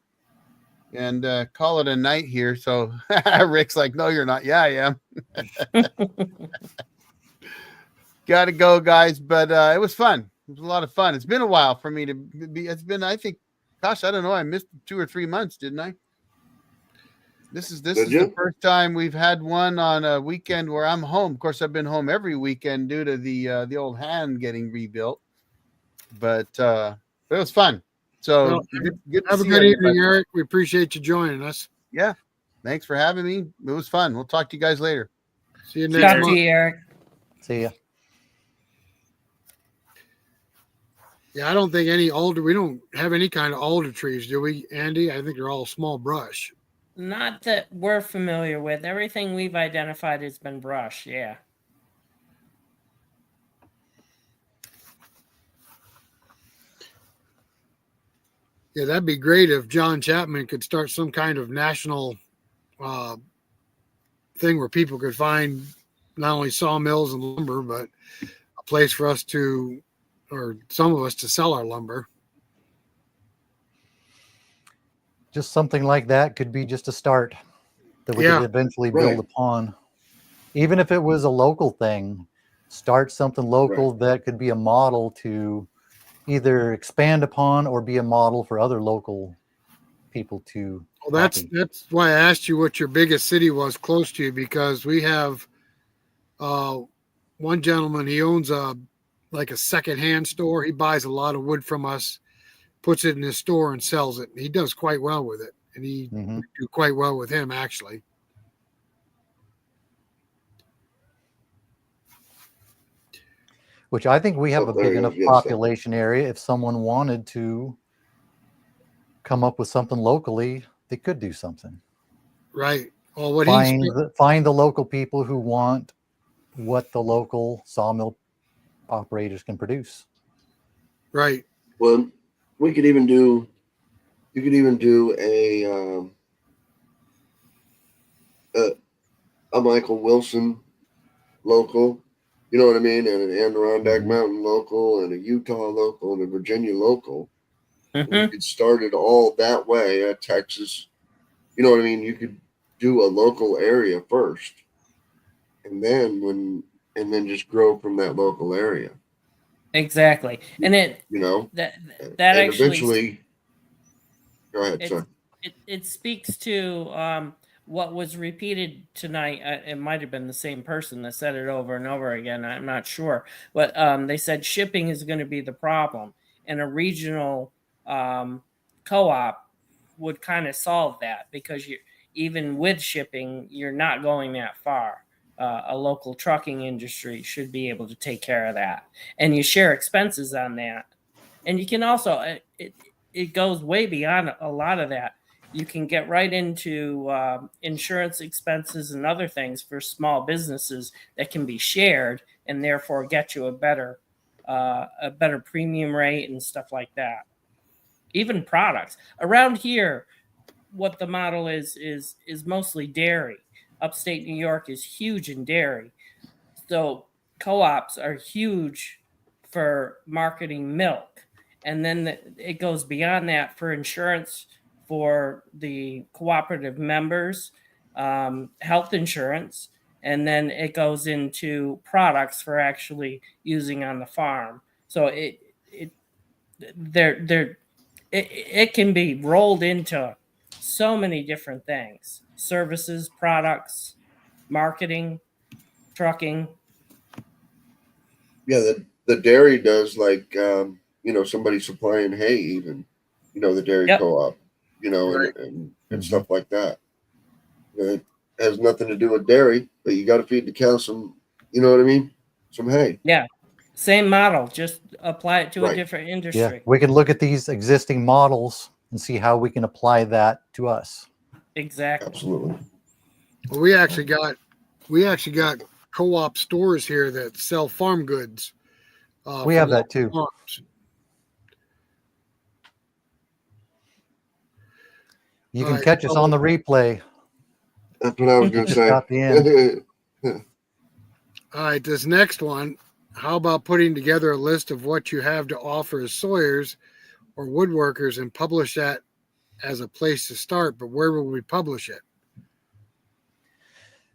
and call it a night here. So Rick's like, no, you're not. Yeah, I am. Got to go, guys. But it was fun. It was a lot of fun. It's been a while for me to be. It's been, I think, gosh, I don't know. I missed 2 or 3 months, didn't I? This is Did the you? first time we've had one on a weekend where I'm home. Of course, I've been home every weekend due to the old hand getting rebuilt. But it was fun. So Well, good to Have a see good everybody. evening, Eric. We appreciate you joining us. Yeah. Thanks for having me. It was fun. We'll talk to you guys later. See you next Talk to month. you, Eric. See ya. Yeah, I don't think any alder. We don't have any kind of alder trees, do we, Andy? I think they're all small brush. Not that we're familiar with. Everything we've identified has been brush. Yeah. Yeah, that'd be great if John Chapman could start some kind of national thing where people could find not only sawmills and lumber, but a place for us to, or some of us to sell our lumber. Just something like that could be just a start that we Yeah. could eventually Right. build upon. Even if it was a local thing, start something local that could be a model to either expand upon or be a model for other local people to Well, that's why I asked you what your biggest city was close to you, because we have one gentleman. He owns a secondhand store. He buys a lot of wood from us, puts it in his store, and sells it. He does quite well with it, and he Mhm. do quite well with him actually. Which I think we have Oh, a there big you go. enough Yes, population area. If someone wanted to come up with something locally, they could do something. Right. Well, what Find the local people who want what the local sawmill operators can produce. right. Well, we could even do. You could even do a Michael Wilson local. You know what I mean? And an Adirondack Mhm. Mountain local, and a Utah local, and a Virginia local. Mhm. You could start it all that way at Texas. You know what I mean? You could do a local area first, and then just grow from that local area. Exactly. And You know, that and actually eventually. Go ahead, it, sorry. it speaks to what was repeated tonight. It might have been the same person that said it over and over again. I'm not sure, but they said shipping is going to be the problem, and a regional co-op would kind of solve that, because even with shipping, you're not going that far. A local trucking industry should be able to take care of that, and you share expenses on that. And you can also it goes way beyond a lot of that. You can get right into insurance expenses and other things for small businesses that can be shared, and therefore get you a better premium rate and stuff like that. Even products around here, what the model is mostly dairy. upstate New York is huge in dairy. So co-ops are huge for marketing milk. And then it goes beyond that for insurance for the cooperative members, health insurance, and then it goes into products for actually using on the farm. So it can be rolled into so many different things: services, products, marketing, trucking. Yeah, the dairy does, like, somebody supplying hay, even, the dairy Yep. co-op, Right. and stuff like that. It has nothing to do with dairy, but you got to feed the cow some, you know what I mean? Some hay. Yeah. Same model, just apply it to a Right. different Yeah, industry. we can look at these existing models and see how we can apply that to us. Exactly. Absolutely. Well, we actually got co-op stores here that sell farm goods. We from have that too. farms. You All can right, catch us on the replay. That's what I was going to Just got the end. say. All right, this next one. How about putting together a list of what you have to offer as sawyers or woodworkers and publish that as a place to start? But where will we publish it?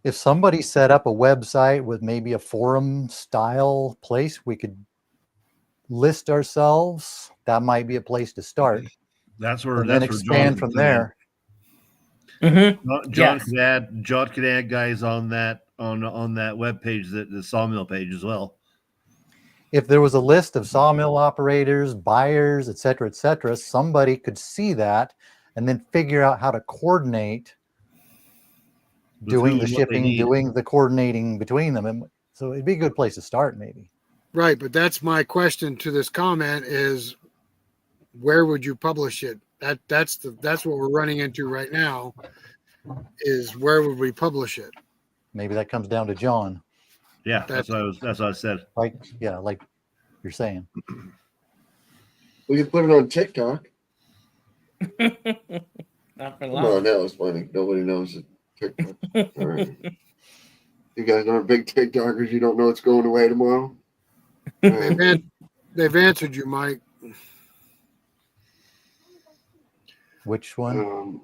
If somebody set up a website with maybe a forum style place, we could list ourselves. That might be a place to start. That's where And then that's where expand John from could add. there. John Yes. could add guys on that web page, the Sawmill page as well. If there was a list of sawmill operators, buyers, et cetera, somebody could see that and then figure out how to coordinate With doing who the and what they shipping, need. doing the coordinating between them. And so it'd be a good place to start, maybe. Right, but that's my question to this comment is where would you publish it? That's what we're running into right now is where would we publish it? Maybe that comes down to John. Yeah, that's what I said. Like you're saying. We could put it on TikTok. Not for Come long. on, that was funny. Nobody knows it. TikTok. All right. You guys aren't big TikTokers. You don't know it's going away tomorrow. They've answered you, Mike. Which one?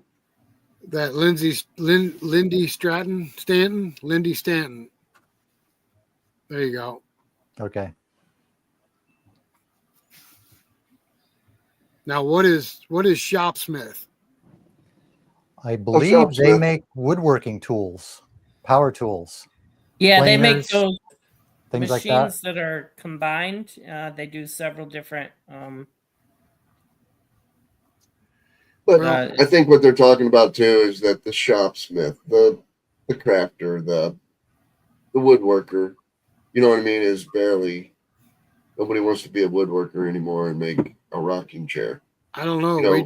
That Lindy Stanton. There you go. Okay. Now, what is Shopsmith? I believe they Shopsmith. make woodworking tools, power tools, Yeah, they make Plingers, those things like machines that. that are combined. They do several different. But I think what they're talking about too is that the shopsmith, the crafter, the woodworker, you know what I mean, is nobody wants to be a woodworker anymore and make a rocking chair. I don't know. You know, we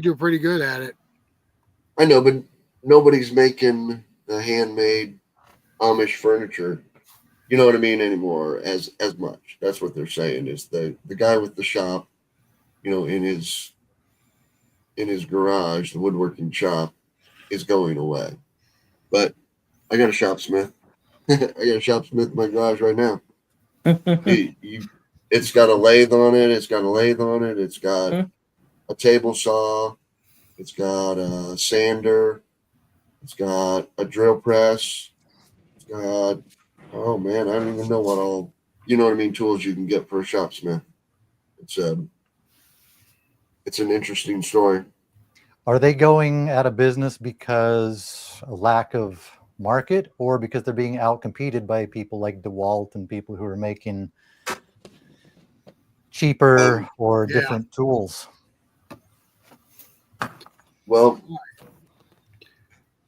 do pretty good at it. I know, but nobody's making the handmade Amish furniture, you know what I mean, anymore as much. That's what they're saying is the guy with the shop, in his garage, the woodworking shop is going away. But I got a shopsmith. I got a shopsmith in my garage right now. It's got a lathe on it. It's got a table saw. It's got a sander. It's got a drill press. It's got, oh man, I don't even know what all, tools you can get for a shopsmith. It's an interesting story. Are they going out of business because a lack of market or because they're being outcompeted by people like DeWalt and people who are making cheaper or different tools? Well,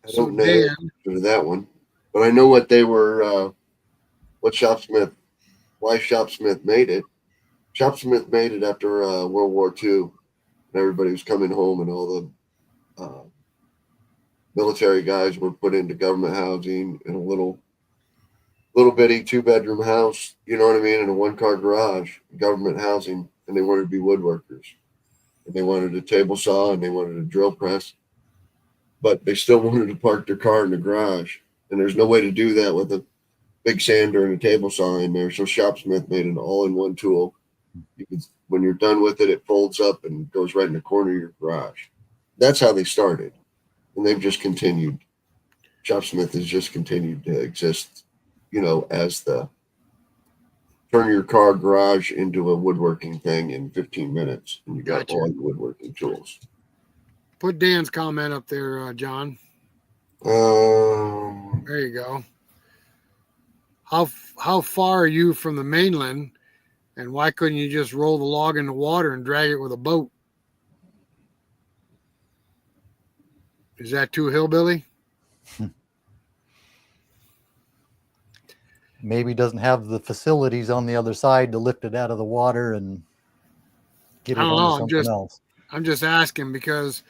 I don't know the answer to that one, but I know what they were, why Shopsmith made it. Shopsmith made it after World War II, and everybody was coming home, and all the military guys were put into government housing in a little bitty 2-bedroom house, you know what I mean, in a 1-car garage, government housing, and they wanted to be woodworkers. And they wanted a table saw and they wanted a drill press. but they still wanted to park their car in the garage. And there's no way to do that with a big sander and a table saw in there. So Shopsmith made an all-in-one tool. You can, when you're done with it, it folds up and goes right in the corner of your garage. That's how they started, and they've just continued. Shopsmith has just continued to exist, as the turn your car garage into a woodworking thing in 15 minutes, and you got Gotcha. all your woodworking tools. Put Dan's comment up there, John. There you go. How far are you from the mainland, and why couldn't you just roll the log in the water and drag it with a boat? Is that too hillbilly? Maybe doesn't have the facilities on the other side to lift it out of the water and get it I don't know, onto something else. I'm just asking because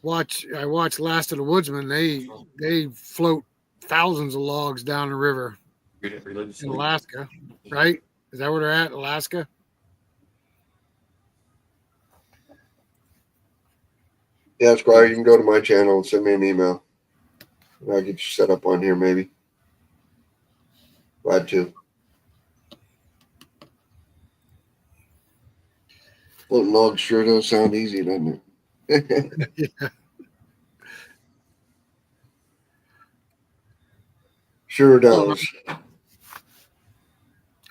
I watched Last of the Woodsman. They float thousands of logs down the river in Alaska, right? Is that where they're at, Alaska? Yeah, Squire, you can go to my channel and send me an email. And I'll get you set up on here, maybe. Glad to. Floating logs sure does sound easy, doesn't it? Yeah. Sure does.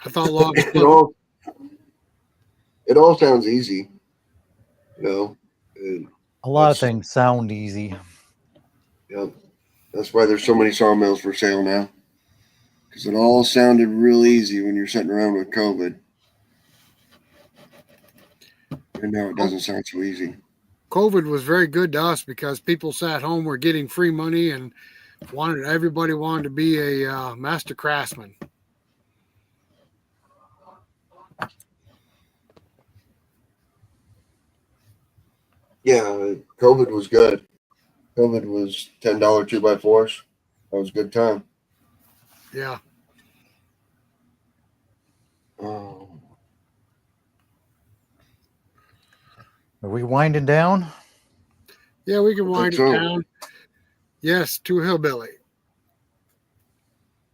I thought logs It all sounds easy, And, A lot of things sound easy. that's why there's so many sawmills for sale now. Because it all sounded real easy when you're sitting around with COVID. And now it doesn't sound so easy. COVID was very good to us because people sat home, were getting free money, and everybody wanted to be a master craftsman. Yeah, COVID was good. COVID was $10 2x4s. That was a good time. Yeah. Are we winding down? Yeah, we can wind it so. down. Yes, to hillbilly.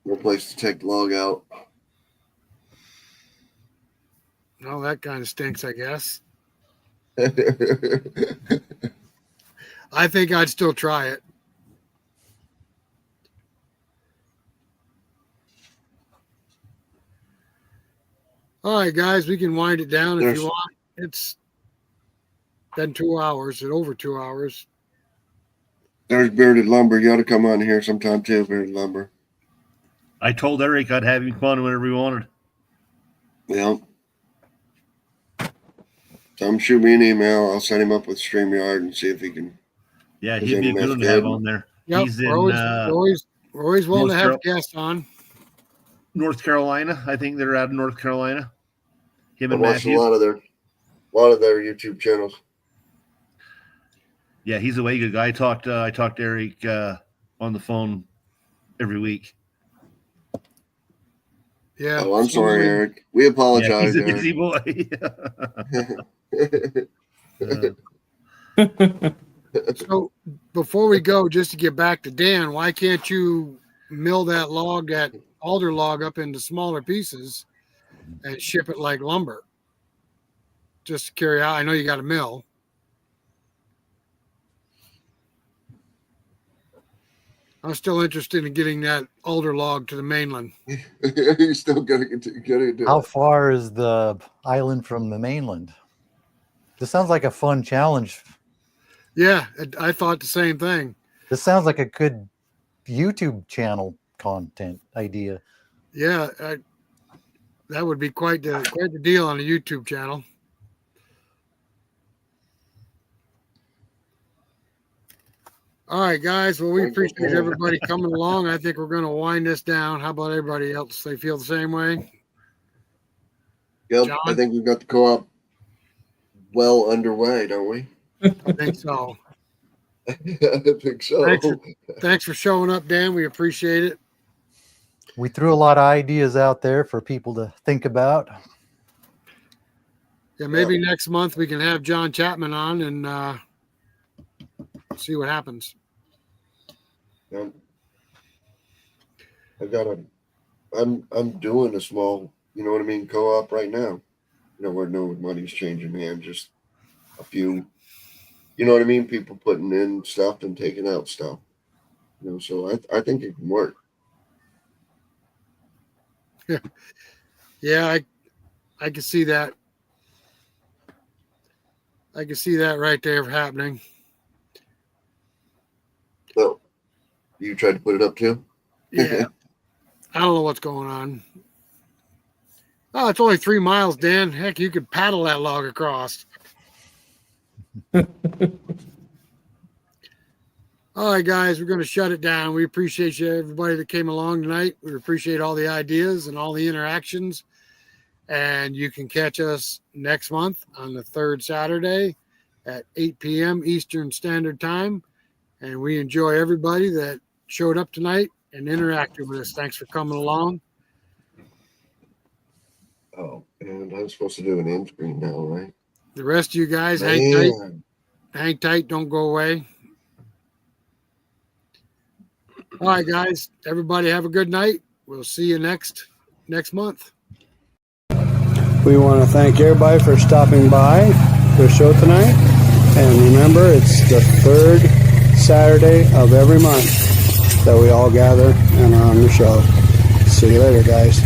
No place to take the log out. No, that kind of stinks, I guess. I think I'd still try it. All right, guys, we can wind it down if you want. It's been 2 hours, and over 2 hours. There's Bearded Lumber. You ought to come on here sometime too, Bearded Lumber. I told Eric I'd have him come on whenever he wanted. Yeah. Tell him shoot me an email. I'll set him up with StreamYard and see if he can. Yeah, Is he'd be a anyone good else one to have good? on there. Yep, He's in we're always willing to have North guests on. North Carolina. I think they're out of North Carolina. Him I and watched a Matthew. lot of their YouTube channels. Yeah, he's a way good guy. I talked to Eric on the phone every week. Yeah. Oh, I'm sorry, Eric. We apologize. Yeah, he's a busy boy. So before we go, just to get back to Dan, why can't you mill that alder log up into smaller pieces and ship it like lumber? Just to carry out. I know you got a mill. I'm still interested in getting that alder log to the mainland. You still gotta do How it. far is the island from the mainland? This sounds like a fun challenge. Yeah, I thought the same thing. This sounds like a good YouTube channel content idea. Yeah, that would be quite the deal on a YouTube channel. All right, guys. Well, we appreciate everybody coming along. I think we're going to wind this down. How about everybody else? They feel the same way? Yep, John? I think we've got the co-op well underway, don't we? I think so. I think so. Thanks for showing up, Dan. We appreciate it. We threw a lot of ideas out there for people to think about. Yeah, maybe next month we can have John Chapman on and see what happens. And I'm doing a small, you know what I mean, co-op right now. You know, where no money's changing hands, just a few, you know what I mean, people putting in stuff and taking out stuff. You know, so I think it can work. Yeah, I can see that. I can see that right there happening. So you tried to put it up too? Yeah. I don't know what's going on. Oh, it's only 3 miles, Dan. Heck, you could paddle that log across. All right, guys, we're going to shut it down. We appreciate you, everybody that came along tonight. We appreciate all the ideas and all the interactions. And you can catch us next month on the third Saturday at 8 p.m. Eastern Standard Time. And we enjoy everybody that showed up tonight and interacted with us. Thanks for coming along. Oh, and I'm supposed to do an end screen now, right? The rest of you guys, hang tight. Man. Hang tight. Don't go away. All right, guys. Everybody have a good night. We'll see you next month. We want to thank everybody for stopping by the show tonight. And remember, it's the third Saturday of every month that we all gather and are on the show. See you later, guys.